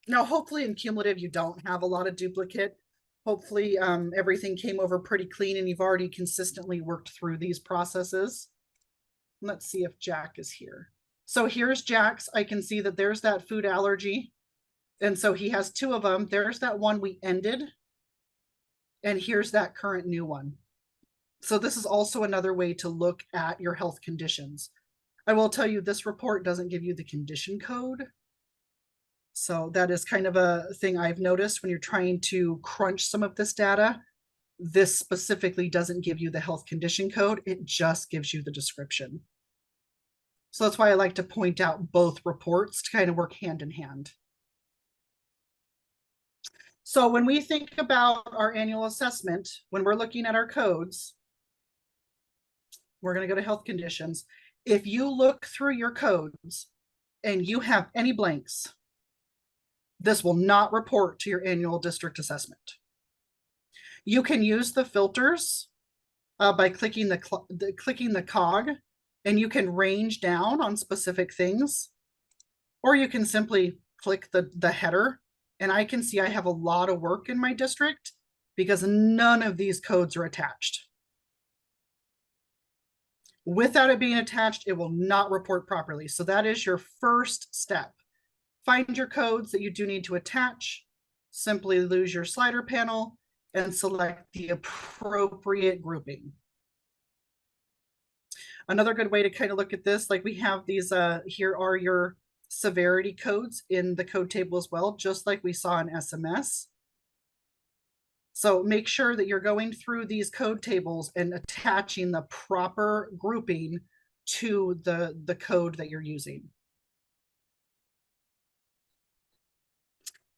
Now, hopefully in cumulative, you don't have a lot of duplicate. Hopefully everything came over pretty clean and you've already consistently worked through these processes. Let's see if Jack is here. So here's Jack's. I can see that there's that food allergy. And so he has two of them. There's that one we ended. And here's that current new one. So this is also another way to look at your health conditions. I will tell you this report doesn't give you the condition code. So that is kind of a thing I've noticed when you're trying to crunch some of this data. This specifically doesn't give you the health condition code. It just gives you the description. So that's why I like to point out both reports to kind of work hand in hand. So when we think about our annual assessment, when we're looking at our codes, we're going to go to health conditions. If you look through your codes and you have any blanks, this will not report to your annual district assessment. You can use the filters by clicking the cog, and you can range down on specific things, or you can simply click the header, and I can see I have a lot of work in my district because none of these codes are attached. Without it being attached, it will not report properly. So that is your first step. Find your codes that you do need to attach, simply lose your slider panel and select the appropriate grouping. Another good way to kind of look at this, like we have these, here are your severity codes in the code table as well, just like we saw in SMS. So make sure that you're going through these code tables and attaching the proper grouping to the code that you're using.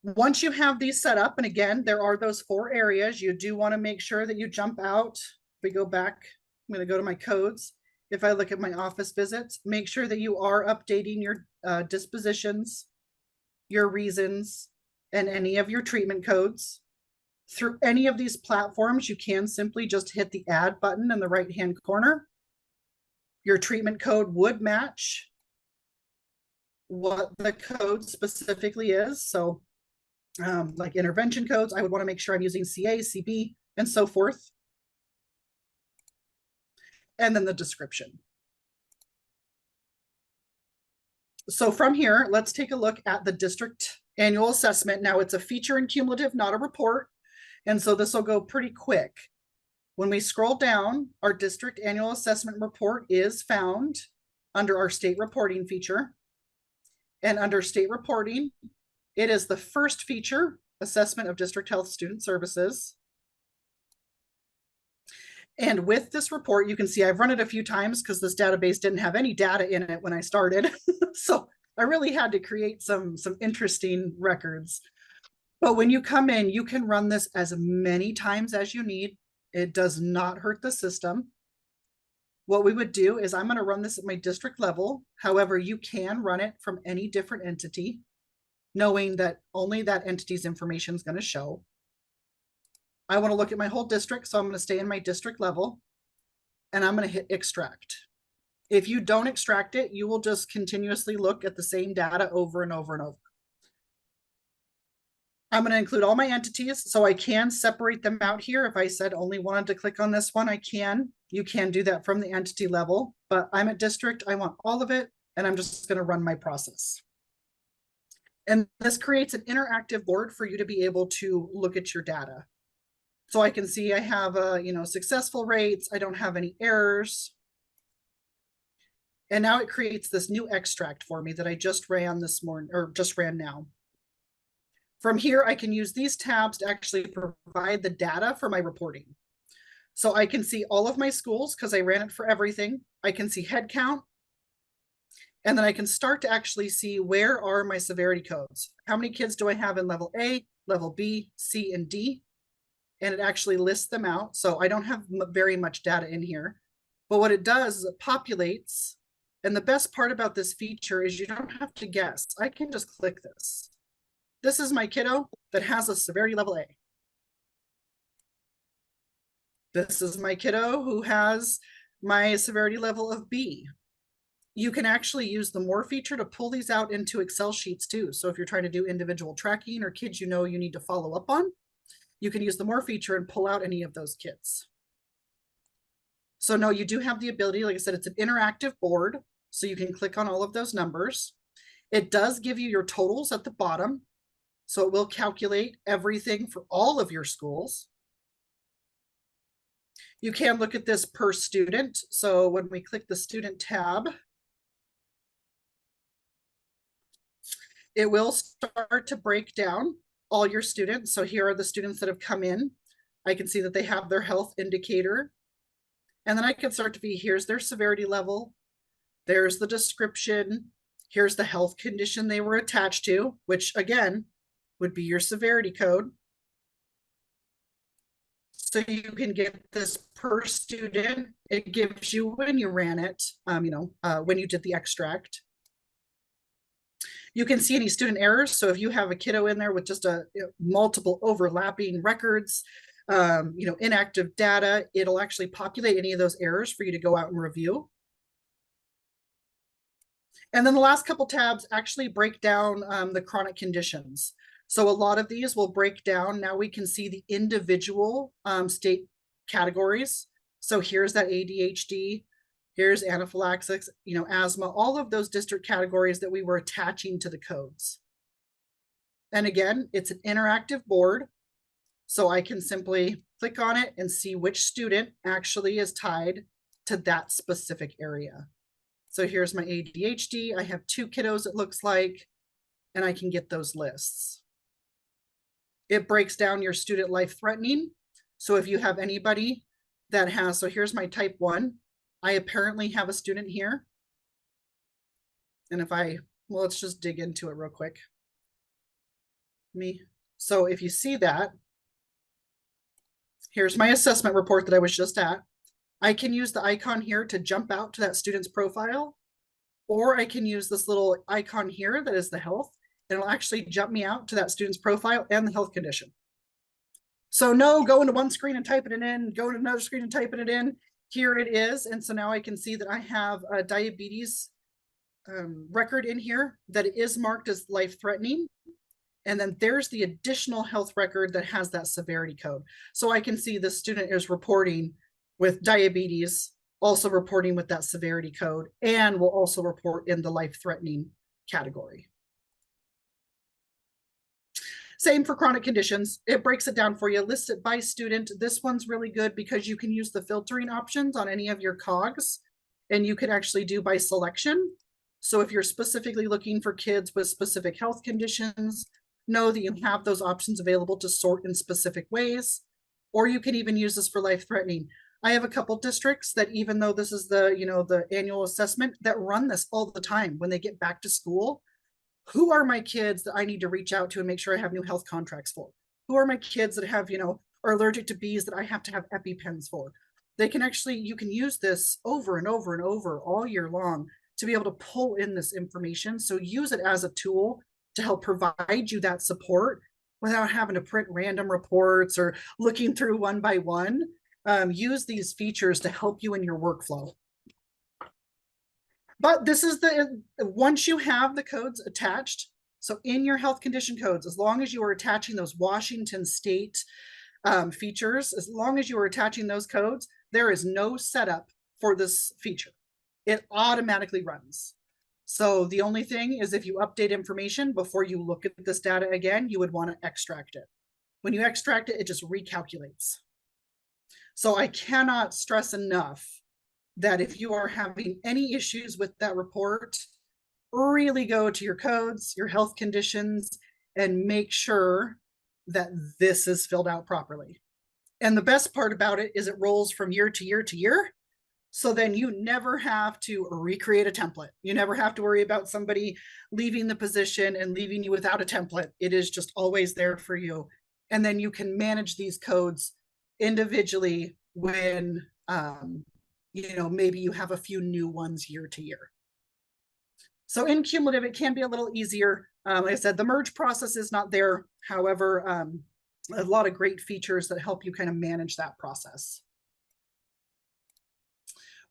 Once you have these set up, and again, there are those 4 areas, you do want to make sure that you jump out. If we go back, I'm going to go to my codes. If I look at my office visits, make sure that you are updating your dispositions, your reasons, and any of your treatment codes. Through any of these platforms, you can simply just hit the add button in the right-hand corner. Your treatment code would match what the code specifically is. So like intervention codes, I would want to make sure I'm using CA, CB, and so forth. And then the description. So from here, let's take a look at the district annual assessment. Now it's a feature and cumulative, not a report. And so this will go pretty quick. When we scroll down, our district annual assessment report is found under our state reporting feature. And under state reporting, it is the first feature, assessment of district health student services. And with this report, you can see I've run it a few times because this database didn't have any data in it when I started. So I really had to create some interesting records. But when you come in, you can run this as many times as you need. It does not hurt the system. What we would do is I'm going to run this at my district level. However, you can run it from any different entity, knowing that only that entity's information is going to show. I want to look at my whole district, so I'm going to stay in my district level, and I'm going to hit extract. If you don't extract it, you will just continuously look at the same data over and over and over. I'm going to include all my entities, so I can separate them out here. If I said only wanted to click on this one, I can. You can do that from the entity level, but I'm at district. I want all of it, and I'm just going to run my process. And this creates an interactive board for you to be able to look at your data. So I can see I have successful rates. I don't have any errors. And now it creates this new extract for me that I just ran this morning, or just ran now. From here, I can use these tabs to actually provide the data for my reporting. So I can see all of my schools because I ran it for everything. I can see head count. And then I can start to actually see where are my severity codes. How many kids do I have in level A, level B, C, and D? And it actually lists them out. So I don't have very much data in here. But what it does is it populates. And the best part about this feature is you don't have to guess. I can just click this. This is my kiddo that has a severity level A. This is my kiddo who has my severity level of B. You can actually use the more feature to pull these out into Excel sheets too. So if you're trying to do individual tracking or kids you know you need to follow up on, you can use the more feature and pull out any of those kids. So no, you do have the ability, like I said, it's an interactive board, so you can click on all of those numbers. It does give you your totals at the bottom, so it will calculate everything for all of your schools. You can look at this per student. So when we click the student tab, it will start to break down all your students. So here are the students that have come in. I can see that they have their health indicator. And then I can start to be, here's their severity level. There's the description. Here's the health condition they were attached to, which again, would be your severity code. So you can get this per student. It gives you when you ran it, when you did the extract. You can see any student errors. So if you have a kiddo in there with just multiple overlapping records, inactive data, it'll actually populate any of those errors for you to go out and review. And then the last couple tabs actually break down the chronic conditions. So a lot of these will break down. Now we can see the individual state categories. So here's that ADHD, here's anaphylaxis, asthma, all of those district categories that we were attaching to the codes. And again, it's an interactive board. So I can simply click on it and see which student actually is tied to that specific area. So here's my ADHD. I have 2 kiddos, it looks like, and I can get those lists. It breaks down your student life threatening. So if you have anybody that has, so here's my type 1. I apparently have a student here. And if let's just dig into it real quick. So if you see that, here's my assessment report that I was just at. I can use the icon here to jump out to that student's profile, or I can use this little icon here that is the health. It'll actually jump me out to that student's profile and the health condition. So no, go into one screen and typing it in, go to another screen and typing it in. Here it is. And so now I can see that I have a diabetes record in here that is marked as life-threatening. And then there's the additional health record that has that severity code. So I can see the student is reporting with diabetes, also reporting with that severity code, and will also report in the life-threatening category. Same for chronic conditions. It breaks it down for you, lists it by student. This one's really good because you can use the filtering options on any of your cogs, and you can actually do by selection. So if you're specifically looking for kids with specific health conditions, know that you have those options available to sort in specific ways, or you can even use this for life-threatening. I have a couple districts that, even though this is the, the annual assessment, that run this all the time when they get back to school. Who are my kids that I need to reach out to and make sure I have new health contracts for? Who are my kids that have, are allergic to bees that I have to have EpiPens for? They can actually, you can use this over and over and over all year long to be able to pull in this information. So use it as a tool to help provide you that support without having to print random reports or looking through one by one. Use these features to help you in your workflow. But this is once you have the codes attached, so in your health condition codes, as long as you are attaching those Washington state features, as long as you are attaching those codes, there is no setup for this feature. It automatically runs. So the only thing is, if you update information before you look at this data again, you would want to extract it. When you extract it, it just recalculates. So I cannot stress enough that if you are having any issues with that report, really go to your codes, your health conditions, and make sure that this is filled out properly. And the best part about it is it rolls from year to year to year. So then you never have to recreate a template. You never have to worry about somebody leaving the position and leaving you without a template. It is just always there for you. And then you can manage these codes individually when, maybe you have a few new ones year to year. So in cumulative, it can be a little easier. Like I said, the merge process is not there. However, a lot of great features that help you kind of manage that process.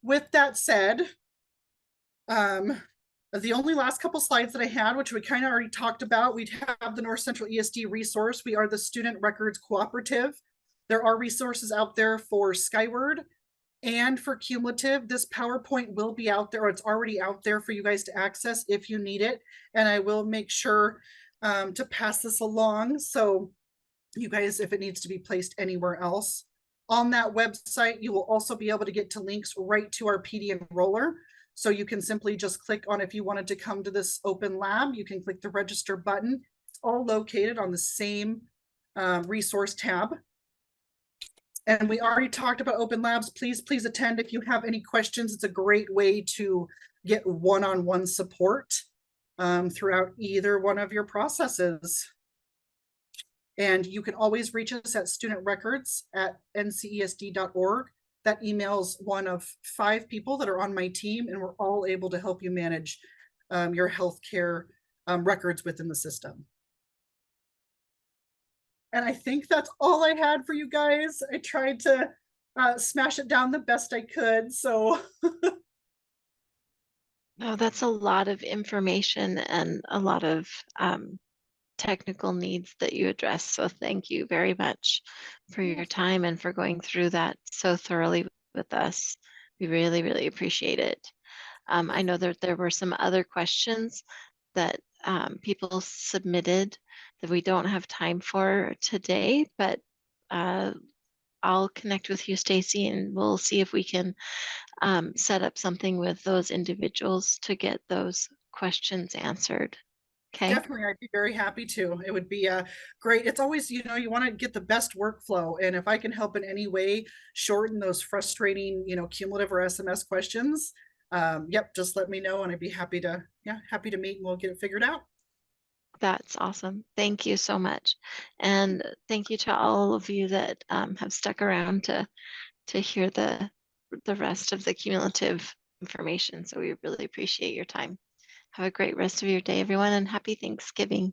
With that said, the only last couple slides that I had, which we kind of already talked about, we'd have the North Central ESD resource. We are the Student Records Cooperative. There are resources out there for Skyward and for cumulative. This PowerPoint will be out there, or it's already out there for you guys to access if you need it. And I will make sure to pass this along. So you guys, if it needs to be placed anywhere else. On that website, you will also be able to get to links right to our PD Enroller. So you can simply just click on, if you wanted to come to this open lab, you can click the register button. It's all located on the same resource tab. And we already talked about open labs. Please attend if you have any questions. It's a great way to get one-on-one support throughout either one of your processes. And you can always reach us at studentrecords@ncesd.org. That email's one of 5 people that are on my team, and we're all able to help you manage your healthcare records within the system. And I think that's all I had for you guys. I tried to smash it down the best I could, so. No, that's a lot of information and a lot of technical needs that you address. So thank you very much for your time and for going through that so thoroughly with us. We really, really appreciate it. I know that there were some other questions that people submitted that we don't have time for today, but I'll connect with you, Stacy, and we'll see if we can set up something with those individuals to get those questions answered. Okay. Definitely, I'd be very happy to. It would be great. It's always, you want to get the best workflow. And if I can help in any way shorten those frustrating, cumulative or SMS questions, just let me know and I'd be happy to meet and we'll get it figured out. That's awesome. Thank you so much. And thank you to all of you that have stuck around to hear the rest of the cumulative information. So we really appreciate your time. Have a great rest of your day, everyone, and happy Thanksgiving.